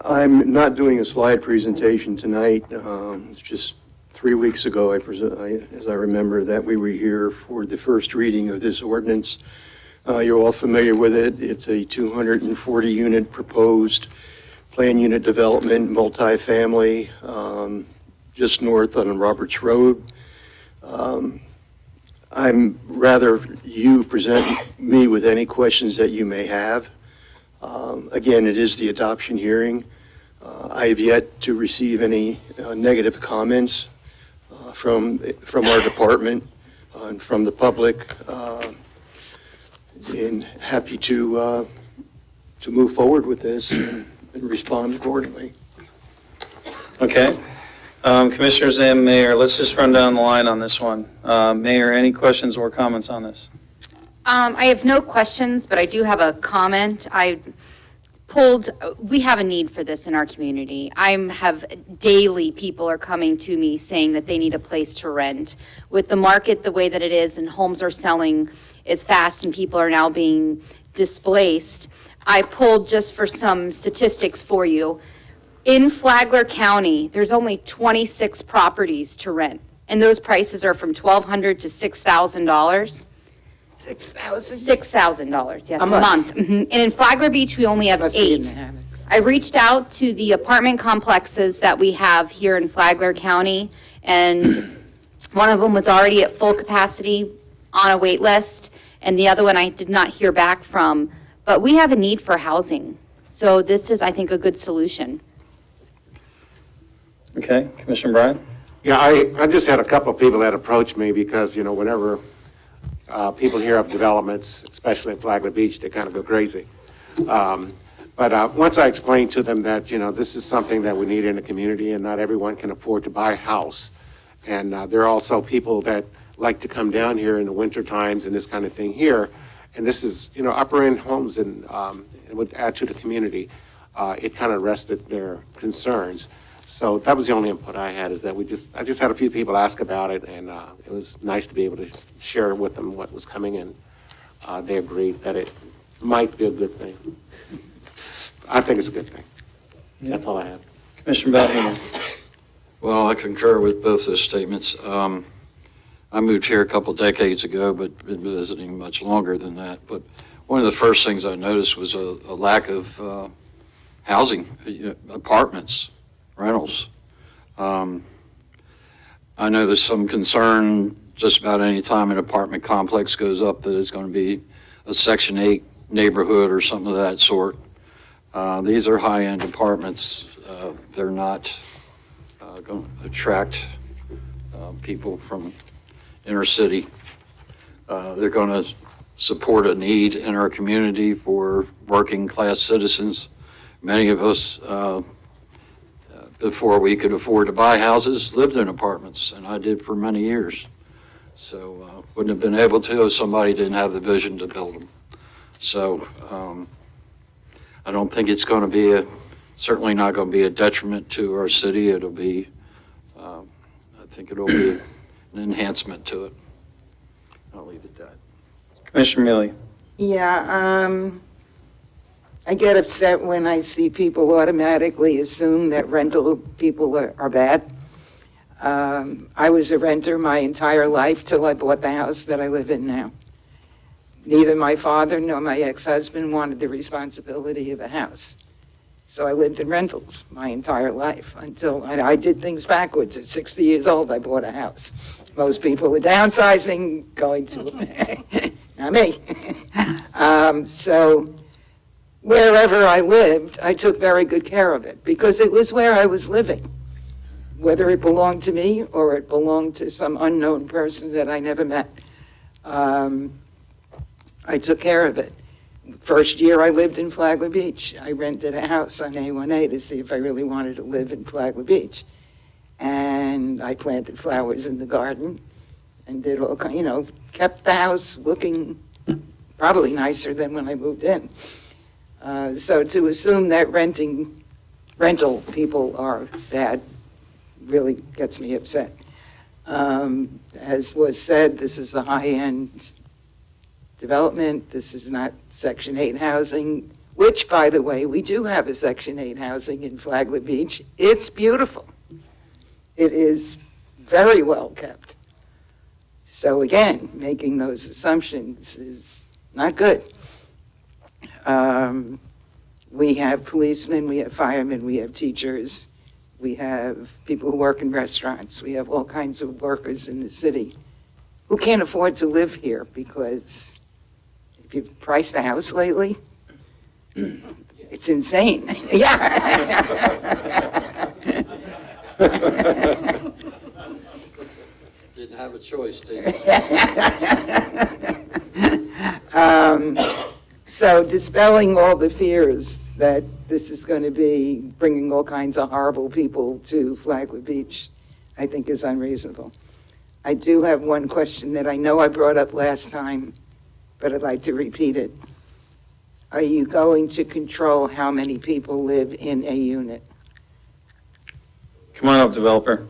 Speaker 12: I'm not doing a slide presentation tonight. It's just 3 weeks ago, as I remember, that we were here for the first reading of this ordinance. You're all familiar with it. It's a 240-unit proposed planned unit development, multifamily, just north on Roberts Road. I'm rather you present me with any questions that you may have. Again, it is the adoption hearing. I have yet to receive any negative comments from our department and from the public. And happy to move forward with this and respond accordingly.
Speaker 3: Okay. Commissioners and Mayor, let's just run down the line on this one. Mayor, any questions or comments on this?
Speaker 6: I have no questions, but I do have a comment. We have a need for this in our community. Daily people are coming to me saying that they need a place to rent. With the market the way that it is and homes are selling as fast and people are now being displaced, I pulled just for some statistics for you. In Flagler County, there's only 26 properties to rent, and those prices are from $1,200 to $6,000. $6,000, yes, a month. And in Flagler Beach, we only have 8. I reached out to the apartment complexes that we have here in Flagler County, and one of them was already at full capacity on a wait list, and the other one I did not hear back from. But we have a need for housing, so this is, I think, a good solution.
Speaker 3: Okay, Commissioner Bryan?
Speaker 17: Yeah, I just had a couple of people that approached me because, whenever People hear of developments, especially in Flagler Beach, they kind of go crazy. But once I explained to them that, this is something that we need in the community and not everyone can afford to buy a house. And there are also people that like to come down here in the winter times and this kind of thing here. And this is, upper end homes and it would add to the community. It kind of rested their concerns. So that was the only input I had, is that I just had a few people ask about it, and it was nice to be able to share with them what was coming in. They agreed that it might be a good thing. I think it's a good thing. That's all I have.
Speaker 7: Commissioner Bellamy.
Speaker 13: Well, I concur with both those statements. I moved here a couple decades ago, but been visiting much longer than that. But one of the first things I noticed was a lack of housing, apartments, rentals. I know there's some concern just about any time an apartment complex goes up that it's going to be a Section 8 neighborhood or something of that sort. These are high-end apartments. They're not going to attract people from inner city. They're going to support a need in our community for working class citizens. Many of us, before we could afford to buy houses, lived in apartments, and I did for many years. So wouldn't have been able to if somebody didn't have the vision to build them. So I don't think it's going to be certainly not going to be a detriment to our city. It'll be, I think it'll be an enhancement to it. I'll leave it at that.
Speaker 7: Commissioner Mealy.
Speaker 11: Yeah, I get upset when I see people automatically assume that rental people are bad. I was a renter my entire life till I bought the house that I live in now. Neither my father nor my ex-husband wanted the responsibility of a house. So I lived in rentals my entire life until I did things backwards. At 60 years old, I bought a house. Most people are downsizing, going to, not me. So wherever I lived, I took very good care of it because it was where I was living. Whether it belonged to me or it belonged to some unknown person that I never met, I took care of it. First year I lived in Flagler Beach, I rented a house on A1A to see if I really wanted to live in Flagler Beach. And I planted flowers in the garden and did all kind, kept the house looking probably nicer than when I moved in. So to assume that rental people are bad really gets me upset. As was said, this is a high-end development. This is not Section 8 housing, which, by the way, we do have a Section 8 housing in Flagler Beach. It's beautiful. It is very well kept. So again, making those assumptions is not good. We have policemen, we have firemen, we have teachers, we have people who work in restaurants, we have all kinds of workers in the city who can't afford to live here because if you've priced a house lately, it's insane. Yeah.
Speaker 13: Didn't have a choice, did you?
Speaker 11: So dispelling all the fears that this is going to be bringing all kinds of horrible people to Flagler Beach, I think is unreasonable. I do have one question that I know I brought up last time, but I'd like to repeat it. Are you going to control how many people live in a unit?
Speaker 7: Come on up, developer.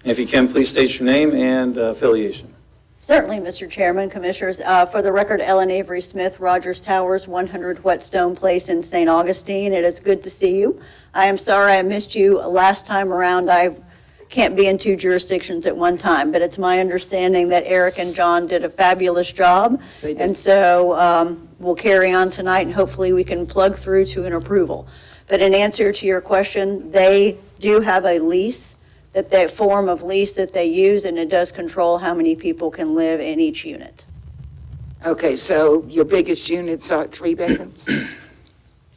Speaker 7: If you can, please state your name and affiliation.
Speaker 14: Certainly, Mr. Chairman, Commissioners. For the record, Ellen Avery Smith, Rogers Towers, 100 Whetstone Place in St. Augustine. It is good to see you. I am sorry I missed you last time around. I can't be in two jurisdictions at one time, but it's my understanding that Eric and John did a fabulous job. And so we'll carry on tonight, and hopefully we can plug through to an approval. But in answer to your question, they do have a lease, that form of lease that they use, and it does control how many people can live in each unit.
Speaker 11: Okay, so your biggest units are 3 bedrooms?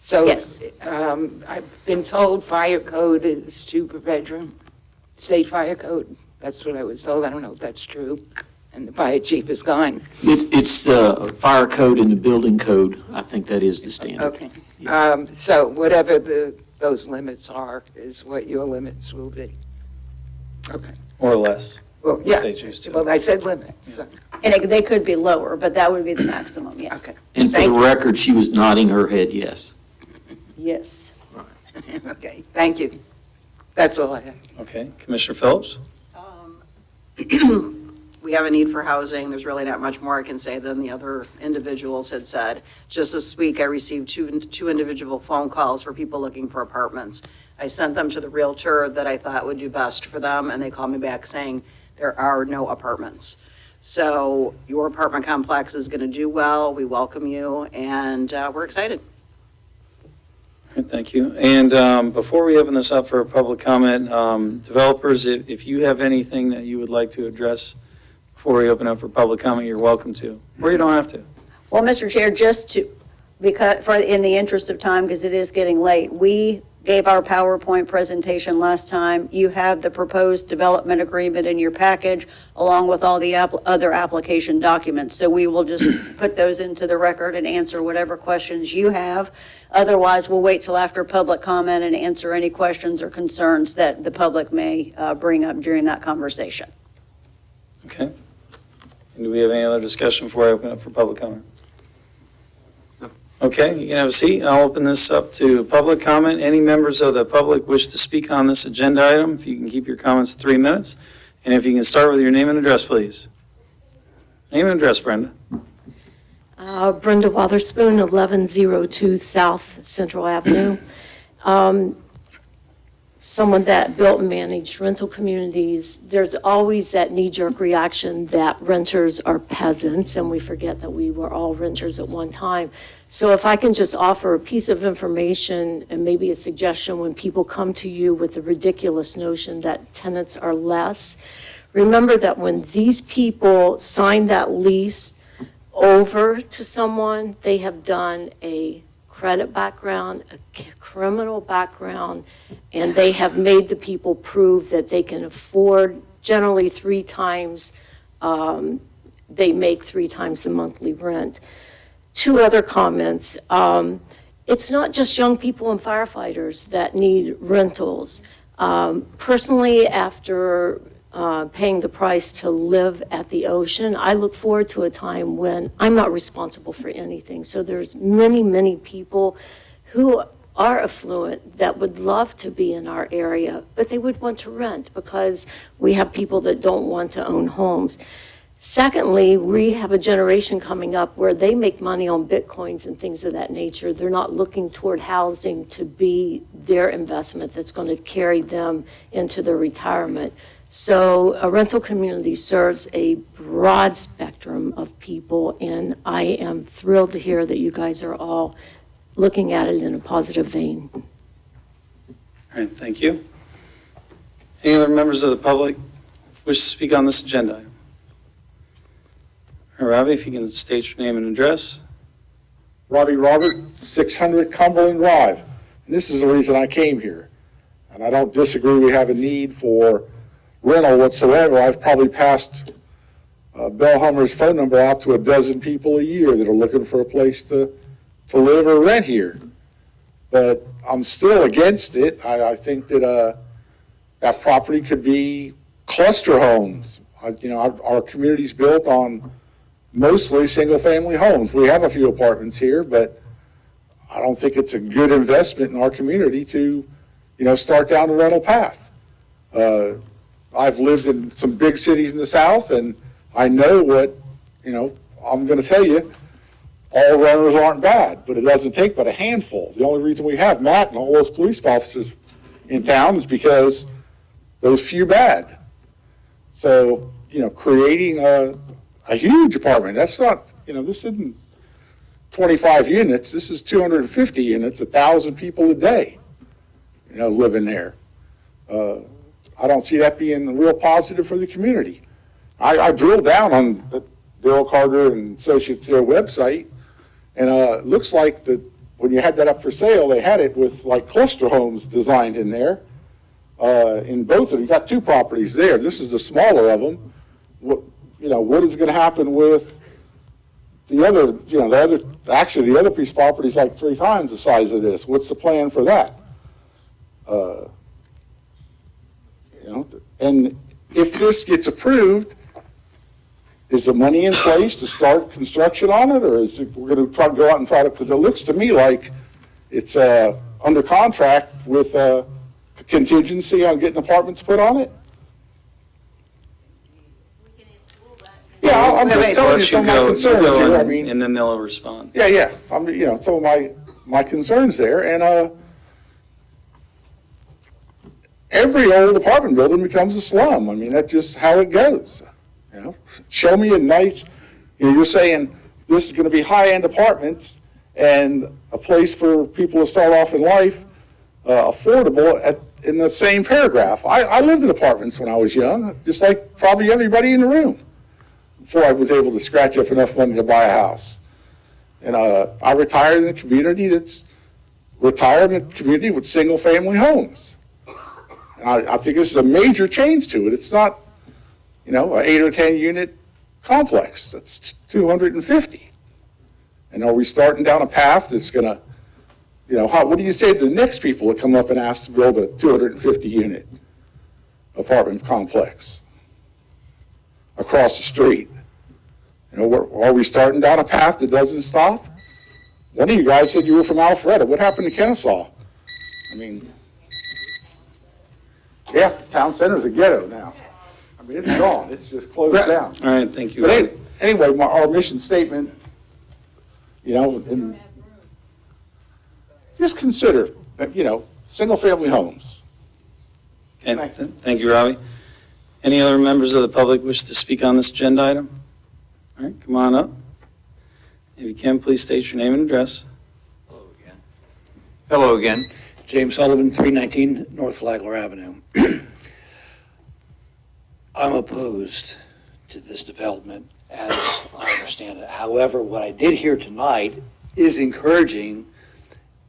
Speaker 11: So,
Speaker 9: Yes.
Speaker 11: I've been told fire code is 2 per bedroom, state fire code. That's what I was told. I don't know if that's true. And the fire chief is gone.
Speaker 7: It's fire code and the building code. I think that is the standard.
Speaker 11: Okay. So whatever those limits are is what your limits will be. Okay.
Speaker 5: More or less.
Speaker 11: Well, yeah,
Speaker 5: They choose to.
Speaker 11: well, I said limits, so,
Speaker 14: And they could be lower, but that would be the maximum, yes.
Speaker 11: okay.
Speaker 7: And for the record, she was nodding her head yes.
Speaker 14: Yes.
Speaker 11: Okay, thank you. That's all I have.
Speaker 5: Okay, Commissioner Phillips?
Speaker 15: We have a need for housing. There's really not much more I can say than the other individuals had said. Just this week, I received two individual phone calls for people looking for apartments. I sent them to the realtor that I thought would do best for them, and they called me back saying there are no apartments. So your apartment complex is going to do well. We welcome you, and we're excited.
Speaker 5: All right, thank you. And before we open this up for public comment, developers, if you have anything that you would like to address before we open up for public comment, you're welcome to, or you don't have to.
Speaker 14: Well, Mr. Chair, just to, because, in the interest of time, because it is getting late, we gave our PowerPoint presentation last time. You have the proposed development agreement in your package, along with all the other application documents. So we will just put those into the record and answer whatever questions you have. Otherwise, we'll wait till after public comment and answer any questions or concerns that the public may bring up during that conversation.
Speaker 5: Okay. And do we have any other discussion before I open up for public comment? Okay, you can have a seat. I'll open this up to public comment. Any members of the public wish to speak on this agenda item, if you can keep your comments 3 minutes. And if you can start with your name and address, please. Name and address, Brenda.
Speaker 9: Brenda Wotherspoon, 1102 South Central Avenue. Someone that built and managed rental communities, there's always that knee-jerk reaction that renters are peasants, and we forget that we were all renters at one time. So if I can just offer a piece of information and maybe a suggestion when people come to you with the ridiculous notion that tenants are less, remember that when these people sign that lease over to someone, they have done a credit background, a criminal background, and they have made the people prove that they can afford generally 3 times, they make 3 times the monthly rent. 2 other comments. It's not just young people and firefighters that need rentals. Personally, after paying the price to live at the ocean, I look forward to a time when I'm not responsible for anything. So there's many, many people who are affluent that would love to be in our area, but they would want to rent because we have people that don't want to own homes. Secondly, we have a generation coming up where they make money on Bitcoins and things of that nature. They're not looking toward housing to be their investment that's going to carry them into their retirement. So a rental community serves a broad spectrum of people, and I am thrilled to hear that you guys are all looking at it in a positive vein.
Speaker 5: All right, thank you. Any other members of the public wish to speak on this agenda item? All right, Robbie, if you can state your name and address.
Speaker 19: Robbie Robert, 600 Cumberland Drive. And this is the reason I came here. And I don't disagree we have a need for rental whatsoever. I've probably passed Bill Hummer's phone number out to a dozen people a year that are looking for a place to live or rent here. But I'm still against it. I think that that property could be cluster homes. Our community's built on mostly single-family homes. We have a few apartments here, but I don't think it's a good investment in our community to, start down the rental path. I've lived in some big cities in the South, and I know what, I'm going to tell you, all renters aren't bad, but it doesn't take but a handful. The only reason we have Matt and all those police officers in town is because those few bad. So, creating a huge apartment, that's not, this isn't 25 units, this is 250 units, 1,000 people a day, living there. I don't see that being a real positive for the community. I drilled down on the Daryl Carter and Associates, their website, and it looks like the when you had that up for sale, they had it with like cluster homes designed in there. In both of them, you got two properties there. This is the smaller of them. What is going to happen with the other, actually the other piece of property is like 3 times the size of this. What's the plan for that? And if this gets approved, is the money in place to start construction on it, or is it, we're going to try to go out and try to, because it looks to me like it's under contract with a contingency on getting apartments put on it? Yeah, I'm just telling you some of my concerns here, I mean.
Speaker 5: And then they'll respond.
Speaker 19: Yeah, some of my concerns there, and every old apartment building becomes a slum. I mean, that's just how it goes. Show me a nice, you're saying this is going to be high-end apartments and a place for people to start off in life, affordable in the same paragraph. I lived in apartments when I was young, just like probably everybody in the room, before I was able to scratch up enough money to buy a house. And I retired in a community that's retirement community with single-family homes. And I think this is a major change to it. It's not, an 8 or 10 unit complex. That's 250. And are we starting down a path that's going to, what do you say to the next people that come up and ask to build a 250 unit apartment complex across the street? Are we starting down a path that doesn't stop? One of you guys said you were from Alpharetta. What happened to Kennesaw? I mean, yeah, town center's a ghetto now. I mean, it's gone. It's just closed down.
Speaker 5: All right, thank you.
Speaker 19: But anyway, our mission statement, and just consider, single-family homes.
Speaker 5: Okay, thank you, Robbie. Any other members of the public wish to speak on this agenda item? All right, come on up. If you can, please state your name and address.
Speaker 2: Hello again. James Sullivan, 319 North Flagler Avenue. I'm opposed to this development as I understand it. However, what I did hear tonight is encouraging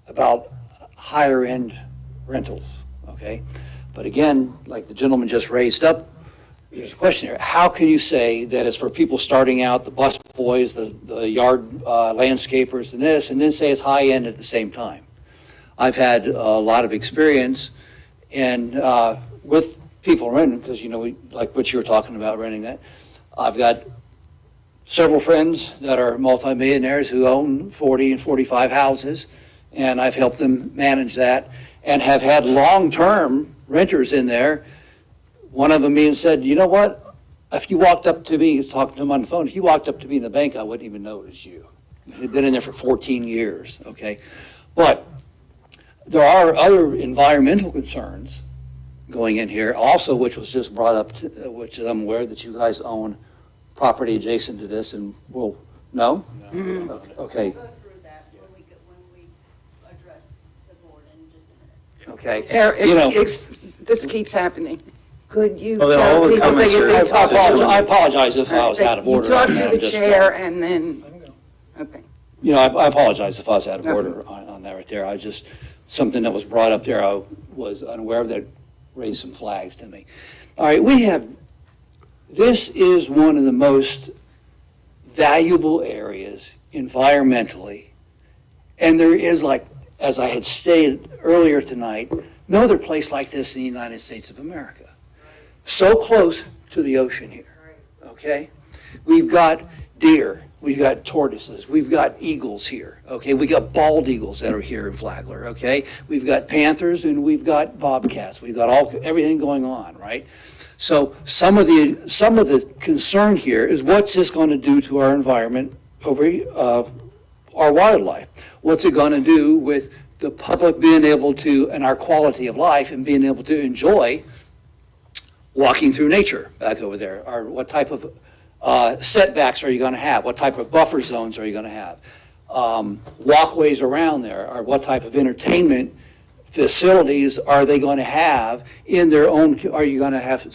Speaker 2: about higher end rentals, okay? But again, like the gentleman just raised up, there's a question here. How can you say that it's for people starting out, the bus boys, the yard landscapers and this, and then say it's high end at the same time? I've had a lot of experience with people renting, because, like what you were talking about, renting that. I've got several friends that are multimillionaires who own 40 and 45 houses, and I've helped them manage that and have had long-term renters in there. One of them even said, you know what? If you walked up to me, talking to him on the phone, if you walked up to me in the bank, I wouldn't even know it was you. He'd been in there for 14 years, okay? But there are other environmental concerns going in here also, which was just brought up, which I'm aware that you guys own property adjacent to this, and no?
Speaker 11: No.
Speaker 2: Okay.
Speaker 14: Go through that when we address the board in just a minute.
Speaker 2: Okay.
Speaker 11: This keeps happening. Could you
Speaker 5: Well,
Speaker 11: tell
Speaker 5: all the
Speaker 11: people
Speaker 5: comments are-
Speaker 2: I apologize if I was out of order.
Speaker 11: You talk to
Speaker 2: I'm
Speaker 11: the
Speaker 2: just-
Speaker 11: chair and then, okay.
Speaker 2: I apologize if I was out of order on that right there. I just, something that was brought up there, I was unaware of, that raised some flags to me. All right, this is one of the most valuable areas environmentally, and there is, like, as I had stated earlier tonight, no other place like this in the United States of America. So close to the ocean here, okay? We've got deer, we've got tortoises, we've got eagles here, okay? We got bald eagles that are here in Flagler, okay? We've got panthers and we've got bobcats. We've got everything going on, right? So some of the concern here is, what's this going to do to our environment, over our wildlife? What's it going to do with the public being able to, and our quality of life, and being able to enjoy walking through nature back over there? Or what type of setbacks are you going to have? What type of buffer zones are you going to have? Walkways around there, or what type of entertainment facilities are they going to have in their own? Are you going to have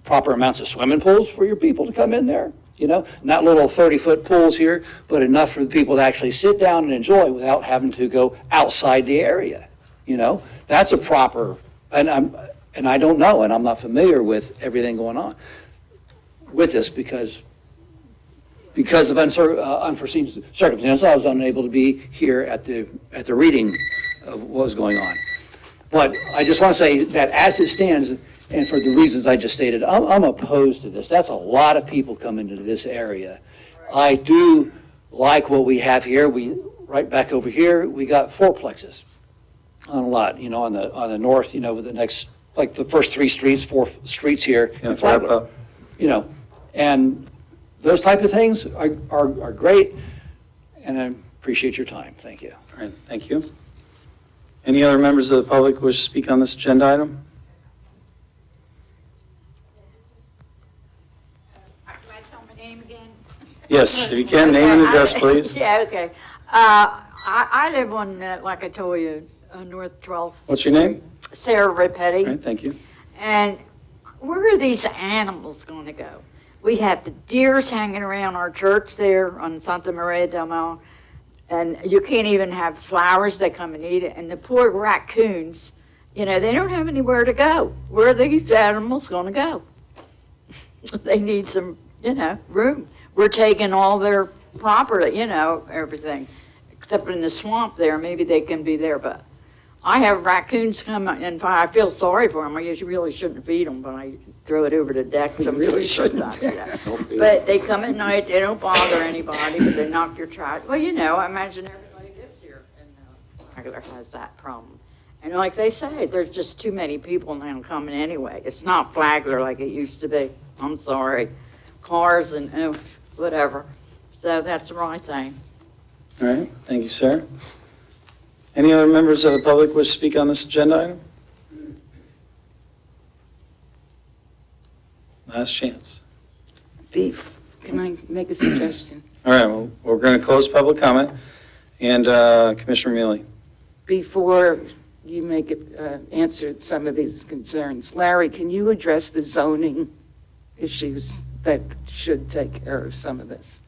Speaker 2: proper amounts of swimming pools for your people to come in there?
Speaker 21: Not little 30-foot pools here, but enough for the people to actually sit down and enjoy without having to go outside the area, That's a proper, and I don't know, and I'm not familiar with everything going on with this because of unforeseen circumstances, I was unable to be here at the reading of what was going on. But I just want to say that as it stands, and for the reasons I just stated, I'm opposed to this. That's a lot of people coming into this area. I do like what we have here. Right back over here, we got fourplexes on a lot, on the north, with the next, like the first 4 streets here. in Flagler. And those type of things are great, and I appreciate your time. Thank you.
Speaker 5: All right, thank you. Any other members of the public wish to speak on this agenda item?
Speaker 16: Can I tell my name again?
Speaker 5: Yes, if you can, name and address, please.
Speaker 16: Yeah, okay. I live on, like I told you, North 12th.
Speaker 5: What's your name?
Speaker 16: Sarah Repetti.
Speaker 5: All right, thank you.
Speaker 16: And where are these animals going to go? We have the deers hanging around our church there on Santa Maria del Mar, and you can't even have flowers. They come and eat it. And the poor raccoons, they don't have anywhere to go. Where are these animals going to go? They need some, room. We're taking all their property, everything, except in the swamp there. Maybe they can be there, but I have raccoons come, and I feel sorry for them. I really shouldn't feed them, but I throw it over the deck. So really shouldn't. But they come at night. They don't bother anybody, but they knock your trash. Well, I imagine everybody lives here, and Flagler has that problem. And like they say, there's just too many people now coming anyway. It's not Flagler like it used to be. I'm sorry. Cars and whatever. So that's my thing.
Speaker 5: All right, thank you, Sarah. Any other members of the public wish to speak on this agenda item? Last chance.
Speaker 11: Can I make a suggestion?
Speaker 5: All right, well, we're going to close public comment, and Commissioner Mealy.
Speaker 11: Before you make it, answer some of these concerns, Larry, can you address the zoning issues that should take care of some of this?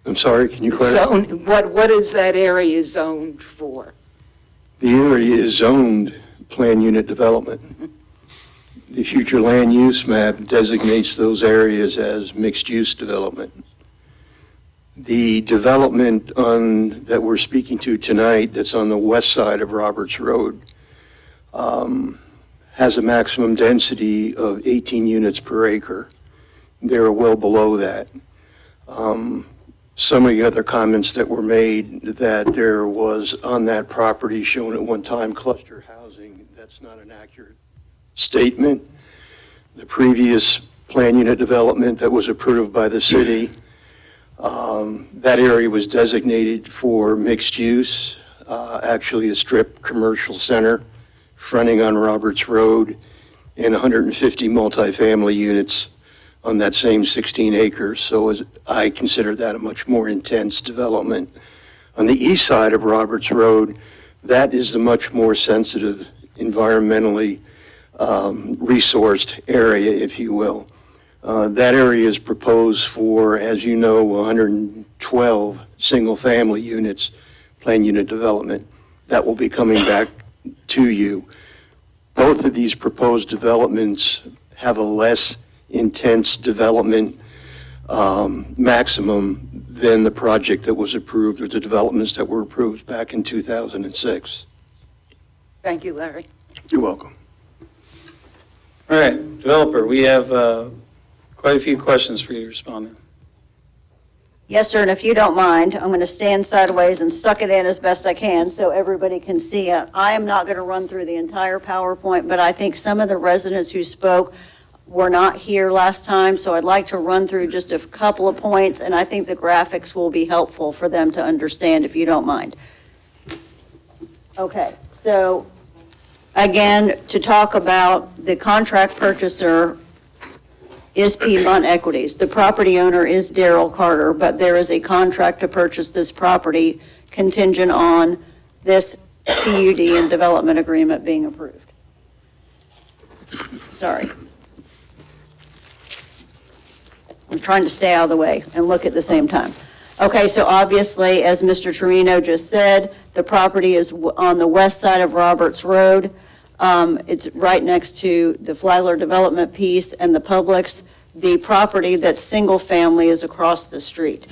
Speaker 12: I'm sorry, can you clarify?
Speaker 11: What is that area zoned for?
Speaker 12: The area is zoned plan unit development. The future land use map designates those areas as mixed-use development. The development that we're speaking to tonight, that's on the west side of Roberts Road, has a maximum density of 18 units per acre. They're well below that. Some of the other comments that were made, that there was on that property shown at one time cluster housing, that's not an accurate statement. The previous plan unit development that was approved by the city, that area was designated for mixed use, actually a strip commercial center fronting on Roberts Road, and 150 multifamily units on that same 16 acres. So I consider that a much more intense development. On the east side of Roberts Road, that is the much more sensitive, environmentally resourced area, if you will. That area is proposed for, as you know, 112 single-family units, plan unit development. That will be coming back to you. Both of these proposed developments have a less intense development maximum than the project that was approved, or the developments that were approved back in 2006.
Speaker 11: Thank you, Larry.
Speaker 12: You're welcome.
Speaker 5: All right, developer, we have quite a few questions for you to respond to.
Speaker 14: Yes, sir, and if you don't mind, I'm going to stand sideways and suck it in as best I can so everybody can see it. I am not going to run through the entire PowerPoint, but I think some of the residents who spoke were not here last time, so I'd like to run through just a couple of points, and I think the graphics will be helpful for them to understand, if you don't mind. Okay, so again, to talk about the contract purchaser is Piedmont Equities. The property owner is Daryl Carter, but there is a contract to purchase this property contingent on this PUD and development agreement being approved. Sorry. I'm trying to stay out of the way and look at the same time. Okay, so obviously, as Mr. Torino just said, the property is on the west side of Roberts Road. It's right next to the Flagler Development piece and the Publix. The property that's single-family is across the street.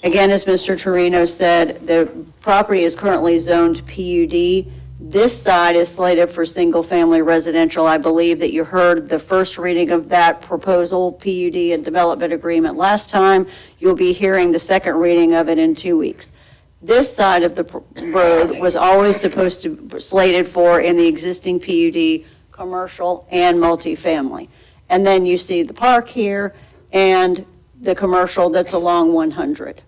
Speaker 14: Again, as Mr. Torino said, the property is currently zoned PUD. This side is slated for single-family residential. I believe that you heard the first reading of that proposal, PUD and development agreement last time. You'll be hearing the second reading of it in 2 weeks. This side of the road was always supposed to, slated for in the existing PUD, commercial and multifamily. And then you see the park here and the commercial that's along 100.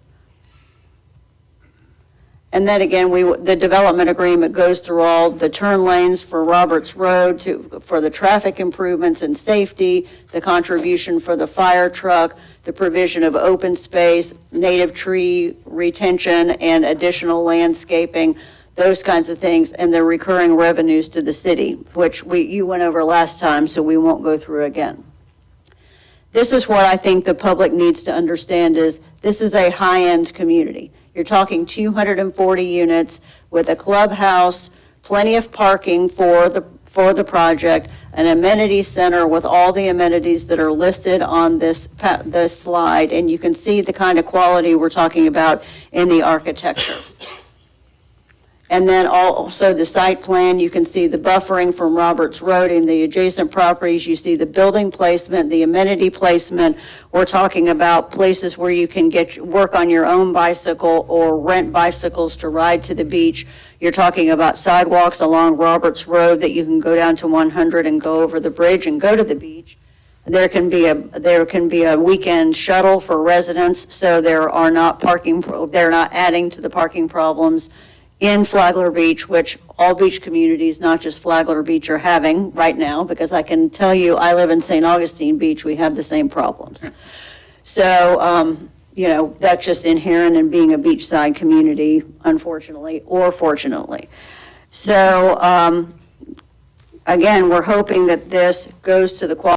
Speaker 14: And then again, the development agreement goes through all the turn lanes for Roberts Road for the traffic improvements and safety, the contribution for the fire truck, the provision of open space, native tree retention, and additional landscaping, those kinds of things, and the recurring revenues to the city, which you went over last time, so we won't go through again. This is what I think the public needs to understand is this is a high-end community. You're talking 240 units with a clubhouse, plenty of parking for the project, an amenity center with all the amenities that are listed on this slide, and you can see the kind of quality we're talking about in the architecture. And then also the site plan, you can see the buffering from Roberts Road and the adjacent properties. You see the building placement, the amenity placement. We're talking about places where you can work on your own bicycle or rent bicycles to ride to the beach. You're talking about sidewalks along Roberts Road that you can go down to 100 and go over the bridge and go to the beach. There can be a weekend shuttle for residents, so they're not adding to the parking problems in Flagler Beach, which all beach communities, not just Flagler Beach, are having right now, because I can tell you, I live in St. Augustine Beach, we have the same problems. So, that's just inherent in being a beachside community, unfortunately, or fortunately. So, again, we're hoping that this goes to the quality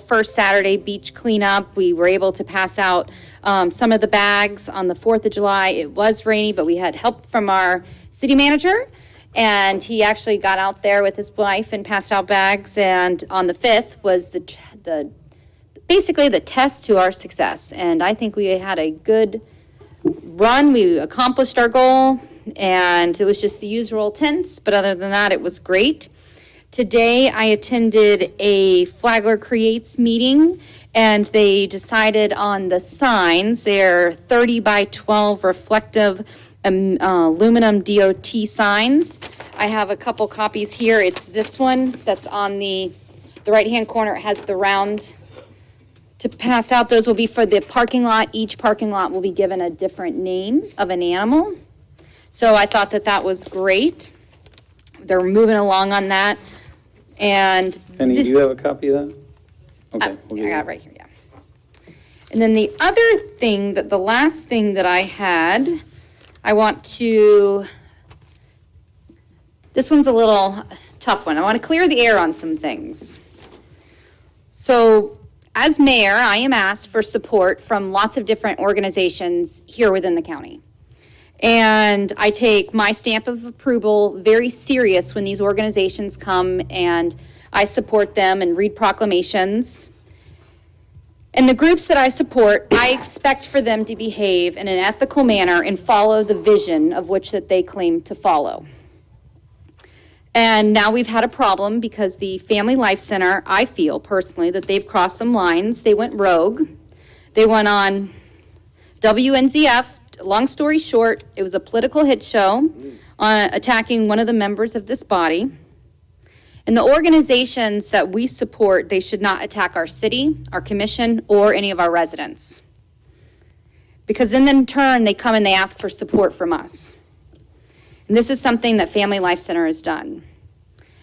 Speaker 6: First Saturday beach cleanup, we were able to pass out some of the bags on the 4th of July. It was rainy, but we had help from our city manager, and he actually got out there with his wife and passed out bags. And on the 5th was basically the test to our success. And I think we had a good run. We accomplished our goal, and it was just the usual tense, but other than that, it was great. Today, I attended a Flagler Creates meeting, and they decided on the signs. They're 30 by 12 reflective aluminum DOT signs. I have a couple copies here. It's this one that's on the right-hand corner. It has the round to pass out. Those will be for the parking lot. Each parking lot will be given a different name of an animal. So I thought that was great. They're moving along on that. And
Speaker 7: Penny, do you have a copy of that? Okay.
Speaker 6: I got it right here, yeah. And then the other thing, the last thing that I had, this one's a little tough one. I want to clear the air on some things. So as mayor, I am asked for support from lots of different organizations here within the county. And I take my stamp of approval very serious when these organizations come, and I support them and read proclamations. And the groups that I support, I expect for them to behave in an ethical manner and follow the vision of which that they claim to follow. And now we've had a problem because the Family Life Center, I feel personally that they've crossed some lines. They went rogue. They went on WNZF. Long story short, it was a political hit show attacking one of the members of this body. And the organizations that we support, they should not attack our city, our commission, or any of our residents. Because then in turn, they come and they ask for support from us. And this is something that Family Life Center has done.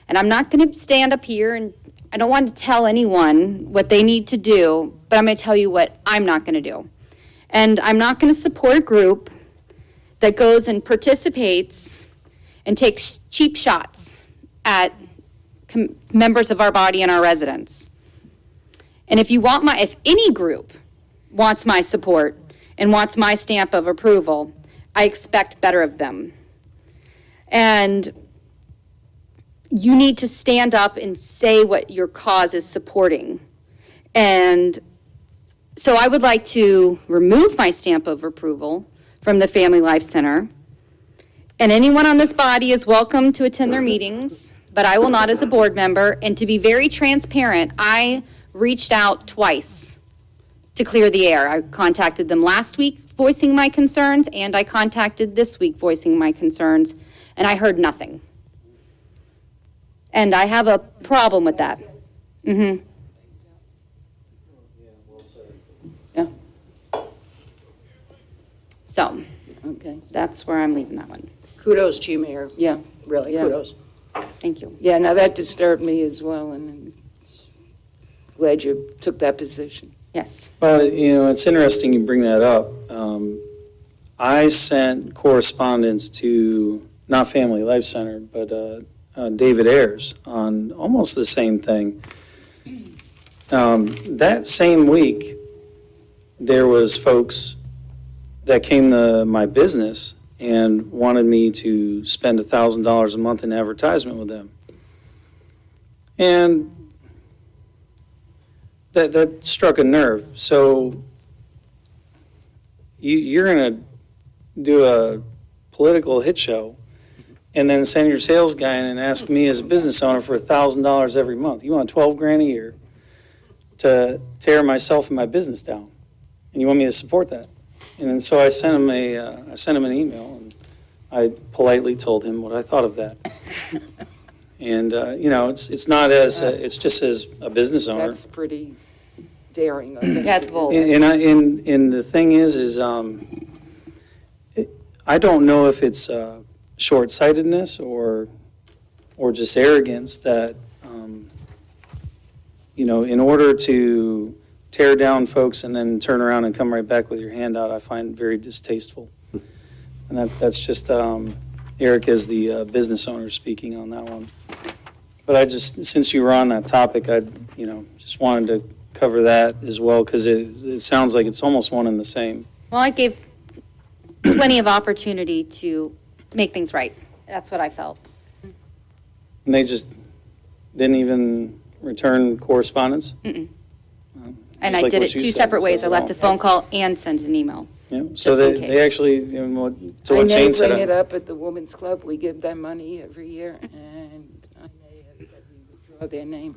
Speaker 6: And I'm not going to stand up here, and I don't want to tell anyone what they need to do, but I'm going to tell you what I'm not going to do. And I'm not going to support a group that goes and participates and takes cheap shots at members of our body and our residents. And if any group wants my support and wants my stamp of approval, I expect better of them. And you need to stand up and say what your cause is supporting. And so I would like to remove my stamp of approval from the Family Life Center. And anyone on this body is welcome to attend their meetings, but I will not as a board member. And to be very transparent, I reached out twice to clear the air. I contacted them last week voicing my concerns, and I contacted this week voicing my concerns, and I heard nothing. And I have a problem with that. Mm-hmm. So, okay, that's where I'm leaving that one.
Speaker 15: Kudos to you, Mayor.
Speaker 11: Yeah.
Speaker 15: Really,
Speaker 11: Yeah.
Speaker 15: kudos.
Speaker 6: Thank you.
Speaker 11: Yeah, now that disturbed me as well, and I'm glad you took that position.
Speaker 6: Yes.
Speaker 7: Well, it's interesting you bring that up. I sent correspondence to, not Family Life Center, but David Ayers on almost the same thing. That same week, there was folks that came to my business and wanted me to spend $1,000 a month in advertisement with them. And that struck a nerve. So you're going to do a political hit show and then send your sales guy in and ask me as a business owner for $1,000 every month. You want $12,000 a year to tear myself and my business down, and you want me to support that? And so I sent him an email, and I politely told him what I thought of that. And it's not as it's just as a business owner.
Speaker 11: That's pretty daring.
Speaker 6: That's bold.
Speaker 7: And the thing is I don't know if it's short-sightedness or just arrogance that in order to tear down folks and then turn around and come right back with your hand out, I find very distasteful. And that's just Eric as the business owner speaking on that one. But I just, since you were on that topic, I, just wanted to cover that as well, because it sounds like it's almost one and the same.
Speaker 6: Well, I gave plenty of opportunity to make things right. That's what I felt.
Speaker 7: And they just didn't even return correspondence?
Speaker 6: And
Speaker 7: Just
Speaker 6: I
Speaker 7: like
Speaker 6: did
Speaker 7: what
Speaker 6: it
Speaker 7: you
Speaker 6: two
Speaker 7: said,
Speaker 6: separate ways. I
Speaker 7: so-
Speaker 6: left a phone call and sent an email.
Speaker 7: Yeah, so
Speaker 6: Just in
Speaker 7: they
Speaker 6: case.
Speaker 7: actually, to
Speaker 11: I
Speaker 7: what
Speaker 11: may
Speaker 7: Jane said.
Speaker 11: bring it up at the Women's Club. We give them money every year, and I may ask that we withdraw their name.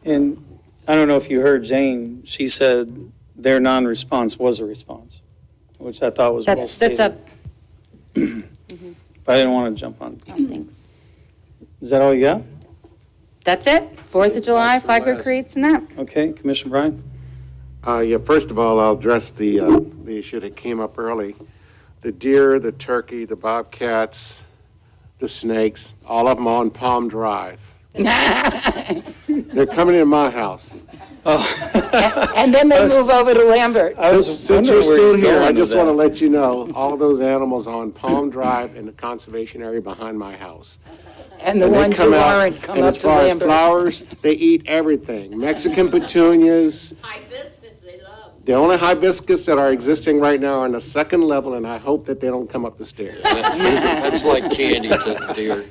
Speaker 7: And I don't know if you heard Jane, she said their non-response was a response, which I thought was well
Speaker 6: That's
Speaker 7: stated.
Speaker 6: up.
Speaker 7: But I didn't want to jump on.
Speaker 6: Thanks.
Speaker 7: Is that all you got?
Speaker 6: That's it. 4th of July, Flagler creates and that.
Speaker 7: Okay, Commissioner Bryan?
Speaker 17: Yeah, first of all, I'll address the issue that came up early. The deer, the turkey, the bobcats, the snakes, all of them on Palm Drive. They're coming in my house.
Speaker 11: And then they move over to Lambert.
Speaker 17: Since you're still here, I just want to let you know, all of those animals on Palm Drive in the conservation area behind my house.
Speaker 11: And the
Speaker 17: they
Speaker 11: ones
Speaker 17: come
Speaker 11: who
Speaker 17: out,
Speaker 11: aren't come
Speaker 17: and
Speaker 11: up
Speaker 17: as
Speaker 11: to
Speaker 17: far as
Speaker 11: Lambert.
Speaker 17: flowers, they eat everything. Mexican petunias. The only hibiscus that are existing right now are on the second level, and I hope that they don't come up the stairs.
Speaker 13: That's like candy to the deer.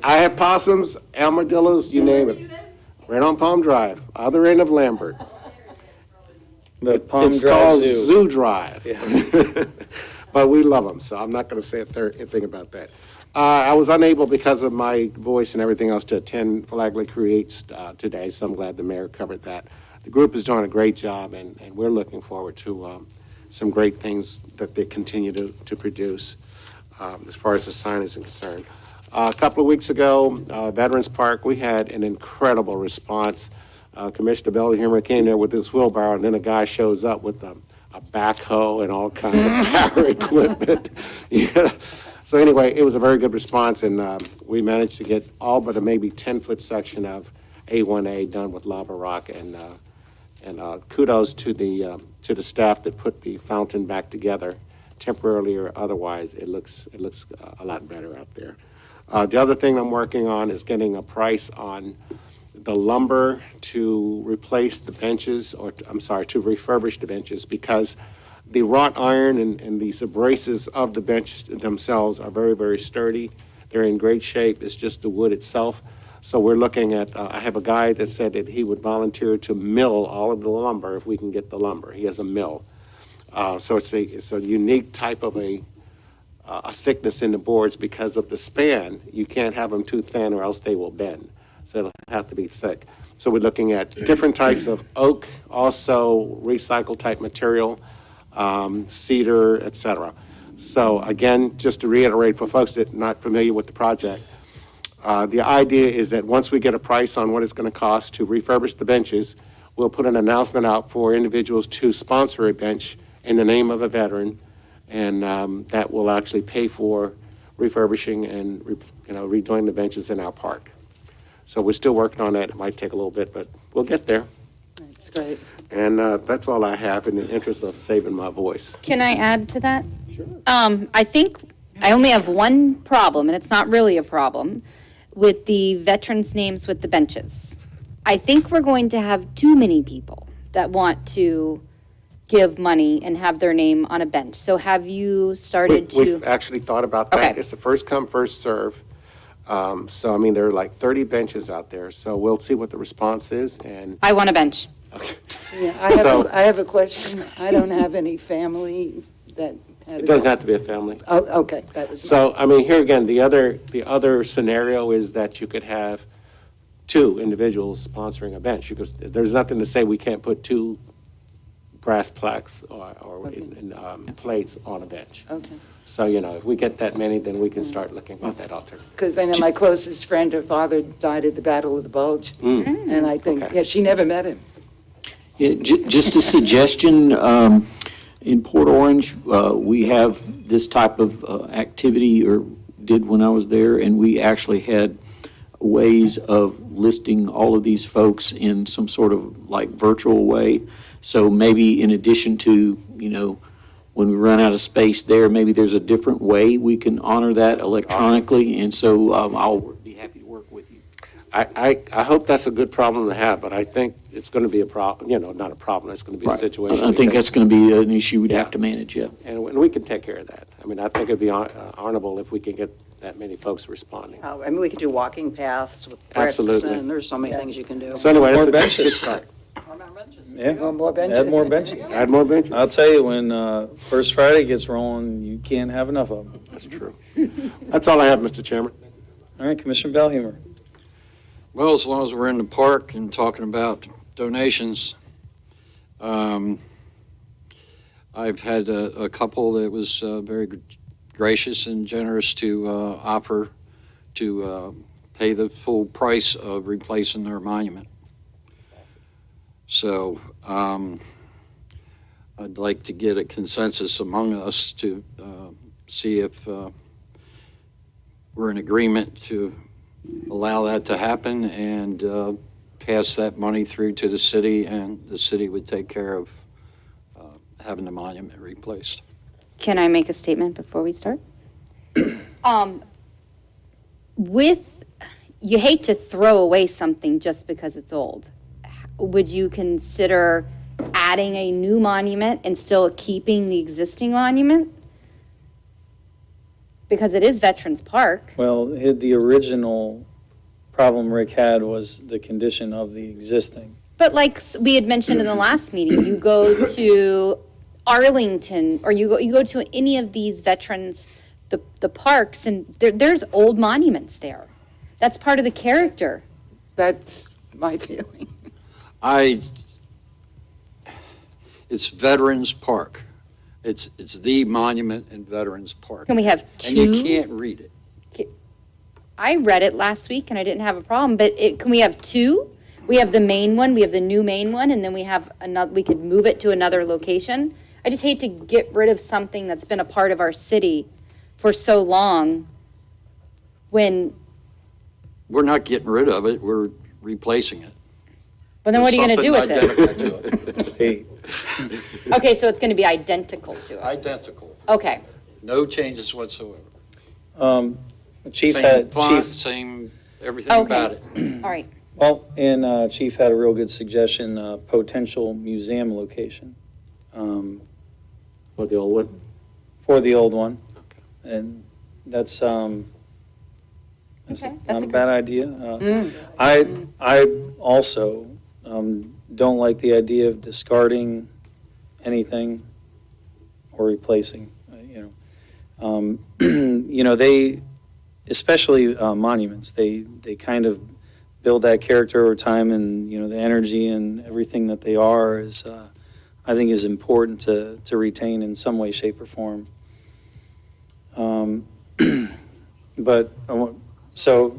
Speaker 17: I have possums, armadillos, you name it. Right on Palm Drive, other end of Lambert.
Speaker 7: The Palm
Speaker 17: It's
Speaker 7: Drive
Speaker 17: called
Speaker 7: Zoo.
Speaker 17: Zoo Drive. But we love them, so I'm not going to say a thing about that. I was unable, because of my voice and everything else, to attend Flagler Creates today, so I'm glad the mayor covered that. The group is doing a great job, and we're looking forward to some great things that they continue to produce as far as the sign is concerned. A couple of weeks ago, Veterans Park, we had an incredible response. Commissioner Bellhammer came there with his wheelbarrow, and then a guy shows up with a backhoe and all kinds of power equipment. Yeah. So anyway, it was a very good response, and we managed to get all but a maybe 10-foot section of A1A done with lava rock, and kudos to the staff that put the fountain back together, temporarily or otherwise. It looks a lot better out there. The other thing I'm working on is getting a price on the lumber to replace the benches, to refurbish the benches, because the wrought iron and these braces of the bench themselves are very, very sturdy. They're in great shape. It's just the wood itself. So we're looking at, I have a guy that said that he would volunteer to mill all of the lumber if we can get the lumber. He has a mill. So it's a unique type of a thickness in the boards because of the span. You can't have them too thin or else they will bend. So it'll have to be thick. So we're looking at different types of oak, also recycled type material, cedar, etc. So again, just to reiterate for folks that are not familiar with the project, the idea is that once we get a price on what it's going to cost to refurbish the benches, we'll put an announcement out for individuals to sponsor a bench in the name of a veteran, and that will actually pay for refurbishing and redoing the benches in our park. So we're still working on that. It might take a little bit, but we'll get there.
Speaker 11: That's great.
Speaker 17: And that's all I have in the interest of saving my voice.
Speaker 6: Can I add to that? Sure. I think I only have one problem, and it's not really a problem, with the veterans' names with the benches. I think we're going to have too many people that want to give money and have their name on a bench. So have you started to?
Speaker 17: We've actually thought about that.
Speaker 6: Okay.
Speaker 17: It's a first come, first serve. So, I mean, there are like 30 benches out there, so we'll see what the response is, and.
Speaker 6: I want a bench.
Speaker 11: Yeah, I have a question. I don't have any family that had.
Speaker 17: It doesn't have to be a family.
Speaker 11: Oh, okay, that was.
Speaker 17: So, I mean, here again, the other scenario is that you could have two individuals sponsoring a bench. There's nothing to say we can't put two brass plaques or plates on a bench.
Speaker 11: Okay.
Speaker 17: So, if we get that many, then we can start looking at that alternative.
Speaker 11: Because I know my closest friend, her father died at the Battle of the Bulge, and I think,
Speaker 17: Okay.
Speaker 11: yeah, she never met him.
Speaker 7: Yeah, just a suggestion, in Port Orange, we have this type of activity, or did when I was there, and we actually had ways of listing all of these folks in some sort of like virtual way. So maybe in addition to, when we run out of space there, maybe there's a different way we can honor that electronically, and so I'll be happy to work with you.
Speaker 17: I hope that's a good problem to have, but I think it's going to be a problem, not a problem, it's going to be a situation.
Speaker 7: I think that's going to be an issue we'd have to manage, yeah.
Speaker 17: And we can take care of that. I mean, I think it'd be honorable if we can get that many folks responding.
Speaker 15: I mean, we could do walking paths with bricks,
Speaker 17: Absolutely.
Speaker 15: and there's so many things you can do.
Speaker 17: So anyway,
Speaker 18: More
Speaker 17: that's a good
Speaker 18: benches.
Speaker 17: start.
Speaker 18: Yeah,
Speaker 11: more benches.
Speaker 18: add more benches.
Speaker 17: Add more benches.
Speaker 18: I'll tell you, when First Friday gets rolling, you can't have enough of them.
Speaker 17: That's true. That's all I have, Mr. Chairman.
Speaker 18: All right, Commissioner Bellhumor.
Speaker 13: Well, as long as we're in the park and talking about donations, I've had a couple that was very gracious and generous to offer to pay the full price of replacing their monument. So I'd like to get a consensus among us to see if we're in agreement to allow that to happen and pass that money through to the city, and the city would take care of having the monument replaced.
Speaker 6: Can I make a statement before we start? You hate to throw away something just because it's old. Would you consider adding a new monument and still keeping the existing monument? Because it is Veterans Park.
Speaker 18: Well, the original problem Rick had was the condition of the existing.
Speaker 6: But like we had mentioned in the last meeting, you go to Arlington, or you go to any of these veterans, the parks, and there's old monuments there. That's part of the character.
Speaker 11: That's my feeling.
Speaker 13: It's Veterans Park. It's the monument in Veterans Park.
Speaker 6: Can we have two?
Speaker 13: And you can't read it.
Speaker 6: I read it last week and I didn't have a problem, but can we have two? We have the main one, we have the new main one, and then we have another, we could move it to another location. I just hate to get rid of something that's been a part of our city for so long when,
Speaker 13: We're not getting rid of it, we're replacing it.
Speaker 6: well, then what are you gonna do with it?
Speaker 18: Hey,
Speaker 6: Okay, so it's gonna be identical to it.
Speaker 13: Identical.
Speaker 6: Okay.
Speaker 13: No changes whatsoever.
Speaker 18: Chief
Speaker 13: Same
Speaker 18: had,
Speaker 13: font,
Speaker 18: Chief,
Speaker 13: same everything
Speaker 6: Okay.
Speaker 13: about it.
Speaker 6: All right.
Speaker 18: well, and Chief had a real good suggestion, potential museum location.
Speaker 17: What, the old one?
Speaker 18: For the old one. And that's
Speaker 6: Okay,
Speaker 18: not
Speaker 6: that's
Speaker 18: a
Speaker 6: a
Speaker 18: bad idea. I also don't like the idea of discarding anything or replacing, they, especially monuments, they kind of build that character over time, and, the energy and everything that they are is, I think is important to retain in some way, shape, or form. But, so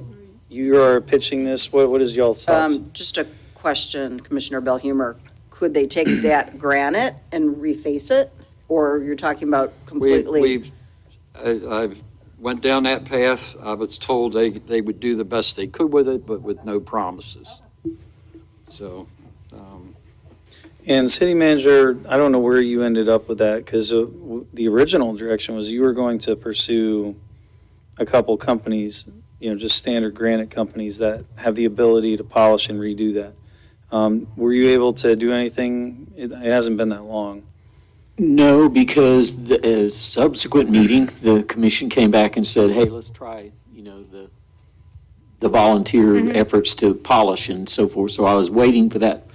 Speaker 18: you are pitching this, what is y'all's thoughts?
Speaker 15: Just a question, Commissioner Bellhumor. Could they take that granite and reface it? Or you're talking about completely?
Speaker 13: I went down that path. I was told they would do the best they could with it, but with no promises. So,
Speaker 18: And city manager, I don't know where you ended up with that, because the original direction was you were going to pursue a couple companies, just standard granite companies that have the ability to polish and redo that. Were you able to do anything? It hasn't been that long.
Speaker 7: No, because the subsequent meeting, the commission came back and said, hey, let's try, the volunteer efforts to polish and so forth. So I was waiting for that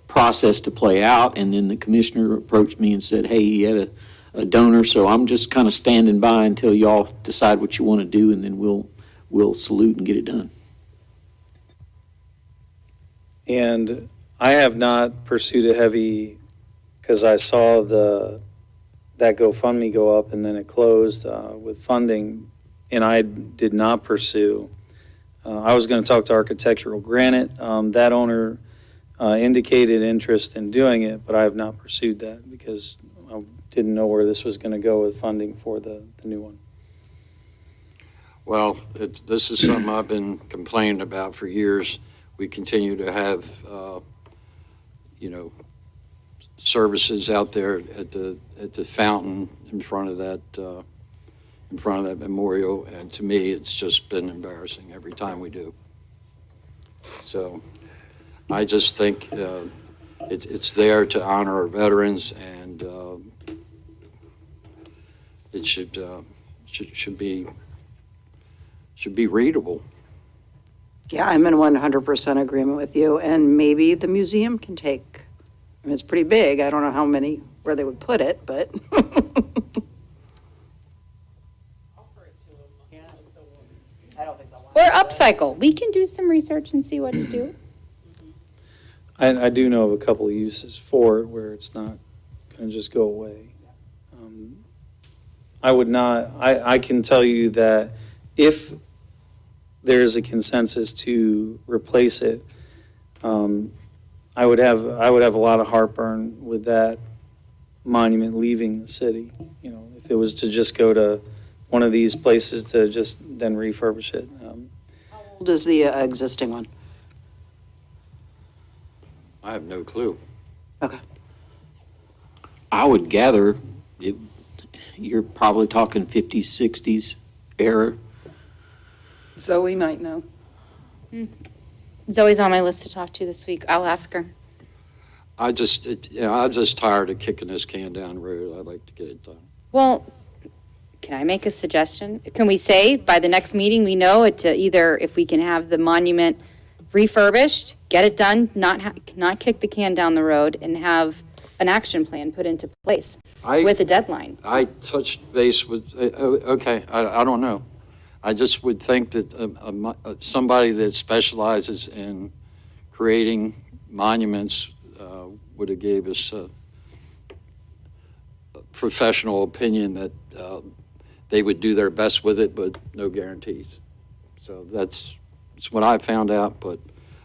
Speaker 7: process to play out, and then the commissioner approached me and said, hey, he had a donor, so I'm just kind of standing by until y'all decide what you want to do, and then we'll salute and get it done.
Speaker 18: And I have not pursued a heavy, because I saw that GoFundMe go up and then it closed with funding, and I did not pursue. I was going to talk to Architectural Granite. That owner indicated interest in doing it, but I have not pursued that because I didn't know where this was going to go with funding for the new one.
Speaker 13: well, this is something I've been complaining about for years. We continue to have, services out there at the fountain in front of that memorial, and to me, it's just been embarrassing every time we do. So I just think it's there to honor our veterans, and it should be readable.
Speaker 15: Yeah, I'm in 100% agreement with you, and maybe the museum can take, I mean, it's pretty big, I don't know where they would put it, but.
Speaker 20: Or upcycle. We can do some research and see what to do.
Speaker 18: I do know of a couple of uses for it where it's not going to just go away. I can tell you that if there's a consensus to replace it, I would have a lot of heartburn with that monument leaving the city. You know, if it was to just go to one of these places to just then refurbish it.
Speaker 15: How old is the existing one?
Speaker 13: I have no clue.
Speaker 7: I would gather you're probably talking 50s, 60s era.
Speaker 15: Zoe might know.
Speaker 20: Zoe's on my list to talk to this week. I'll ask her.
Speaker 13: I'm just tired of kicking this can down the road. I'd like to get it done.
Speaker 20: Well, can I make a suggestion? Can we say by the next meeting we know it to either if we can have the monument refurbished, get it done, not kick the can down the road, and have an action plan put into place with a deadline.
Speaker 13: I touched base with, okay, I don't know. I just would think that somebody that specializes in creating monuments would have gave us a professional opinion that they would do their best with it, but no guarantees. So that's what I found out, but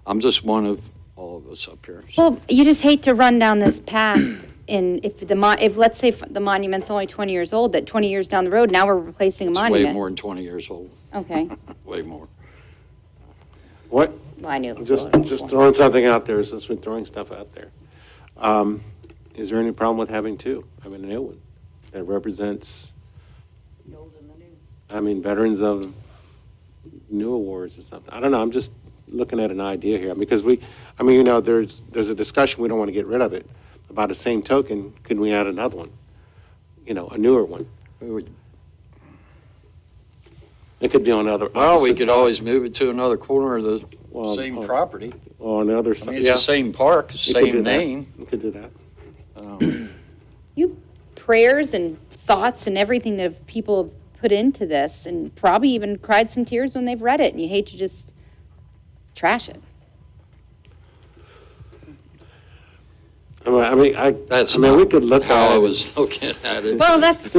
Speaker 13: I'm just one of all of us up here. So.
Speaker 20: Well, you just hate to run down this path, and if let's say the monument's only 20 years old, that 20 years down the road, now we're replacing a
Speaker 13: It's
Speaker 20: monument.
Speaker 13: way more than 20 years old.
Speaker 20: Okay.
Speaker 13: Way more.
Speaker 17: What?
Speaker 20: Well, I knew it was
Speaker 17: Just throwing something out there, since we're throwing stuff out there. Is there any problem with having two? Having a new one that represents, veterans of newer wars or something? I don't know, I'm just looking at an idea here, because there's a discussion, we don't want to get rid of it. By the same token, could we add another one? A newer one? It could be on other.
Speaker 13: Well, we could always move it to another corner of the same property.
Speaker 17: Or on the other
Speaker 13: I
Speaker 17: side.
Speaker 13: mean, it's the same park, same name.
Speaker 17: We could do that.
Speaker 20: You prayers and thoughts and everything that people have put into this, and probably even cried some tears when they've read it, and you hate to just trash it.
Speaker 17: We could look
Speaker 13: how
Speaker 17: at
Speaker 13: I
Speaker 17: it.
Speaker 13: was looking at it.
Speaker 20: Well, that's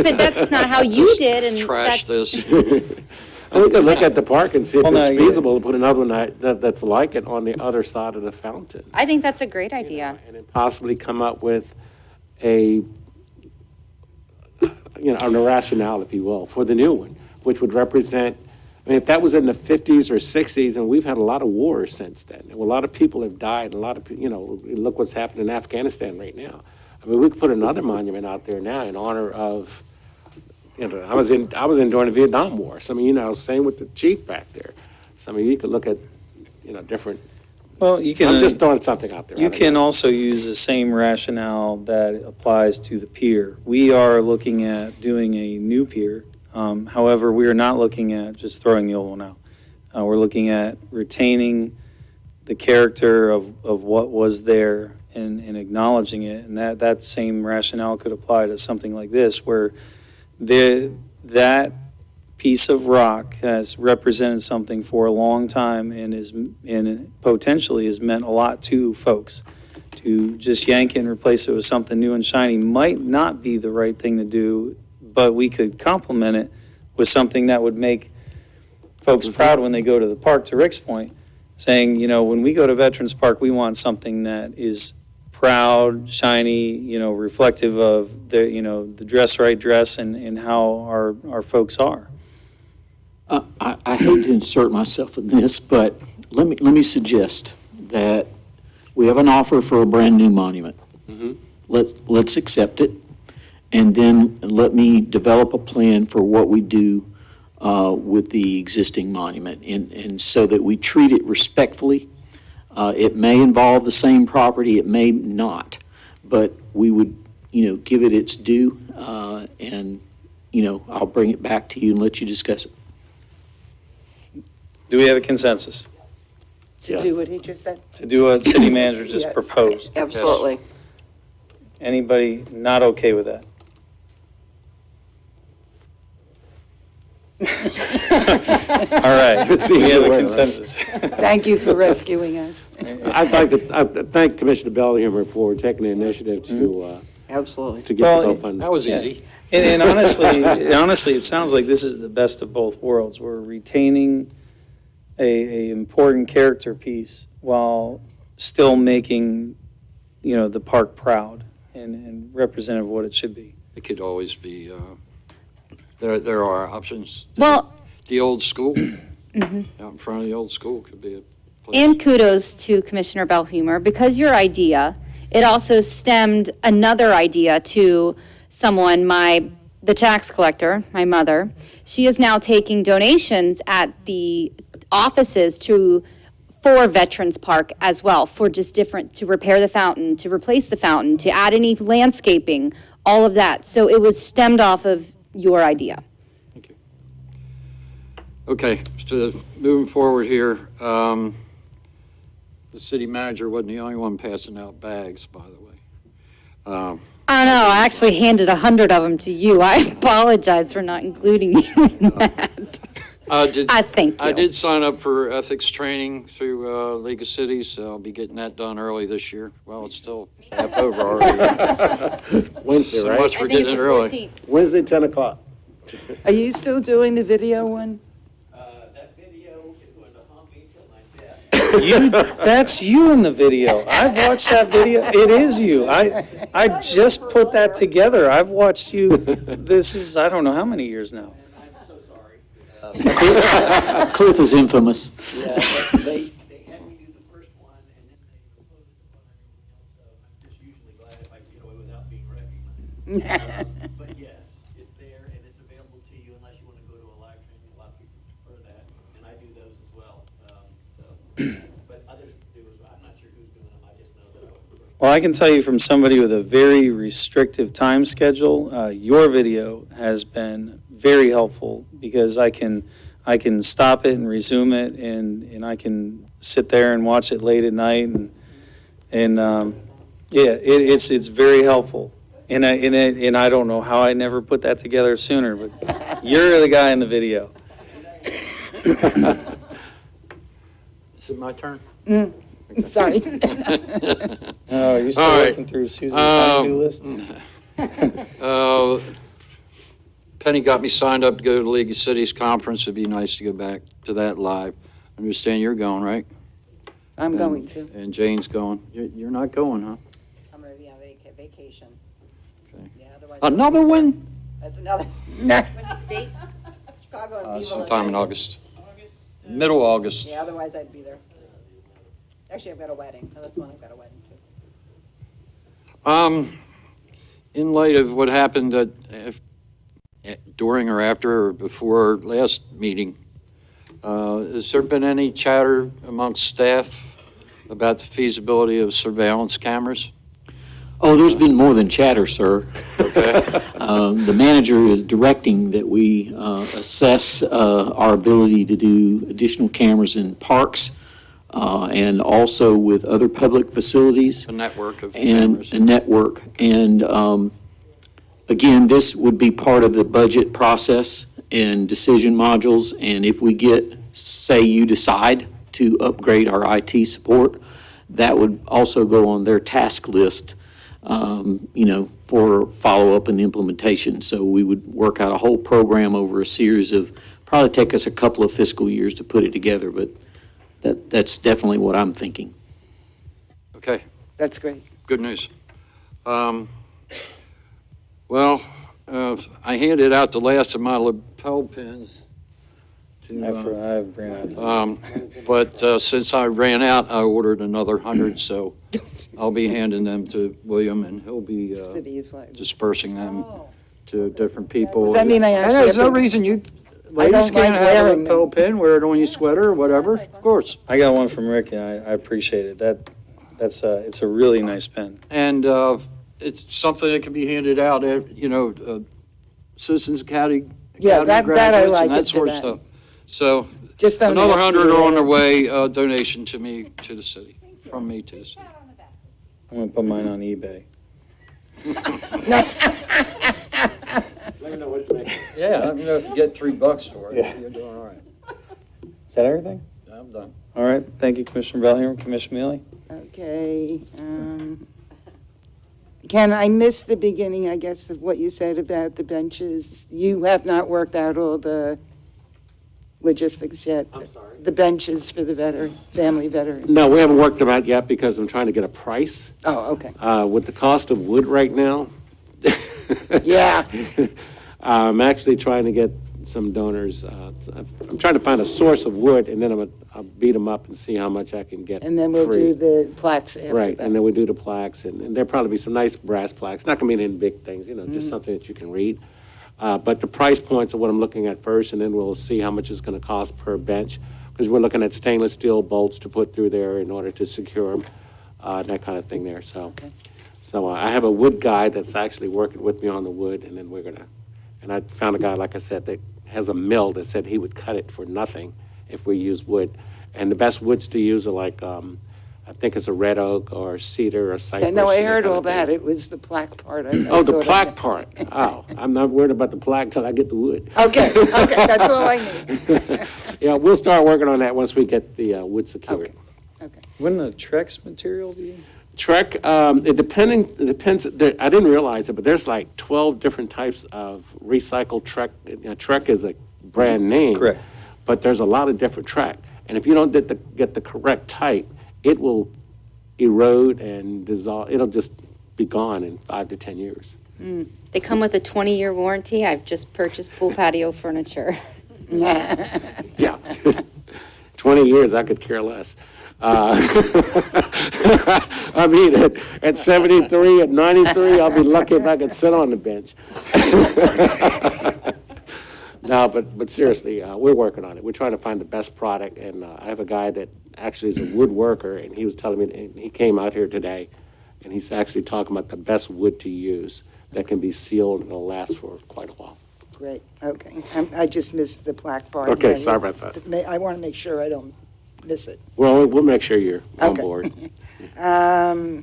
Speaker 20: not how you did, and
Speaker 13: Trash
Speaker 20: that's,
Speaker 13: this.
Speaker 17: We could look at the park and see if
Speaker 18: Well,
Speaker 17: it's
Speaker 18: no, yeah.
Speaker 17: feasible to put another one that's like it on the other side of the fountain.
Speaker 20: I think that's a great idea.
Speaker 17: And then possibly come up with a rationale, if you will, for the new one, which would represent, if that was in the 50s or 60s, and we've had a lot of wars since then, a lot of people have died, a lot of, look what's happening in Afghanistan right now. We could put another monument out there now in honor of, I was in during the Vietnam War. Same with the chief back there. You could look at, different.
Speaker 18: Well, you can.
Speaker 17: I'm just throwing something out there.
Speaker 18: You can also use the same rationale that applies to the pier. We are looking at doing a new pier. However, we are not looking at just throwing the old one out. We're looking at retaining the character of what was there and acknowledging it. And that same rationale could apply to something like this, where that piece of rock has represented something for a long time and potentially has meant a lot to folks. To just yank it and replace it with something new and shiny might not be the right thing to do, but we could complement it with something that would make folks proud when they go to the park, to Rick's point, saying, when we go to Veterans Park, we want something that is proud, shiny, reflective of the dress right dress and how our folks are.
Speaker 7: I hate to insert myself in this, but let me suggest that we have an offer for a brand-new monument.
Speaker 17: Mm-hmm.
Speaker 7: let's accept it, and then let me develop a plan for what we do with the existing monument, and so that we treat it respectfully. It may involve the same property, it may not, but we would, give it its due, and, I'll bring it back to you and let you discuss it.
Speaker 18: Do we have a consensus
Speaker 11: To do what he just said?
Speaker 18: to do what city manager just
Speaker 11: Yes.
Speaker 18: proposed?
Speaker 15: Absolutely.
Speaker 18: Anybody not okay with that? All right, we have a consensus.
Speaker 11: Thank you for rescuing us.
Speaker 17: I'd like to thank Commissioner Bellinger for taking the initiative to
Speaker 15: Absolutely.
Speaker 17: get the
Speaker 18: Well,
Speaker 17: GoFundMe.
Speaker 13: That was
Speaker 18: Yeah.
Speaker 13: easy.
Speaker 18: And honestly, it sounds like this is the best of both worlds. We're retaining a important character piece while still making, the park proud and representative of what it should be.
Speaker 13: It could always be, there are options.
Speaker 20: Well,
Speaker 13: The old school,
Speaker 20: mhm.
Speaker 13: out in front of the old school could be a place.
Speaker 20: And kudos to Commissioner Belhumer, because your idea, it also stemmed another idea to someone, the tax collector, my mother. She is now taking donations at the offices for Veterans Park as well, for just to repair the fountain, to replace the fountain, to add any landscaping, all of that. So it was stemmed off of your idea.
Speaker 13: Okay, so moving forward here, the city manager wasn't the only one passing out bags, by the way.
Speaker 20: I don't know, I actually handed 100 of them to you. I apologize for not including you in that. I thank you.
Speaker 13: I did sign up for ethics training through League of Cities, so I'll be getting that done early this year. Well, it's still half over already.
Speaker 17: Wednesday,
Speaker 13: So
Speaker 17: right?
Speaker 13: much for getting it early.
Speaker 17: Wednesday, 10 o'clock.
Speaker 11: Are you still doing the video one?
Speaker 18: That's you in the video. I've watched that video. It is you. I just put that together. I've watched you. This is, I don't know how many years now.
Speaker 7: Cliff is infamous.
Speaker 12: Yeah, they had me do the first one, and then they proposed to fund everything else, so I'm just usually glad if I can get away without being recognized. But yes, it's there, and it's available to you unless you want to go to a live training. A lot of people prefer that, and I do those as well. But others do as well. I'm not sure who's doing them, I just know that I was.
Speaker 18: Well, I can tell you from somebody with a very restrictive time schedule, your video has been very helpful, because I can stop it and resume it, and I can sit there and watch it late at night, it's very helpful. And I don't know how I never put that together sooner, but you're the guy in the video.
Speaker 13: Is it my turn?
Speaker 11: Sorry.
Speaker 18: Oh, you're still
Speaker 13: All right.
Speaker 18: working through Susan's honey-do list?
Speaker 13: Penny got me signed up to go to the League of Cities Conference. It'd be nice to go back to that live. I understand you're going, right?
Speaker 11: I'm going to.
Speaker 13: And Jane's going. You're not going, huh?
Speaker 15: I'm going to be on vacation.
Speaker 13: Okay.
Speaker 15: Yeah, otherwise.
Speaker 13: Another one?
Speaker 15: That's another.
Speaker 11: No.
Speaker 15: When's the date? Chicago and Viva
Speaker 13: Sometime in
Speaker 15: Las
Speaker 13: August. Middle August.
Speaker 15: Yeah, otherwise I'd be there. Actually, I've got a wedding. No, that's one I've got a wedding too.
Speaker 13: In light of what happened during or after or before last meeting, has there been any chatter amongst staff about the feasibility of surveillance cameras?
Speaker 7: Oh, there's been more than chatter, sir.
Speaker 13: Okay.
Speaker 7: The manager is directing that we assess our ability to do additional cameras in parks and also with other public facilities.
Speaker 13: A network of
Speaker 7: And
Speaker 13: cameras.
Speaker 7: a network. And again, this would be part of the budget process and decision modules. And if we get, say you decide to upgrade our IT support, that would also go on their task list, for follow-up and implementation. So we would work out a whole program over a series of, probably take us a couple of fiscal years to put it together, but that's definitely what I'm thinking.
Speaker 13: Okay.
Speaker 11: That's great.
Speaker 13: Good news. Well, I handed out the last of my lapel pins.
Speaker 18: I ran out of time.
Speaker 13: But since I ran out, I ordered another 100, so I'll be handing them to William, and he'll be
Speaker 11: City of Flagler.
Speaker 13: dispersing them to different people.
Speaker 11: Does that mean I actually
Speaker 13: There's
Speaker 11: have
Speaker 13: no
Speaker 11: to-
Speaker 13: reason you,
Speaker 11: I
Speaker 13: ladies
Speaker 11: don't
Speaker 13: can't
Speaker 11: like
Speaker 13: have a
Speaker 11: wearing
Speaker 13: lapel pin, wear it on your sweater or whatever, of course.
Speaker 18: I got one from Rick, and I appreciate it. It's a really nice pen.
Speaker 13: And it's something that can be handed out at, Citizens Academy
Speaker 11: Yeah, that I
Speaker 13: graduates
Speaker 11: like
Speaker 13: and
Speaker 11: it
Speaker 13: that
Speaker 11: for
Speaker 13: sort of
Speaker 11: that.
Speaker 13: stuff. So
Speaker 11: Just don't
Speaker 13: another
Speaker 11: ask me
Speaker 13: 100
Speaker 11: to
Speaker 13: are on
Speaker 11: wear
Speaker 13: their way, donation to me, to the city, from me to the city.
Speaker 18: I'm gonna put mine on eBay.
Speaker 13: Yeah, let me know if you get $3 for it. You're doing all right.
Speaker 18: Is that everything?
Speaker 13: I'm done.
Speaker 18: All right, thank you, Commissioner Bellinger. Commissioner Mealy?
Speaker 11: Okay. Ken, I missed the beginning, I guess, of what you said about the benches. You have not worked out all the logistics yet? I'm sorry? The benches for the family veteran?
Speaker 17: No, we haven't worked them out yet because I'm trying to get a price.
Speaker 11: Oh, okay.
Speaker 17: With the cost of wood right now.
Speaker 11: Yeah.
Speaker 17: I'm actually trying to get some donors. I'm trying to find a source of wood, and then I'll beat them up and see how much I can get.
Speaker 11: And then we'll
Speaker 17: free.
Speaker 11: do the plaques after
Speaker 17: Right,
Speaker 11: that.
Speaker 17: and then we do the plaques, and there'll probably be some nice brass plaques. Not gonna be any big things, just something that you can read. But the price points are what I'm looking at first, and then we'll see how much it's gonna cost per bench, because we're looking at stainless steel bolts to put through there in order to secure them, that kind of thing there, so. So I have a wood guy that's actually working with me on the wood, and then and I found a guy, like I said, that has a mill that said he would cut it for nothing if we use wood. And the best woods to use are like, I think it's a red oak or cedar or cypress.
Speaker 11: Yeah, no, I
Speaker 17: and
Speaker 11: heard
Speaker 17: kind
Speaker 11: all
Speaker 17: of thing.
Speaker 11: that. It was the plaque part. I
Speaker 17: Oh, the
Speaker 11: thought I
Speaker 17: plaque
Speaker 11: missed.
Speaker 17: part. Oh, I'm not worried about the plaque till I get the wood.
Speaker 11: Okay, that's all I need.
Speaker 17: Yeah, we'll start working on that once we get the wood secured.
Speaker 18: Wouldn't a Trex material be?
Speaker 17: Trek, it depends, I didn't realize it, but there's like 12 different types of recycled Trek. Trek is a brand name.
Speaker 18: Correct.
Speaker 17: But there's a lot of different Trek. And if you don't get the correct type, it will erode and dissolve. It'll just be gone in 5 to 10 years.
Speaker 20: They come with a 20-year warranty. I've just purchased pool patio furniture.
Speaker 17: Yeah. 20 years, I could care less. I mean, at 73, at 93, I'll be lucky if I could sit on the bench. No, but seriously, we're working on it. We're trying to find the best product, and I have a guy that actually is a woodworker, and he was telling me, and he came out here today, and he's actually talking about the best wood to use that can be sealed and it'll last for quite a while.
Speaker 11: Great, okay. I just missed the plaque part.
Speaker 17: Okay, sorry about that.
Speaker 11: I want to make sure I don't miss it.
Speaker 17: Well, we'll make sure you're on
Speaker 11: Okay.
Speaker 17: board.
Speaker 11: I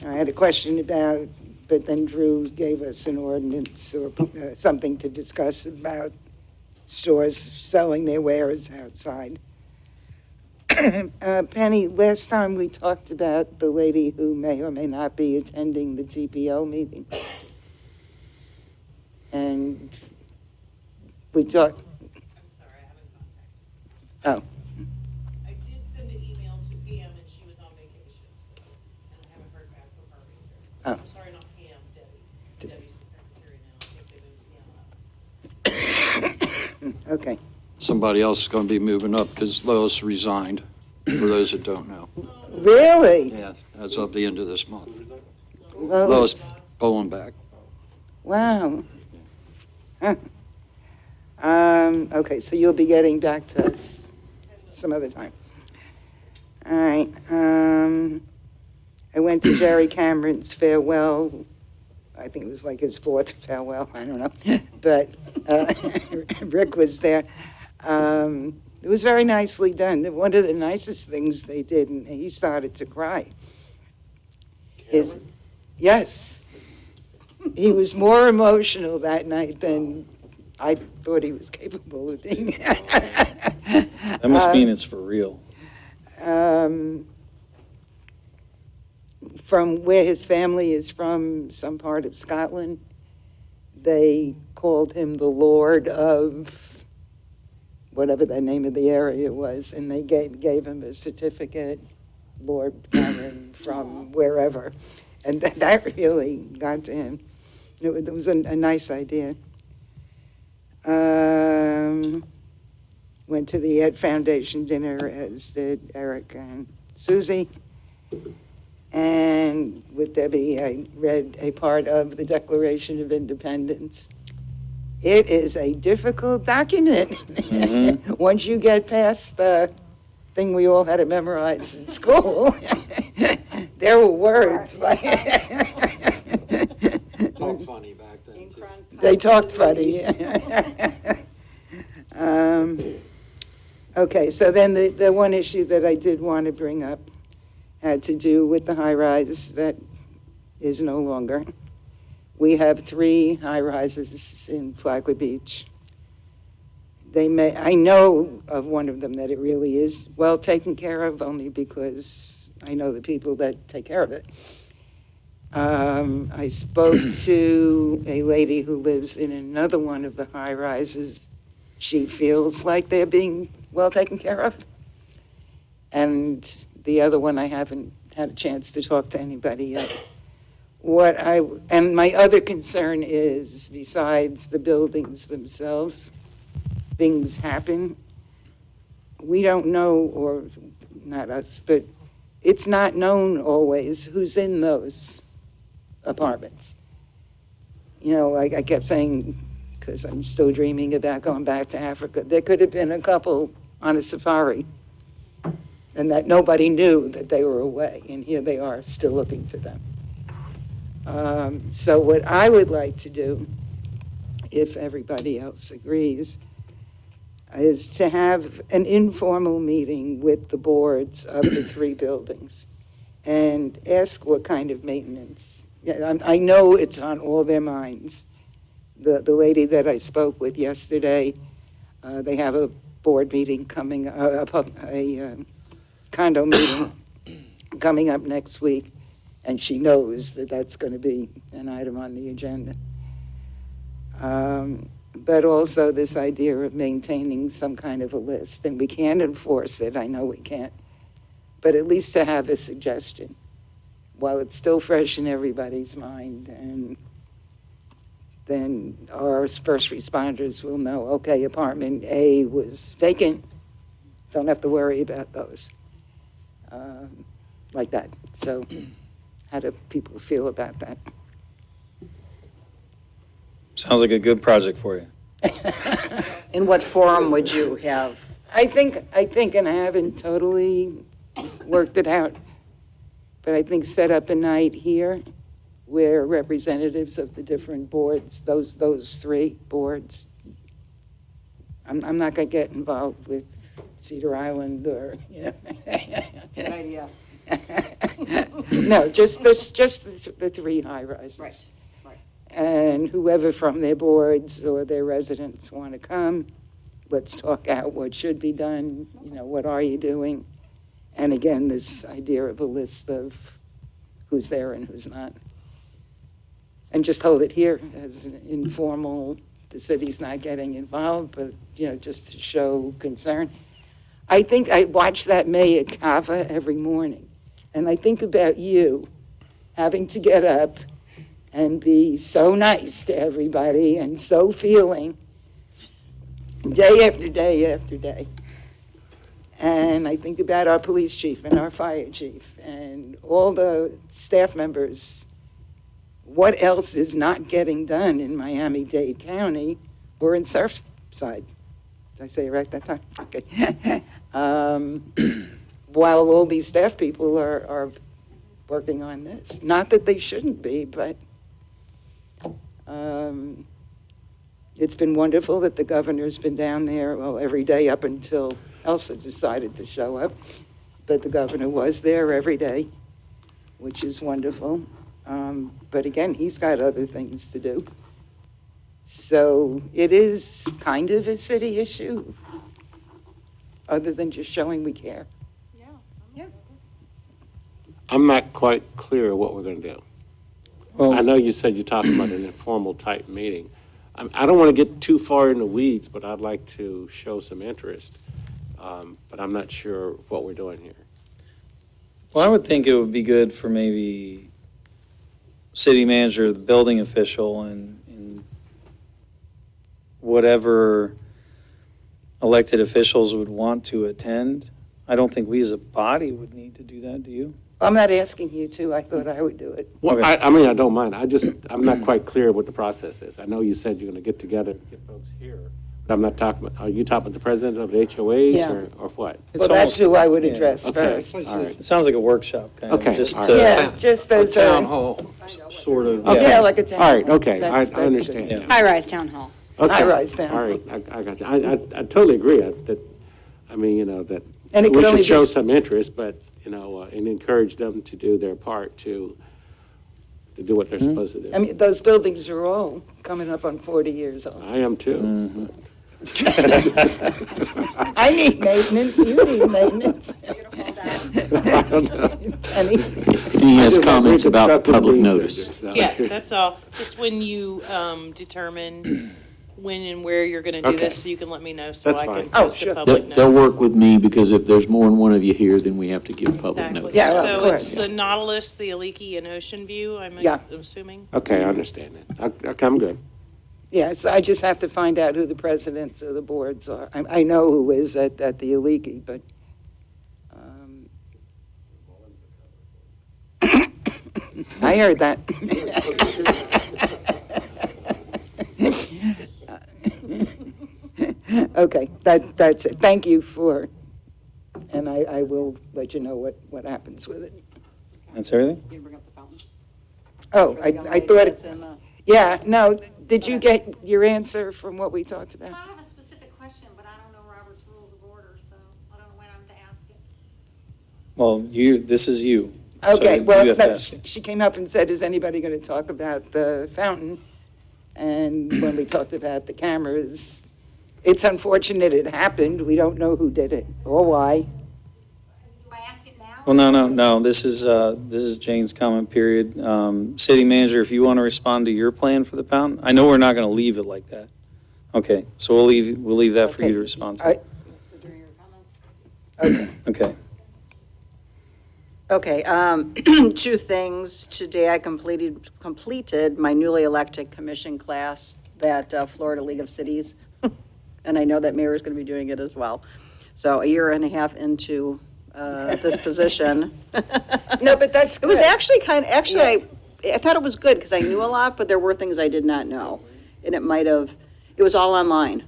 Speaker 11: had a question about, but then Drew gave us an ordinance or something to discuss about stores selling their wares outside. Penny, last time we talked about the lady who may or may not be attending the TPO meeting. And we talked. Oh.
Speaker 1: I did send an email to PM and she was on vacation, so, and I haven't heard back from her either.
Speaker 11: Oh.
Speaker 1: I'm sorry, not PM, Debbie. Debbie's the secretary now. I think they moved PM up.
Speaker 11: Okay.
Speaker 13: Somebody else is going to be moving up because Lois resigned, for those that don't know.
Speaker 11: Really?
Speaker 13: Yeah, as of the end of this month.
Speaker 11: Lois.
Speaker 13: Lois Bowenbach.
Speaker 11: Wow. Huh. Okay, so you'll be getting back to us some other time. All right. I went to Jerry Cameron's farewell. I think it was like his 4th farewell. I don't know. But Rick was there. It was very nicely done. One of the nicest things they did, and he started to cry. Yes. He was more emotional that night than I thought he was capable of being.
Speaker 18: That must mean it's for real.
Speaker 11: From where his family is from, some part of Scotland, they called him the Lord of whatever the name of the area was, and they gave him a certificate, Lord Cameron from wherever. And that really got to him. It was a nice idea. Went to the Ed Foundation dinner, as did Eric and Susie. And with Debbie, I read a part of the Declaration of Independence. It is a difficult document. Once you get past the thing we all had to memorize in school, there were words like.
Speaker 13: Talked funny back then, too.
Speaker 11: They talked funny. Okay, so then the one issue that I did want to bring up had to do with the high-rise that is no longer. We have 3 high-rises in Flagler Beach. I know of one of them that it really is well taken care of, only because I know the people that take care of it. I spoke to a lady who lives in another one of the high-rises. She feels like they're being well taken care of. And the other one, I haven't had a chance to talk to anybody yet. And my other concern is, besides the buildings themselves, things happen. We don't know, or not us, but it's not known always who's in those apartments. You know, I kept saying, because I'm still dreaming about going back to Africa, there could have been a couple on a safari, and that nobody knew that they were away, and here they are still looking for them. So what I would like to do, if everybody else agrees, is to have an informal meeting with the boards of the 3 buildings and ask what kind of maintenance. Yeah, I know it's on all their minds. The lady that I spoke with yesterday, they have a board meeting coming, a condo meeting coming up next week, and she knows that that's going to be an item on the agenda. But also this idea of maintaining some kind of a list, and we can't enforce it, I know we can't, but at least to have a suggestion while it's still fresh in everybody's mind, and then our first responders will know, okay, apartment A was vacant, don't have to worry about those, like that. So how do people feel about that?
Speaker 18: Sounds like a good project for you.
Speaker 4: In what forum would you have?
Speaker 11: I think, and I haven't totally worked it out, but I think set up a night here where representatives of the different boards, those 3 boards, I'm not going to get involved with Cedar Island or, you know.
Speaker 4: Good idea.
Speaker 11: No, just the 3 high-rises.
Speaker 4: Right, right.
Speaker 11: And whoever from their boards or their residents want to come, let's talk out what should be done, you know, what are you doing? And again, this idea of a list of who's there and who's not. And just hold it here as an informal, the city's not getting involved, but, you know, just to show concern. I think I watch that Mea Kava every morning, and I think about you having to get up and be so nice to everybody and so feeling day after day after day. And I think about our police chief and our fire chief and all the staff members. What else is not getting done in Miami-Dade County or in Surfside? Did I say it right that time? Okay. While all these staff people are working on this. Not that they shouldn't be, but it's been wonderful that the governor's been down there, well, every day up until Elsa decided to show up. But the governor was there every day, which is wonderful. But again, he's got other things to do. So it is kind of a city issue, other than just showing we care.
Speaker 17: I'm not quite clear what we're going to do.
Speaker 18: Well,
Speaker 17: I know you said you're talking about an informal type meeting. I don't want to get too far in the weeds, but I'd like to show some interest. But I'm not sure what we're doing here.
Speaker 18: well, I would think it would be good for maybe city manager, the building official, and whatever elected officials would want to attend. I don't think we as a body would need to do that, do you?
Speaker 11: I'm not asking you to, I thought I would do it.
Speaker 17: Well,
Speaker 18: Okay.
Speaker 17: I mean, I don't mind. I'm not quite clear what the process is. I know you said you're going to get together, get folks here, but I'm not talking, are you talking about the president of the HOAs
Speaker 11: Yeah.
Speaker 17: or what?
Speaker 11: Well, that's who I would address
Speaker 17: Okay,
Speaker 11: first.
Speaker 17: all right.
Speaker 18: It sounds like a workshop, kind of.
Speaker 17: Okay,
Speaker 18: Just
Speaker 17: all
Speaker 18: to-
Speaker 17: right.
Speaker 11: Yeah, just
Speaker 13: A
Speaker 11: as
Speaker 13: town
Speaker 11: a,
Speaker 13: hall, sort of.
Speaker 17: Okay.
Speaker 11: yeah, like a town.
Speaker 17: All right, okay,
Speaker 11: That's
Speaker 17: I understand.
Speaker 18: Yeah.
Speaker 20: High-rise town hall.
Speaker 17: Okay.
Speaker 11: High-rise town.
Speaker 17: All right, I got you. I totally agree that, I mean, that
Speaker 11: And it
Speaker 17: we
Speaker 11: could only
Speaker 17: should show
Speaker 11: be,
Speaker 17: some interest, but, and encourage them to do their part to do what they're supposed to do.
Speaker 11: I mean, those buildings are all coming up on 40 years old.
Speaker 17: I am too.
Speaker 11: I need maintenance, you need maintenance. Penny?
Speaker 7: He has comments about public notice.
Speaker 1: Yeah, that's all. Just when you determine when and where you're going to do
Speaker 17: Okay.
Speaker 1: this, so you can let me know so
Speaker 17: That's
Speaker 1: I can
Speaker 17: fine.
Speaker 1: post
Speaker 11: sure.
Speaker 1: a public
Speaker 7: They'll
Speaker 1: notice.
Speaker 7: work with me, because if there's more than one of you here, then we have to give public
Speaker 1: Exactly.
Speaker 7: notice.
Speaker 11: Yeah, of
Speaker 1: So
Speaker 11: course,
Speaker 1: it's
Speaker 11: yeah.
Speaker 1: the Nautilus, the Aliki, and Ocean View, I'm
Speaker 11: Yeah.
Speaker 1: assuming?
Speaker 17: Okay, I understand that. Okay, I'm good.
Speaker 11: Yes, I just have to find out who the presidents of the boards are. I know who is at the Aliki, but, I heard that. Okay, that's it. Thank you for, and I will let you know what happens with it.
Speaker 18: That's everything?
Speaker 11: Oh, I thought, yeah, no, did you get your answer from what we talked about?
Speaker 10: I have a specific question, but I don't know Robert's Rules of Order, so I don't know when I'm to ask it.
Speaker 18: Well, this is you. So
Speaker 11: Okay,
Speaker 18: you
Speaker 11: well,
Speaker 18: have to ask it.
Speaker 11: she came up and said, is anybody going to talk about the fountain? And when we talked about the cameras, it's unfortunate it happened. We don't know who did it or why.
Speaker 10: Do I ask it now?
Speaker 18: Well, no, this is Jane's comment period. City manager, if you want to respond to your plan for the fountain, I know we're not going to leave it like that. Okay, so we'll leave that for you to respond to. Okay.
Speaker 15: Okay, two things. Today I completed my newly elected commission class at Florida League of Cities. And I know that mayor is going to be doing it as well. So a year and a half into this position.
Speaker 11: No, but that's
Speaker 15: It was
Speaker 11: good.
Speaker 15: actually I thought it was good because I knew a lot, but there were things I did not know. And it was all online.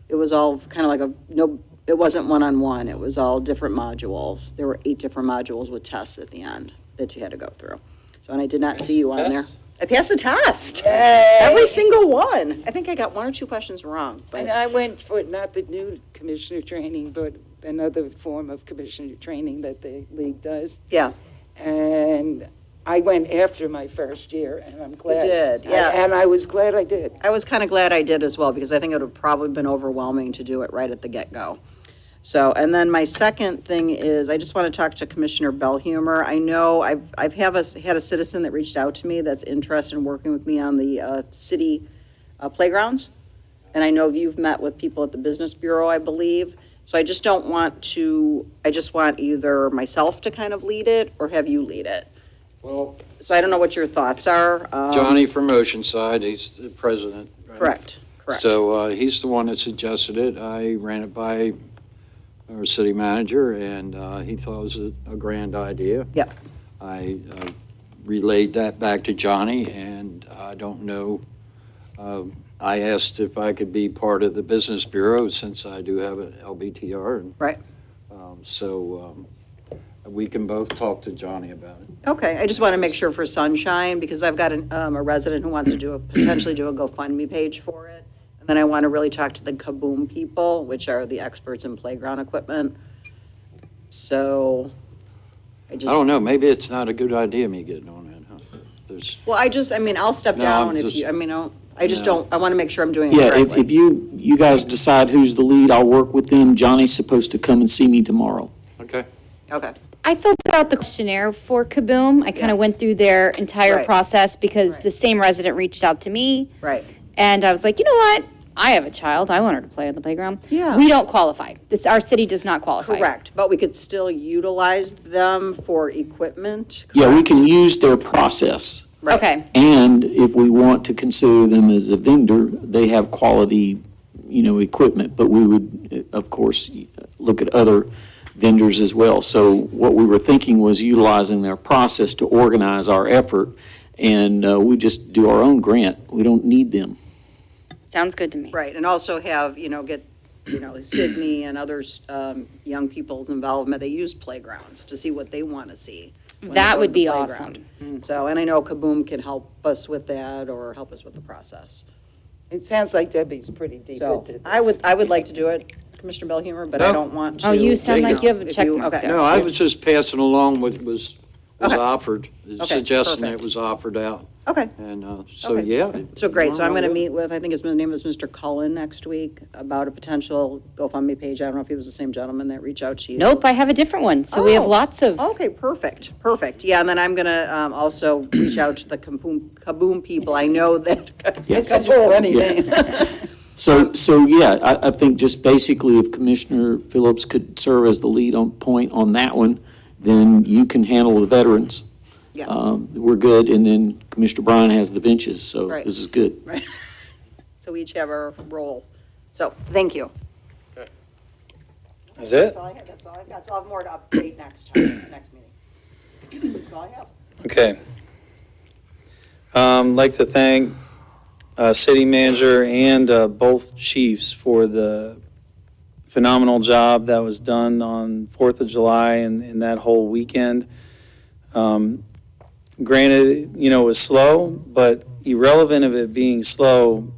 Speaker 15: It was all kind of like it wasn't one-on-one. It was all different modules. There were 8 different modules with tests at the end that you had to go through. So, and I did not see you on there. I passed the test. Every single one. I think I got 1 or 2 questions wrong, but.
Speaker 11: And I went for not the new commissioner training, but another form of commissioner training that the league does.
Speaker 15: Yeah.
Speaker 11: And I went after my first year, and I'm glad.
Speaker 15: did, yeah.
Speaker 11: And I was glad I did.
Speaker 15: I was kind of glad I did as well, because I think it would have probably been overwhelming to do it right at the get-go. So, and then my second thing is, I just want to talk to Commissioner Bellhumer. I know I've had a citizen that reached out to me that's interested in working with me on the city playgrounds. And I know you've met with people at the Business Bureau, I believe. So I just want either myself to kind of lead it or have you lead it.
Speaker 13: Well,
Speaker 15: So I don't know what your thoughts are.
Speaker 13: Johnny from Oceanside, he's the president. right?
Speaker 15: Correct.
Speaker 13: So he's the one that suggested it. I ran it by our city manager, and he thought it was a grand idea.
Speaker 15: Yep.
Speaker 13: I relayed that back to Johnny, and I don't know, I asked if I could be part of the Business Bureau, since I do have an LBTR. And,
Speaker 15: Right.
Speaker 13: We can both talk to Johnny about it.
Speaker 15: Okay, I just want to make sure for Sunshine, because I've got a resident who wants to potentially do a GoFundMe page for it. And then I want to really talk to the Kaboom people, which are the experts in playground equipment. So
Speaker 13: I don't know, maybe it's not a good idea, me getting on it, huh?
Speaker 15: Well, I'll step
Speaker 13: No,
Speaker 15: down
Speaker 13: I'm
Speaker 15: if
Speaker 13: just-
Speaker 15: you,
Speaker 13: No.
Speaker 15: I want to make sure I'm doing it
Speaker 7: Yeah,
Speaker 15: correctly.
Speaker 7: if you guys decide who's the lead, I'll work with them. Johnny's supposed to come and see me tomorrow.
Speaker 13: Okay.
Speaker 15: Okay.
Speaker 20: I filled out the questionnaire for Kaboom. I kind of went through their entire
Speaker 15: Right.
Speaker 20: process because the same resident reached out to me.
Speaker 15: Right.
Speaker 20: And I was like, you know what? I have a child. I want her to play on the playground.
Speaker 15: Yeah.
Speaker 20: We don't qualify. Our city does not qualify.
Speaker 15: Correct, but we could still utilize them for equipment.
Speaker 7: Yeah, we can use their process.
Speaker 15: Right.
Speaker 20: Okay.
Speaker 7: And if we want to consider them as a vendor, they have quality, equipment. But we would, of course, look at other vendors as well. So what we were thinking was utilizing their process to organize our effort, and we just do our own grant. We don't need them.
Speaker 20: Sounds good to me.
Speaker 15: Right, and also have, get, Sydney and others, young people's involvement. They use playgrounds to see what they want to see. when they
Speaker 20: That
Speaker 15: go
Speaker 20: would
Speaker 15: to the
Speaker 20: be
Speaker 15: playground.
Speaker 20: awesome.
Speaker 15: So, and I know Kaboom can help us with that or help us with the process.
Speaker 11: It sounds like Debbie's pretty deep
Speaker 15: So
Speaker 11: into this.
Speaker 15: I would like to do it, Commissioner Bellhumor, but I
Speaker 13: No.
Speaker 15: don't want to.
Speaker 20: Oh, you sound like you have a
Speaker 15: If
Speaker 20: check
Speaker 15: you-
Speaker 20: mark
Speaker 15: okay.
Speaker 20: there.
Speaker 13: No, I was just passing along what was
Speaker 15: Okay.
Speaker 13: offered,
Speaker 15: Okay,
Speaker 13: suggesting
Speaker 15: perfect.
Speaker 13: it was offered out.
Speaker 15: Okay.
Speaker 13: And so,
Speaker 15: Okay.
Speaker 13: yeah.
Speaker 15: So great, so I'm going to
Speaker 13: Well,
Speaker 15: meet with, I think his name is Mr. Cullen next week, about a potential GoFundMe page. I don't know if he was the same gentleman that reached out to you.
Speaker 20: Nope, I have a different one. So we have
Speaker 15: Oh.
Speaker 20: lots of.
Speaker 15: Okay, perfect. Yeah, and then I'm going to also reach out to the Kaboom people. I know that.
Speaker 11: It's such a funny name.
Speaker 7: So yeah, I think just basically if Commissioner Phillips could serve as the lead on point on that one, then you can handle the veterans.
Speaker 15: Yeah.
Speaker 7: We're good, and then Commissioner Bryan has the benches, so
Speaker 15: Right.
Speaker 7: this is good.
Speaker 15: Right. So we each have our role. So, thank you.
Speaker 18: Is it?
Speaker 15: That's all I have, that's all I've got. So I'll have more to update next time, next meeting. That's all I have.
Speaker 18: Okay. Like to thank city manager and both chiefs for the phenomenal job that was done on 4th of July and that whole weekend. Granted, it was slow, but irrelevant of it being slow,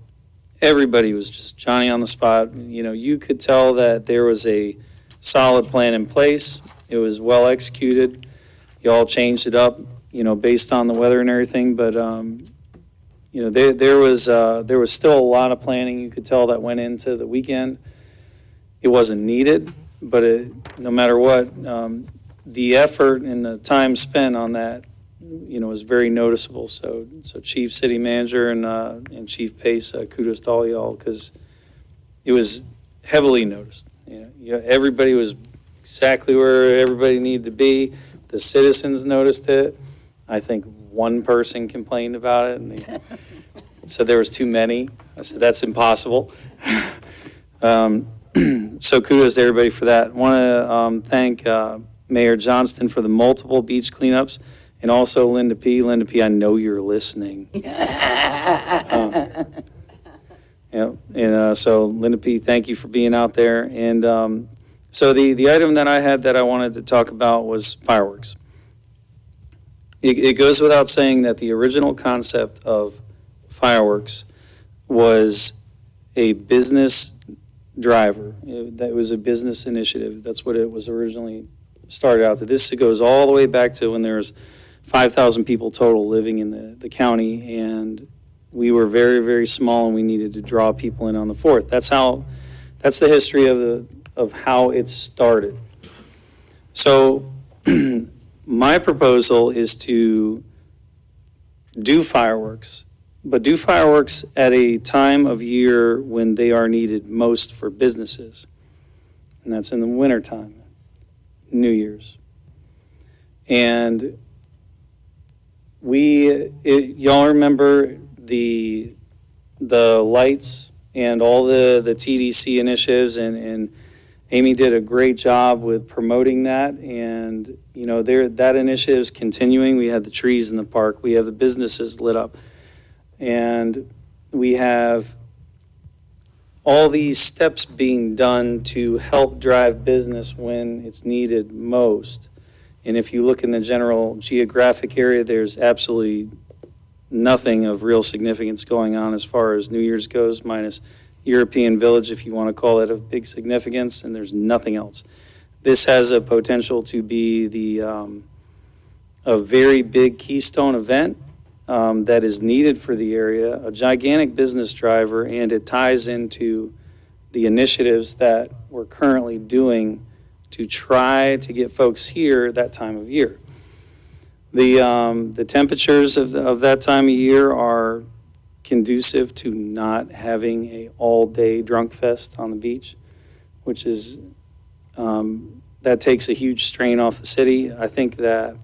Speaker 18: everybody was just Johnny on the spot. You could tell that there was a solid plan in place. It was well executed. You all changed it up, based on the weather and everything, but there was still a lot of planning. You could tell that went into the weekend. It wasn't needed, but no matter what, the effort and the time spent on that, was very noticeable. So Chief City Manager and Chief Pace, kudos to all y'all, because it was heavily noticed. Everybody was exactly where everybody needed to be. The citizens noticed it. I think one person complained about it, and they said there was too many. I said, that's impossible. So kudos to everybody for that. I want to thank Mayor Johnston for the multiple beach cleanups, and also Linda P. Linda P., I know you're listening. So Linda P., thank you for being out there. And so the item that I had that I wanted to talk about was fireworks. It goes without saying that the original concept of fireworks was a business driver. That was a business initiative. That's what it was originally started out to. This goes all the way back to when there was 5,000 people total living in the county, and we were very, very small, and we needed to draw people in on the 4th. That's the history of how it started. So my proposal is to do fireworks, but do fireworks at a time of year when they are needed most for businesses. And that's in the wintertime, New Year's. And y'all remember the lights and all the TDC initiatives, and Amy did a great job with promoting that, and that initiative is continuing. We have the trees in the park, we have the businesses lit up, and we have all these steps being done to help drive business when it's needed most. And if you look in the general geographic area, there's absolutely nothing of real significance going on as far as New Year's goes, minus European Village, if you want to call it of big significance, and there's nothing else. This has a potential to be a very big keystone event that is needed for the area, a gigantic business driver, and it ties into the initiatives that we're currently doing to try to get folks here that time of year. The temperatures of that time of year are conducive to not having a all-day drunk fest on the beach, which is, that takes a huge strain off the city. I think that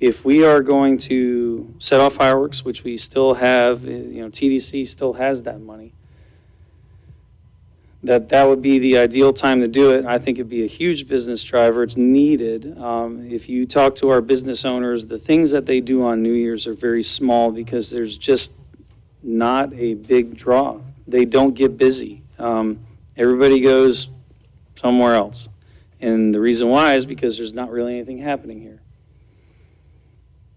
Speaker 18: if we are going to set off fireworks, which we still have, TDC still has that money, that would be the ideal time to do it. I think it'd be a huge business driver. It's needed. If you talk to our business owners, the things that they do on New Year's are very small because there's just not a big draw. They don't get busy. Everybody goes somewhere else. And the reason why is because there's not really anything happening here.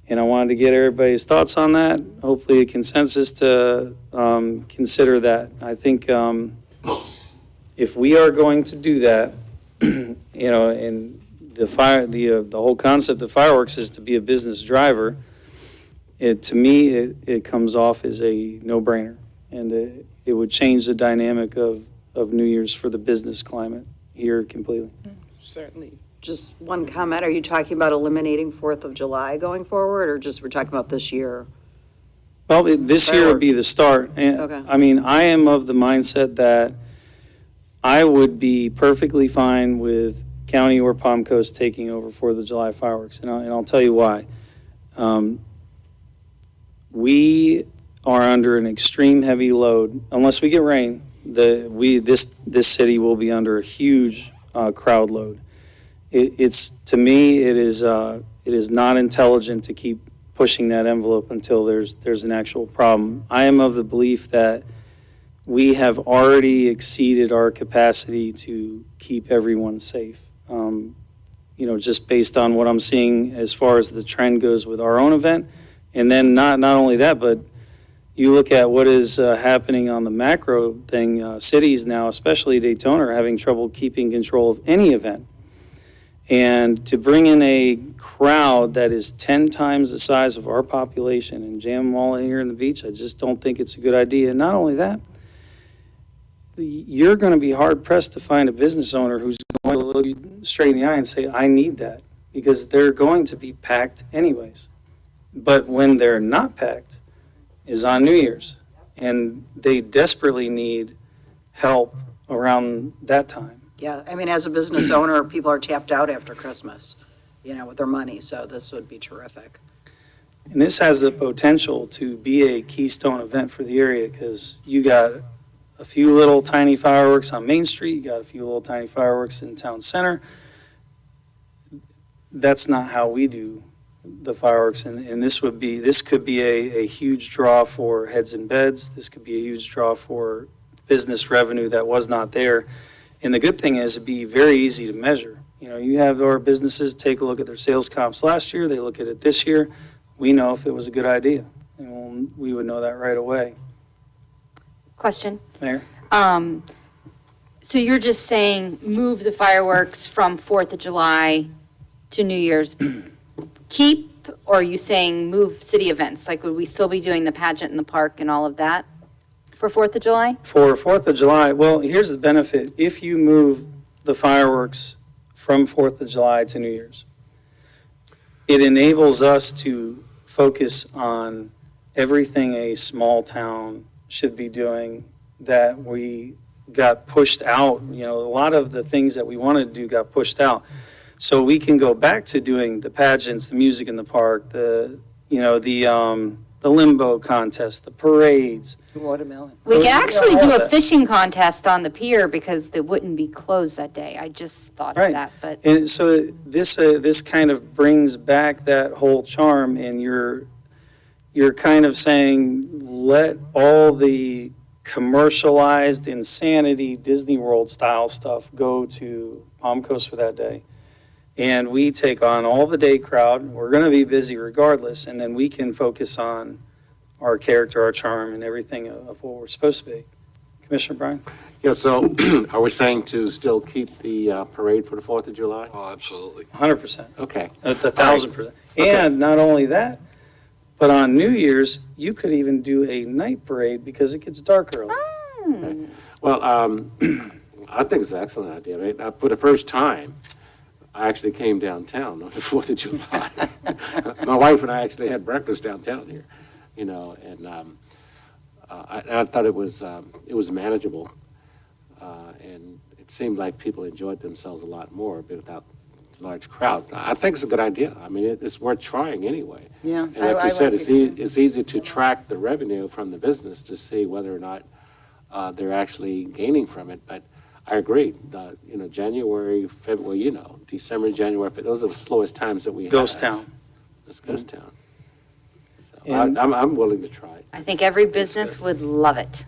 Speaker 18: And I wanted to get everybody's thoughts on that. Hopefully a consensus to consider that. I think if we are going to do that, and the whole concept of fireworks is to be a business driver, to me, it comes off as a no-brainer. And it would change the dynamic of New Year's for the business climate here completely.
Speaker 15: Certainly. Just one comment, are you talking about eliminating 4th of July going forward, or just we're talking about this year?
Speaker 18: Well, this year would be the start. And,
Speaker 15: Okay.
Speaker 18: I mean, I am of the mindset that I would be perfectly fine with county or Palm Coast taking over 4th of July fireworks, and I'll tell you why. We are under an extreme heavy load. Unless we get rain, this city will be under a huge crowd load. To me, it is not intelligent to keep pushing that envelope until there's an actual problem. I am of the belief that we have already exceeded our capacity to keep everyone safe. Just based on what I'm seeing as far as the trend goes with our own event, and then not only that, but you look at what is happening on the macro thing. Cities now, especially Daytona, are having trouble keeping control of any event. And to bring in a crowd that is 10 times the size of our population and jam them all in here in the beach, I just don't think it's a good idea. And not only that, you're going to be hard-pressed to find a business owner who's going to look you straight in the eye and say, I need that, because they're going to be packed anyways. But when they're not packed is on New Year's, and they desperately need help around that time.
Speaker 15: Yeah, I mean, as a business owner, people are tapped out after Christmas, with their money, so this would be terrific.
Speaker 18: And this has the potential to be a keystone event for the area, because you got a few little tiny fireworks on Main Street, you got a few little tiny fireworks in town center. That's not how we do the fireworks, and this could be a huge draw for heads and beds. This could be a huge draw for business revenue that was not there. And the good thing is it'd be very easy to measure. You have our businesses take a look at their sales comps last year, they look at it this year. We know if it was a good idea, and we would know that right away.
Speaker 20: Question.
Speaker 18: Mayor?
Speaker 20: So you're just saying move the fireworks from 4th of July to New Year's. Keep, or are you saying move city events? Like, would we still be doing the pageant in the park and all of that for 4th of July?
Speaker 18: For 4th of July, well, here's the benefit. If you move the fireworks from 4th of July to New Year's, it enables us to focus on everything a small town should be doing that we got pushed out. A lot of the things that we wanted to do got pushed out. So we can go back to doing the pageants, the music in the park, the limbo contest, the parades.
Speaker 11: Watermelon.
Speaker 20: We could actually do a fishing contest on the pier because it wouldn't be closed that day. I just thought of that, but.
Speaker 18: And so this kind of brings back that whole charm, and you're kind of saying, let all the commercialized insanity Disney World style stuff go to Palm Coast for that day. And we take on all the day crowd. We're going to be busy regardless, and then we can focus on our character, our charm, and everything of what we're supposed to be. Commissioner Bryan?
Speaker 17: Yeah, so are we saying to still keep the parade for the 4th of July?
Speaker 13: Oh, absolutely.
Speaker 18: 100%.
Speaker 17: Okay.
Speaker 18: 1,000%. And not only that, but on New Year's, you could even do a night parade because it gets dark early.
Speaker 17: Okay. Well, I think it's an excellent idea. Right? For the first time, I actually came downtown on the 4th of July. My wife and I actually had breakfast downtown here, and I thought it was manageable, and it seemed like people enjoyed themselves a lot more without a large crowd. I think it's a good idea. I mean, it's worth trying anyway.
Speaker 11: Yeah,
Speaker 17: And like you said, it's easy to track the revenue from the business to see whether or not they're actually gaining from it. But I agree, January, February, December, January, those are the slowest times that we have.
Speaker 18: Ghost town.
Speaker 17: It's ghost town. So
Speaker 18: And-
Speaker 17: I'm willing to try it.
Speaker 20: I think every business would love it.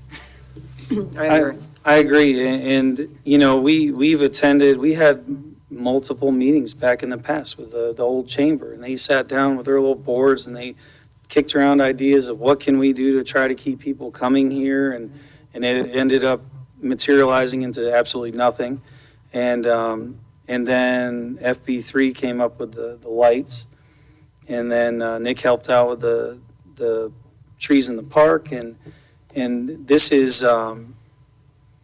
Speaker 18: I agree, and, we've attended, we had multiple meetings back in the past with the old chamber, and they sat down with their little boards, and they kicked around ideas of what can we do to try to keep people coming here, and it ended up materializing into absolutely nothing. And then FB3 came up with the lights, and then Nick helped out with the trees in the park, and this is,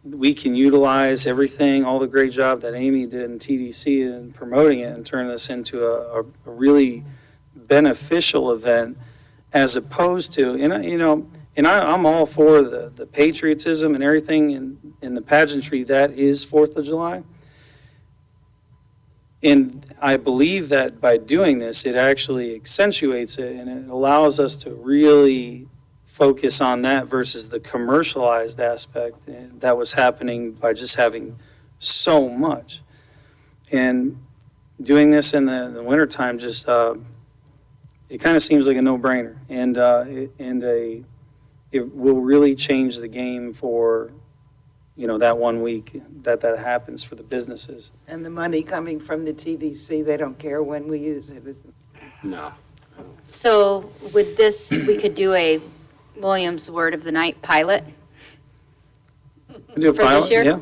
Speaker 18: we can utilize everything, all the great job that Amy did in TDC in promoting it and turn this into a really beneficial event, as opposed to, I'm all for the patriotism and everything in the pageantry that is 4th of July. And I believe that by doing this, it actually accentuates it, and it allows us to really focus on that versus the commercialized aspect that was happening by just having so much. And doing this in the wintertime just, it kind of seems like a no-brainer. And it will really change the game for, that 1 week that happens for the businesses.
Speaker 11: And the money coming from the TDC, they don't care when we use it.
Speaker 17: No.
Speaker 20: So with this, we could do a Williams Word of the Night pilot?
Speaker 18: Do a
Speaker 20: For this
Speaker 18: pilot,
Speaker 20: year?
Speaker 18: yeah.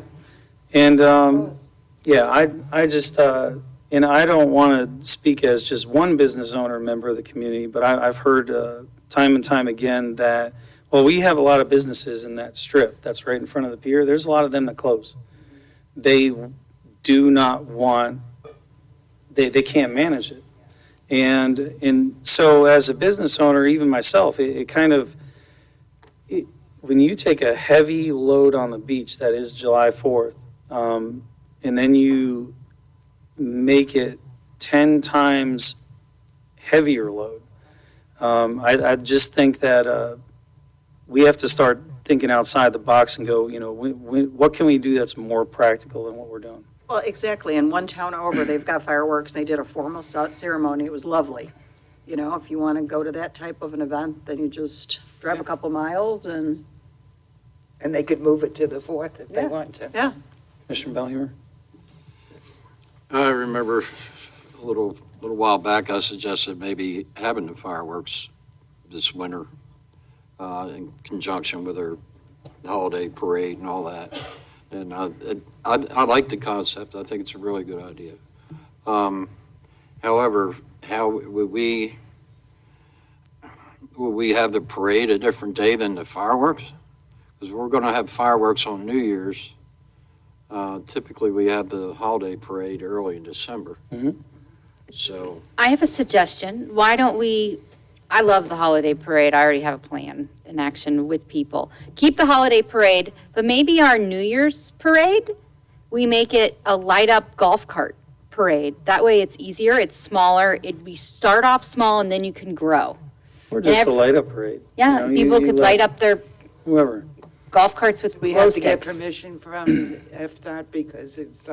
Speaker 18: And, I just, and I don't want to speak as just one business owner, member of the community, but I've heard time and time again that, well, we have a lot of businesses in that strip that's right in front of the pier. There's a lot of them that close. They do not want, they can't manage it. And so as a business owner, even myself, it kind of, when you take a heavy load on the beach that is July 4th, and then you make it 10 times heavier load, I just think that we have to start thinking outside the box and go, what can we do that's more practical than what we're doing?
Speaker 15: Well, exactly. In one town over, they've got fireworks. They did a formal ceremony. It was lovely. If you want to go to that type of an event, then you just drive a couple miles and
Speaker 11: they could move it to the 4th if they want to.
Speaker 15: Yeah.
Speaker 18: Commissioner Bellhumeur?
Speaker 13: I remember a little while back, I suggested maybe having the fireworks this winter in conjunction with our holiday parade and all that. And I like the concept. I think it's a really good idea. However, how would we have the parade a different day than the fireworks? Because we're going to have fireworks on New Year's. Typically, we have the holiday parade early in December. So
Speaker 20: I have a suggestion. Why don't we, I love the holiday parade. I already have a plan in action with people. Keep the holiday parade, but maybe our New Year's parade, we make it a light-up golf cart parade. That way it's easier, it's smaller. We start off small and then you can grow.
Speaker 18: Or just a light up parade.
Speaker 20: Yeah, people could light up their
Speaker 18: whoever.
Speaker 20: golf carts with
Speaker 11: We
Speaker 20: glow
Speaker 11: have to get
Speaker 20: sticks.
Speaker 11: permission from FDOT because it's,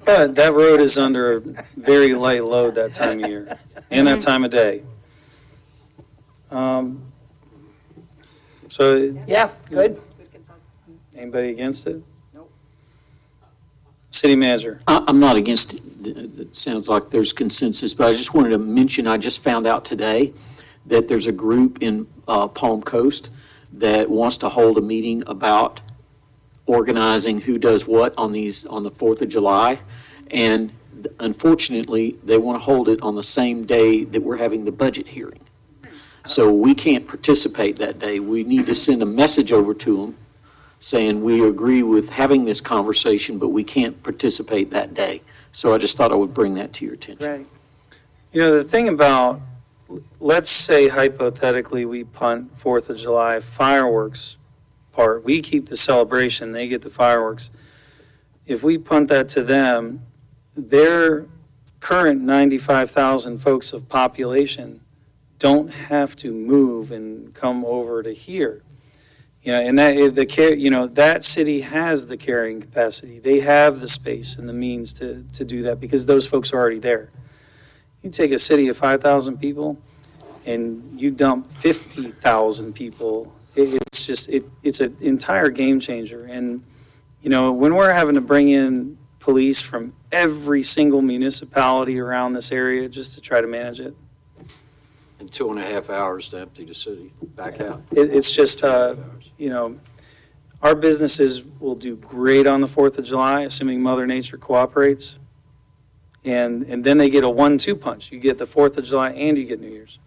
Speaker 18: But that road is under a very light load that time of year and that time of day. So,
Speaker 11: yeah, good.
Speaker 18: anybody against it? Nope. City manager?
Speaker 7: I'm not against it. It sounds like there's consensus, but I just wanted to mention, I just found out today that there's a group in Palm Coast that wants to hold a meeting about organizing who does what on the 4th of July. And unfortunately, they want to hold it on the same day that we're having the budget hearing. So we can't participate that day. We need to send a message over to them saying we agree with having this conversation, but we can't participate that day. So I just thought I would bring that to your attention.
Speaker 11: Right.
Speaker 18: The thing about, let's say hypothetically we punt 4th of July fireworks part. We keep the celebration, they get the fireworks. If we punt that to them, their current 95,000 folks of population don't have to move and come over to here. And that city has the carrying capacity. They have the space and the means to do that because those folks are already there. You take a city of 5,000 people and you dump 50,000 people, it's an entire game changer. And, when we're having to bring in police from every single municipality around this area just to try to manage it,
Speaker 13: And 2.5 hours to empty the city, back out.
Speaker 18: it's just, our businesses will do great on the 4th of July, assuming Mother Nature cooperates. And then they get a 1-2 punch. You get the 4th of July and you get New Year's.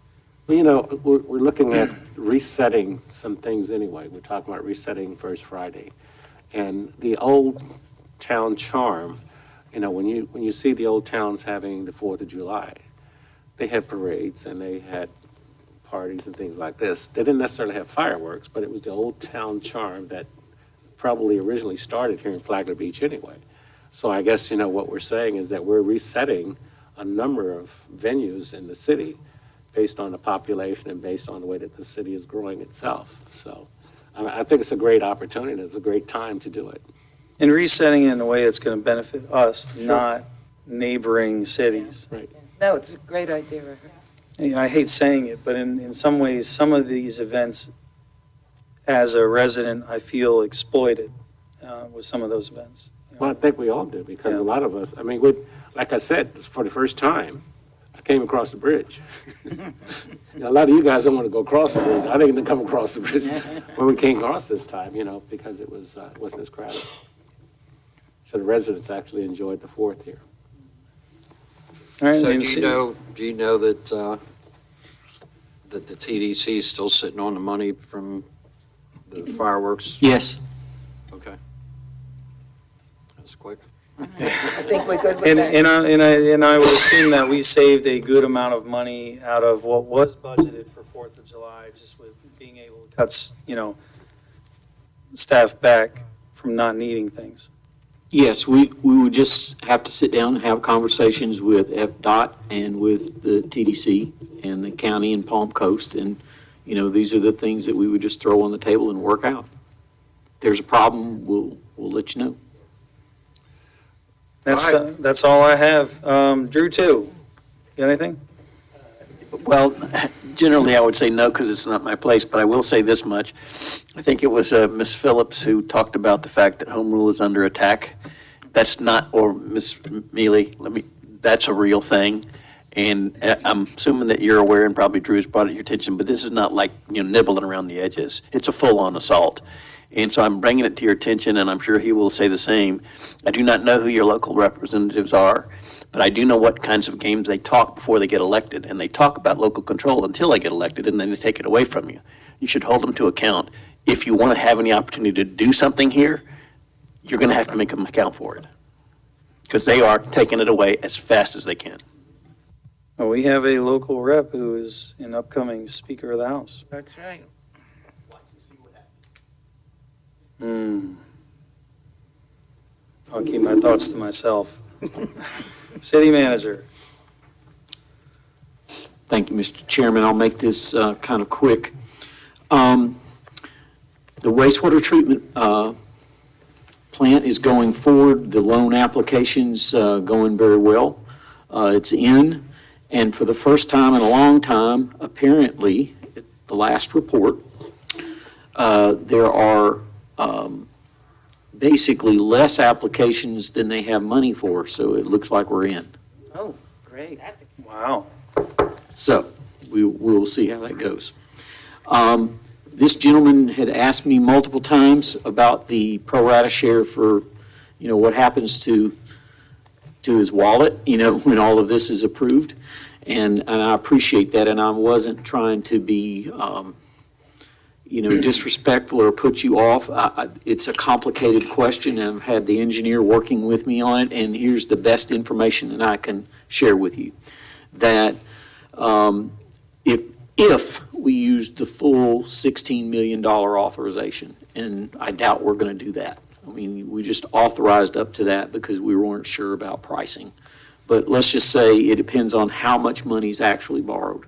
Speaker 17: Well, we're looking at resetting some things anyway. We're talking about resetting First Friday. And the old town charm, when you see the old towns having the 4th of July, they had parades and they had parties and things like this. They didn't necessarily have fireworks, but it was the old town charm that probably originally started here in Flagler Beach anyway. So I guess, what we're saying is that we're resetting a number of venues in the city based on the population and based on the way that the city is growing itself. So I think it's a great opportunity. It's a great time to do it.
Speaker 18: And resetting it in a way that's going to benefit us, not neighboring cities.
Speaker 17: Right.
Speaker 11: No, it's a great idea.
Speaker 18: I hate saying it, but in some ways, some of these events, as a resident, I feel exploited with some of those events.
Speaker 17: Well, I think we all do, because a lot of us, like I said, for the first time, I came across the bridge. A lot of you guys don't want to go across the bridge. I didn't come across the bridge when we came across this time, because it wasn't as crowded. So the residents actually enjoyed the 4th here.
Speaker 18: All right,
Speaker 13: So do you know that that the TDC is still sitting on the money from the fireworks?
Speaker 7: Yes.
Speaker 13: Okay. That's quick.
Speaker 11: I think we're good with
Speaker 18: And,
Speaker 11: that.
Speaker 18: and I would assume that we saved a good amount of money out of what was budgeted for 4th of July, just with being able to cut, staff back from not needing things.
Speaker 7: Yes, we would just have to sit down and have conversations with FDOT and with the TDC and the county and Palm Coast. And, these are the things that we would just throw on the table and work out. If there's a problem, we'll let you know.
Speaker 18: That's all I have. Drew, too. You got anything?
Speaker 8: Well, generally I would say no because it's not my place, but I will say this much. I think it was Ms. Phillips who talked about the fact that home rule is under attack. That's not, or Ms. Mealy, that's a real thing. And I'm assuming that you're aware, and probably Drew has brought it to your attention, but this is not like, nibbling around the edges. It's a full-on assault. And so I'm bringing it to your attention, and I'm sure he will say the same. I do not know who your local representatives are, but I do know what kinds of games they talk before they get elected. And they talk about local control until they get elected, and then they take it away from you. You should hold them to account. If you want to have any opportunity to do something here, you're going to have to make them account for it. Because they are taking it away as fast as they can.
Speaker 18: Well, we have a local rep who is an upcoming Speaker of the House.
Speaker 11: That's right.
Speaker 18: I'll keep my thoughts to myself. City Manager.
Speaker 7: Thank you, Mr. Chairman. I'll make this kind of quick. The wastewater treatment plant is going forward. The loan application's going very well. It's in, and for the first time in a long time, apparently, at the last report, there are basically less applications than they have money for, so it looks like we're in.
Speaker 11: Oh, great.
Speaker 18: Wow.
Speaker 7: So we will see how that goes. This gentleman had asked me multiple times about the pro rata share for, what happens to his wallet, when all of this is approved. And I appreciate that, and I wasn't trying to be, disrespectful or put you off. It's a complicated question, and I've had the engineer working with me on it, and here's the best information that I can share with you. That if we used the full $16 million authorization, and I doubt we're going to do that. We just authorized up to that because we weren't sure about pricing. But let's just say it depends on how much money is actually borrowed.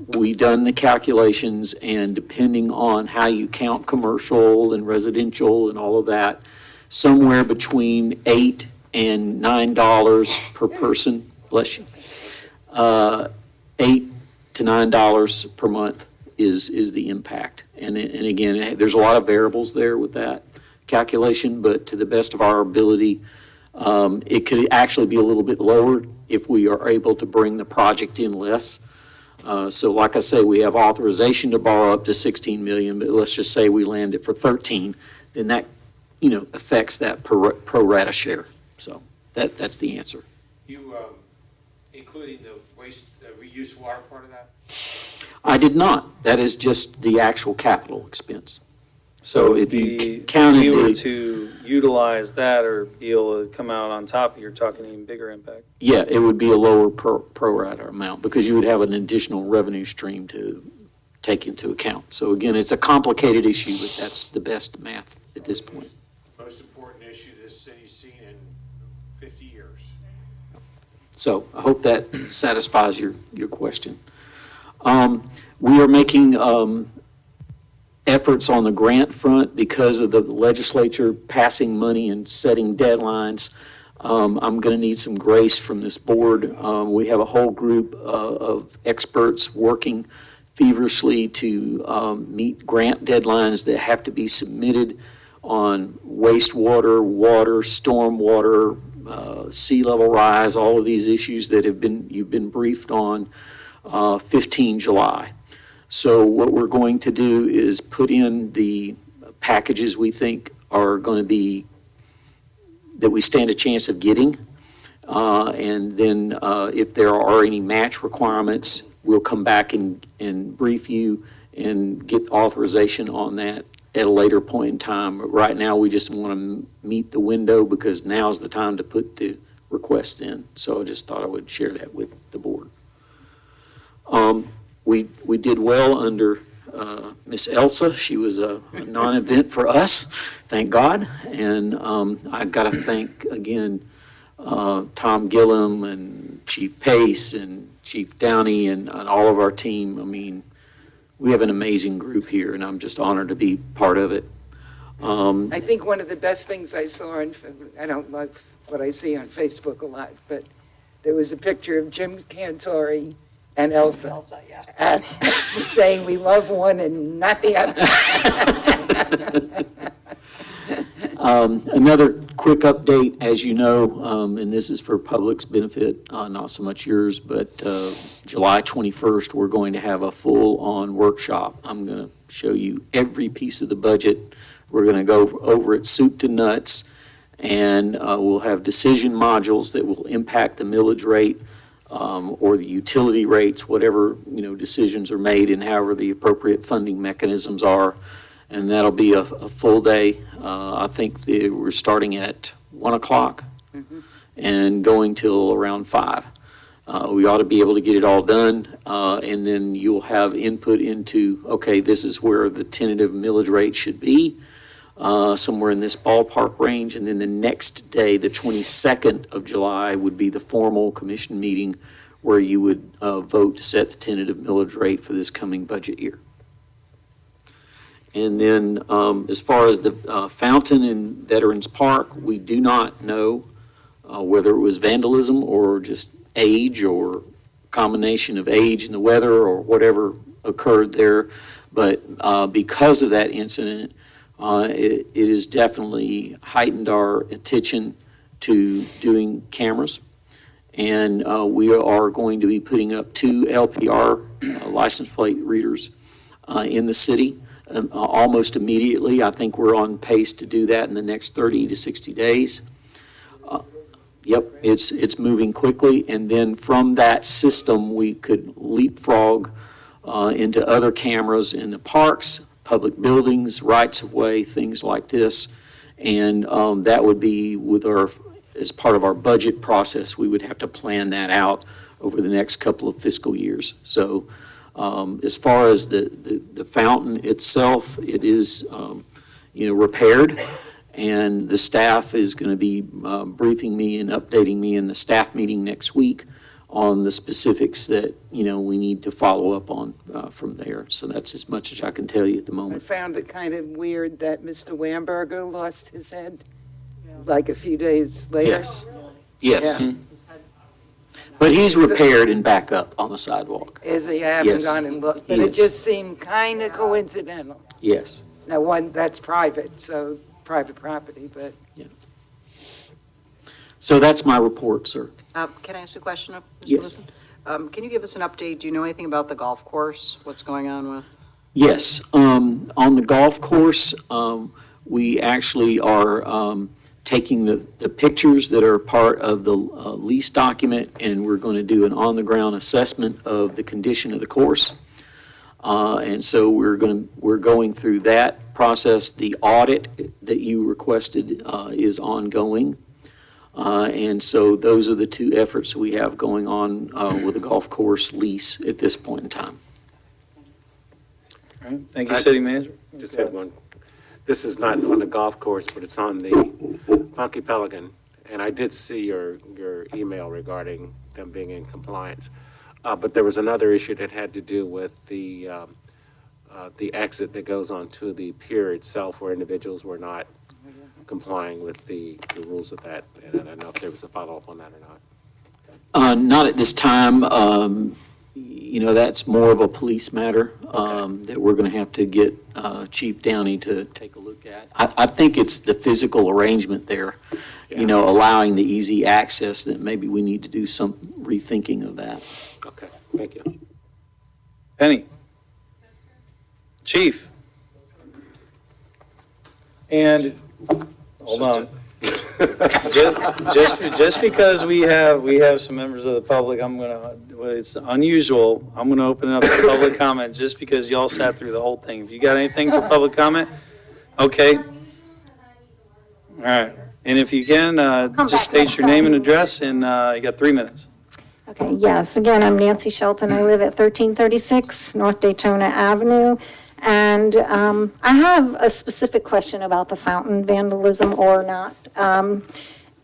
Speaker 7: We done the calculations, and depending on how you count commercial and residential and all of that, somewhere between $8 and $9 per person, bless you, $8 to $9 per month is the impact. And again, there's a lot of variables there with that calculation, but to the best of our ability, it could actually be a little bit lower if we are able to bring the project in less. So like I say, we have authorization to borrow up to 16 million, but let's just say we land it for 13, then that, affects that pro rata share. So that's the answer.
Speaker 3: You, including the waste, the reuse water part of that?
Speaker 7: I did not. That is just the actual capital expense. So if you
Speaker 18: If
Speaker 7: counted
Speaker 18: you were
Speaker 7: the,
Speaker 18: to utilize that or be able to come out on top, you're talking even bigger impact.
Speaker 7: yeah, it would be a lower pro rata amount because you would have an additional revenue stream to take into account. So again, it's a complicated issue, but that's the best math at this point.
Speaker 3: Most important issue this city's seen in 50 years.
Speaker 7: So I hope that satisfies your question. We are making efforts on the grant front because of the legislature passing money and setting deadlines. I'm going to need some grace from this board. We have a whole group of experts working feverishly to meet grant deadlines that have to be submitted on wastewater, water, stormwater, sea level rise, all of these issues that you've been briefed on 15 July. So what we're going to do is put in the packages we think are going to be, that we stand a chance of getting. And then if there are any match requirements, we'll come back and brief you and get authorization on that at a later point in time. But right now, we just want to meet the window because now's the time to put the request in. So I just thought I would share that with the board. We did well under Miss Elsa. She was a non-event for us, thank God. And I got to thank, again, Tom Gillum and Chief Pace and Chief Downey and all of our team. I mean, we have an amazing group here, and I'm just honored to be part of it.
Speaker 11: I think one of the best things I saw, I don't love what I see on Facebook a lot, but there was a picture of Jim Cantori and Elsa, saying we love one and not the other.
Speaker 7: Another quick update, as you know, and this is for public's benefit, not so much yours, but July 21st, we're going to have a full-on workshop. I'm going to show you every piece of the budget. We're going to go over it soup to nuts, and we'll have decision modules that will impact the millage rate or the utility rates, whatever decisions are made, and however the appropriate funding mechanisms are. And that'll be a full day. I think we're starting at 1 o'clock and going till around 5. We ought to be able to get it all done, and then you'll have input into, okay, this is where the tentative millage rate should be, somewhere in this ballpark range. And then the next day, the 22nd of July, would be the formal commission meeting where you would vote to set the tentative millage rate for this coming budget year. And then as far as the fountain in Veterans Park, we do not know whether it was vandalism or just age or combination of age and the weather or whatever occurred there. But because of that incident, it has definitely heightened our attention to doing cameras. And we are going to be putting up 2 LPR license plate readers in the city. Almost immediately. I think we're on pace to do that in the next 30 to 60 days. Yep, it's moving quickly. And then from that system, we could leapfrog into other cameras in the parks, public buildings, rights of way, things like this. And that would be as part of our budget process, we would have to plan that out over the next couple of fiscal years. So as far as the fountain itself, it is, repaired, and the staff is going to be briefing me and updating me in the staff meeting next week on the specifics that, we need to follow up on from there. So that's as much as I can tell you at the
Speaker 11: I
Speaker 7: moment.
Speaker 11: found it kind of weird that Mr. Wamberger lost his head, like a few days later.
Speaker 7: Yes. Yes.
Speaker 11: Yeah.
Speaker 7: But he's repaired and back up on the sidewalk.
Speaker 11: Is he? I haven't
Speaker 7: Yes,
Speaker 11: gone and looked, but
Speaker 7: he
Speaker 11: it
Speaker 7: is.
Speaker 11: just seemed kind of coincidental.
Speaker 7: Yes.
Speaker 11: Now, one, that's private, so private property, but.
Speaker 7: So that's my report, sir.
Speaker 15: Can I ask a question of Mr.
Speaker 7: Yes.
Speaker 15: Wilson? Can you give us an update? Do you know anything about the golf course? What's going on with?
Speaker 7: Yes, on the golf course, we actually are taking the pictures that are part of the lease document, and we're going to do an on-the-ground assessment of the condition of the course. And so we're going through that process. The audit that you requested is ongoing. And so those are the two efforts we have going on with the golf course lease at this point in time.
Speaker 18: All right, thank you, City Manager.
Speaker 17: Just have one. This is not on the golf course, but it's on the Funky Pelican. And I did see your email regarding them being in compliance. But there was another issue that had to do with the exit that goes onto the pier itself, where individuals were not complying with the rules of that. And I don't know if there was a follow-up on that or not.
Speaker 7: Not at this time. That's more of a police matter that we're going to have to get Chief Downey to take a look at. I think it's the physical arrangement there, allowing the easy access, that maybe we need to do some rethinking of that.
Speaker 17: Okay, thank you.
Speaker 18: Penny. Chief. And, hold on. Just because we have some members of the public, it's unusual, I'm gonna open up to public comment just because y'all sat through the whole thing. If you got anything for public comment, okay. All right, and if you can, just state your name and address, and you got 3 minutes.
Speaker 6: Okay, yes, again, I'm Nancy Shelton. I live at 1336 North Daytona Avenue. And I have a specific question about the fountain vandalism or not.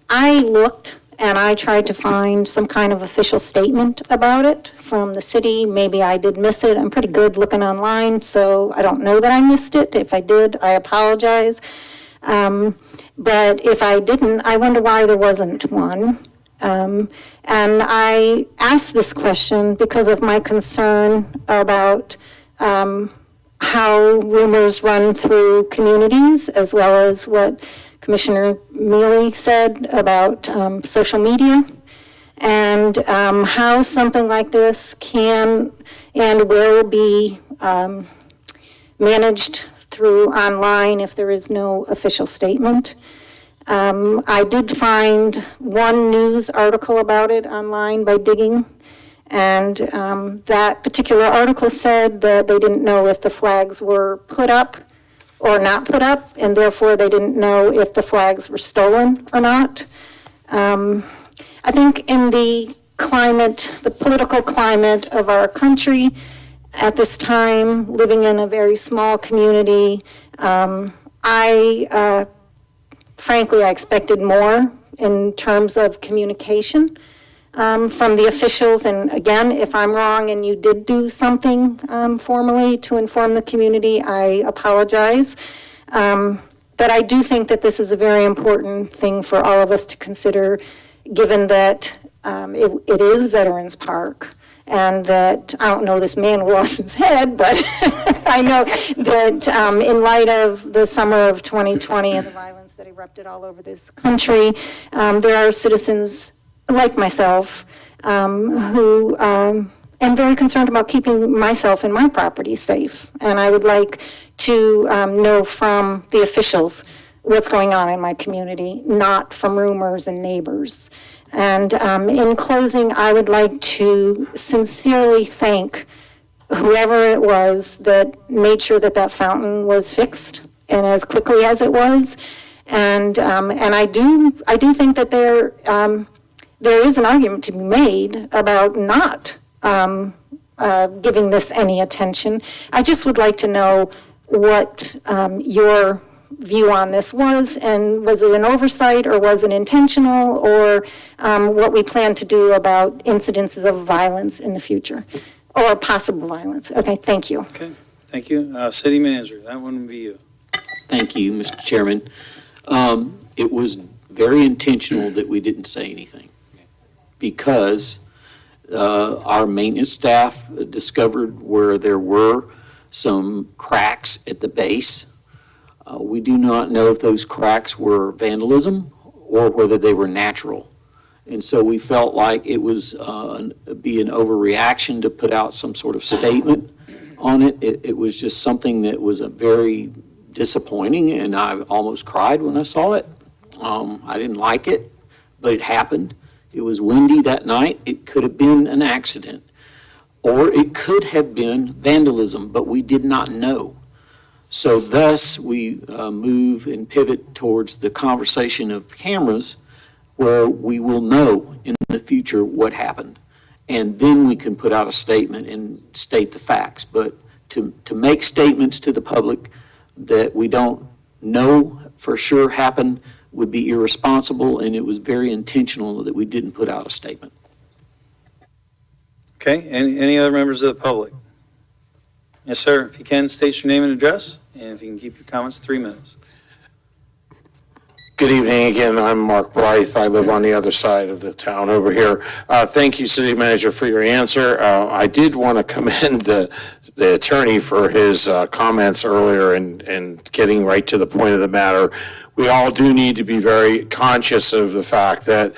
Speaker 6: I looked and I tried to find some kind of official statement about it from the city. Maybe I did miss it. I'm pretty good looking online, so I don't know that I missed it. If I did, I apologize. But if I didn't, I wonder why there wasn't one. And I asked this question because of my concern about how rumors run through communities, as well as what Commissioner Mealy said about social media, and how something like this can and will be managed through online if there is no official statement. I did find one news article about it online by digging, and that particular article said that they didn't know if the flags were put up or not put up, and therefore they didn't know if the flags were stolen or not. I think in the climate, the political climate of our country at this time, living in a very small community, frankly, I expected more in terms of communication from the officials. And again, if I'm wrong and you did do something formally to inform the community, I apologize. But I do think that this is a very important thing for all of us to consider, given that it is Veterans Park, and that, I don't know this man who lost his head, but I know that in light of the summer of 2020 and the violence that erupted all over this country, there are citizens like myself who am very concerned about keeping myself and my property safe. And I would like to know from the officials what's going on in my community, not from rumors and neighbors. And in closing, I would like to sincerely thank whoever it was that made sure that that fountain was fixed and as quickly as it was. And I do think that there is an argument to be made about not giving this any attention. I just would like to know what your view on this was, and was it an oversight, or was it intentional, or what we plan to do about incidences of violence in the future, or possible violence. Okay, thank you.
Speaker 18: Okay, thank you. City Manager, that one would be you.
Speaker 9: Thank you, Mr. Chairman. It was very intentional that we didn't say anything because our maintenance staff discovered where there were some cracks at the base. We do not know if those cracks were vandalism or whether they were natural. And so we felt like it was be an overreaction to put out some sort of statement on it. It was just something that was a very disappointing, and I almost cried when I saw it. I didn't like it, but it happened. It was windy that night. It could have been an accident, or it could have been vandalism, but we did not know. So thus, we move and pivot towards the conversation of cameras, where we will know in the future what happened. And then we can put out a statement and state the facts. But to make statements to the public that we don't know for sure happened would be irresponsible, and it was very intentional that we didn't put out a statement.
Speaker 18: Okay, any other members of the public? Yes, sir. If you can, state your name and address, and if you can keep your comments 3 minutes.
Speaker 17: Good evening again. I'm Mark Blythe. I live on the other side of the town over here. Thank you, City Manager, for your answer. I did want to commend the attorney for his comments earlier and getting right to the point of the matter. We all do need to be very conscious of the fact that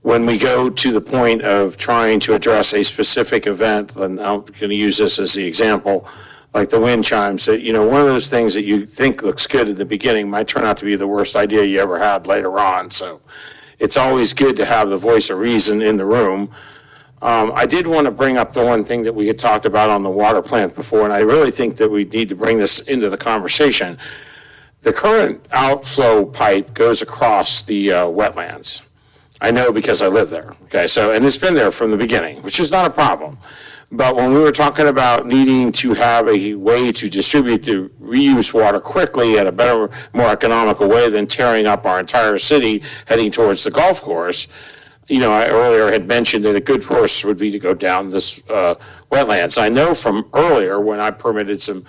Speaker 17: when we go to the point of trying to address a specific event, and I'm going to use this as the example, like the wind chimes, that, you know, one of those things that you think looks good in the beginning might turn out to be the worst idea you ever had later on. So it's always good to have the voice of reason in the room. I did want to bring up the one thing that we had talked about on the water plant before, and I really think that we need to bring this into the conversation. The current outflow pipe goes across the wetlands. I know because I live there. Okay, so, and it's been there from the beginning, which is not a problem. But when we were talking about needing to have a way to distribute the reuse water quickly at a better, more economical way than tearing up our entire city heading towards the golf course, you know, I earlier had mentioned that a good course would be to go down this wetlands. I know from earlier when I permitted some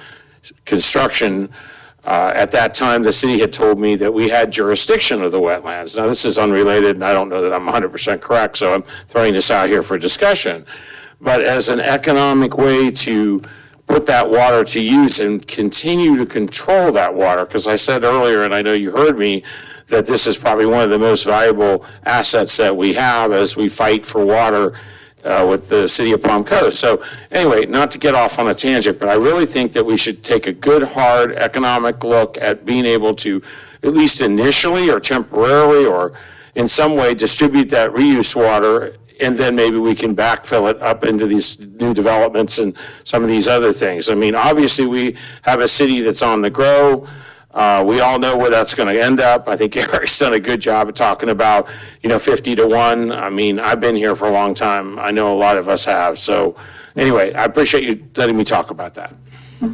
Speaker 17: construction, at that time, the city had told me that we had jurisdiction of the wetlands. Now, this is unrelated, and I don't know that I'm 100% correct, so I'm throwing this out here for discussion. But as an economic way to put that water to use and continue to control that water, because I said earlier, and I know you heard me, that this is probably one of the most valuable assets that we have as we fight for water with the city of Palm Coast. So anyway, not to get off on a tangent, but I really think that we should take a good, hard economic look at being able to, at least initially or temporarily or in some way, distribute that reuse water, and then maybe we can backfill it up into these new developments and some of these other things. I mean, obviously, we have a city that's on the grow. We all know where that's going to end up. I think Eric's done a good job of talking about, 50 to 1. I mean, I've been here for a long time. I know a lot of us have. So anyway, I appreciate you letting me talk about that.
Speaker 18: All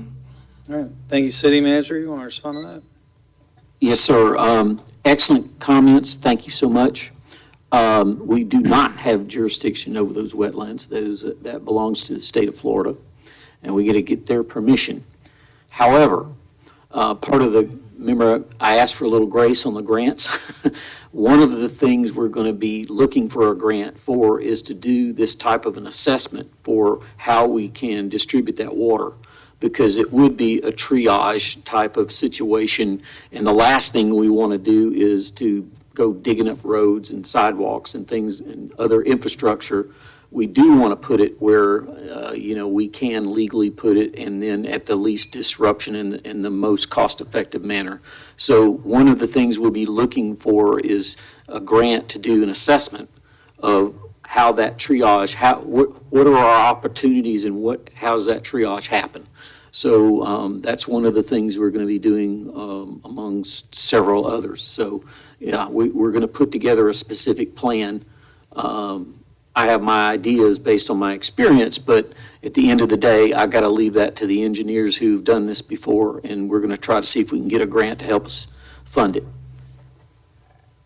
Speaker 18: right. Thank you, City Manager. You want to respond to that?
Speaker 9: Yes, sir. Excellent comments. Thank you so much. We do not have jurisdiction over those wetlands. That belongs to the state of Florida, and we got to get their permission. However, part of remember I asked for a little grace on the grants. One of the things we're going to be looking for a grant for is to do this type of an assessment for how we can distribute that water, because it would be a triage type of situation, and the last thing we want to do is to go digging up roads and sidewalks and things and other infrastructure. We do want to put it where, we can legally put it, and then at the least disruption in the most cost-effective manner. So one of the things we'll be looking for is a grant to do an assessment of how that triage, what are our opportunities and how does that triage happen? So that's one of the things we're going to be doing amongst several others. So yeah, we're going to put together a specific plan. I have my ideas based on my experience, but at the end of the day, I got to leave that to the engineers who've done this before, and we're going to try to see if we can get a grant to help us fund it.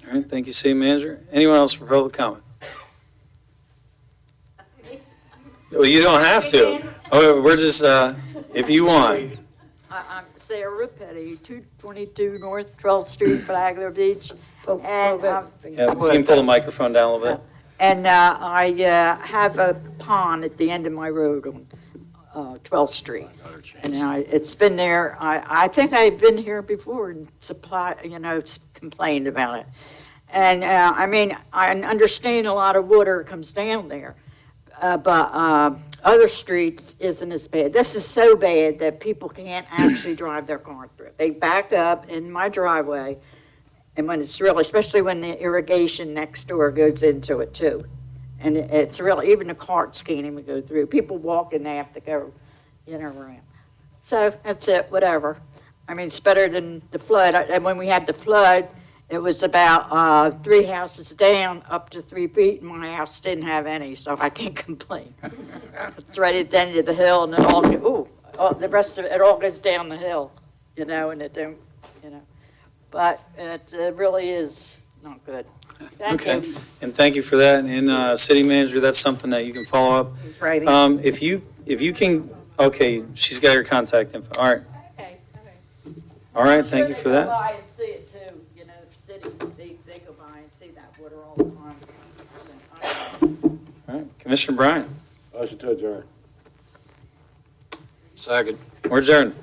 Speaker 18: All right, thank you, City Manager. Anyone else for public comment? Well, you don't have to. Oh, we're just, if you want.
Speaker 16: I'm Sarah Petty, 222 North 12th Street, Flagler Beach. And,
Speaker 18: Yeah, can you pull the microphone down a little bit?
Speaker 16: and I have a pond at the end of my road on 12th Street. And it's been there, I think I've been here before and complained about it. And, I mean, I understand a lot of water comes down there, but other streets isn't as bad. This is so bad that people can't actually drive their car through it. They back up in my driveway, and when it's really, especially when the irrigation next door goes into it too. And it's really, even the carts can't even go through. People walking, they have to go, around. So that's it, whatever. I mean, it's better than the flood. And when we had the flood, it was about 3 houses down, up to 3 feet, and my house didn't have any, so I can't complain. It's right at the end of the hill, and it all, the rest of it all goes down the hill, and it don't, But it really is not good. Thank
Speaker 18: Okay,
Speaker 16: you.
Speaker 18: and thank you for that. And City Manager, that's something that you can follow up.
Speaker 4: Right.
Speaker 18: If you can, okay, she's got your contact info. All right.
Speaker 16: Okay.
Speaker 18: All right, thank you for
Speaker 16: They go
Speaker 18: that.
Speaker 16: by and see it too, the city, they go by and see that water all the time. So,
Speaker 18: All right, Commissioner Bryant,
Speaker 17: Motion to adjourn.
Speaker 13: Second.
Speaker 18: we're adjourned.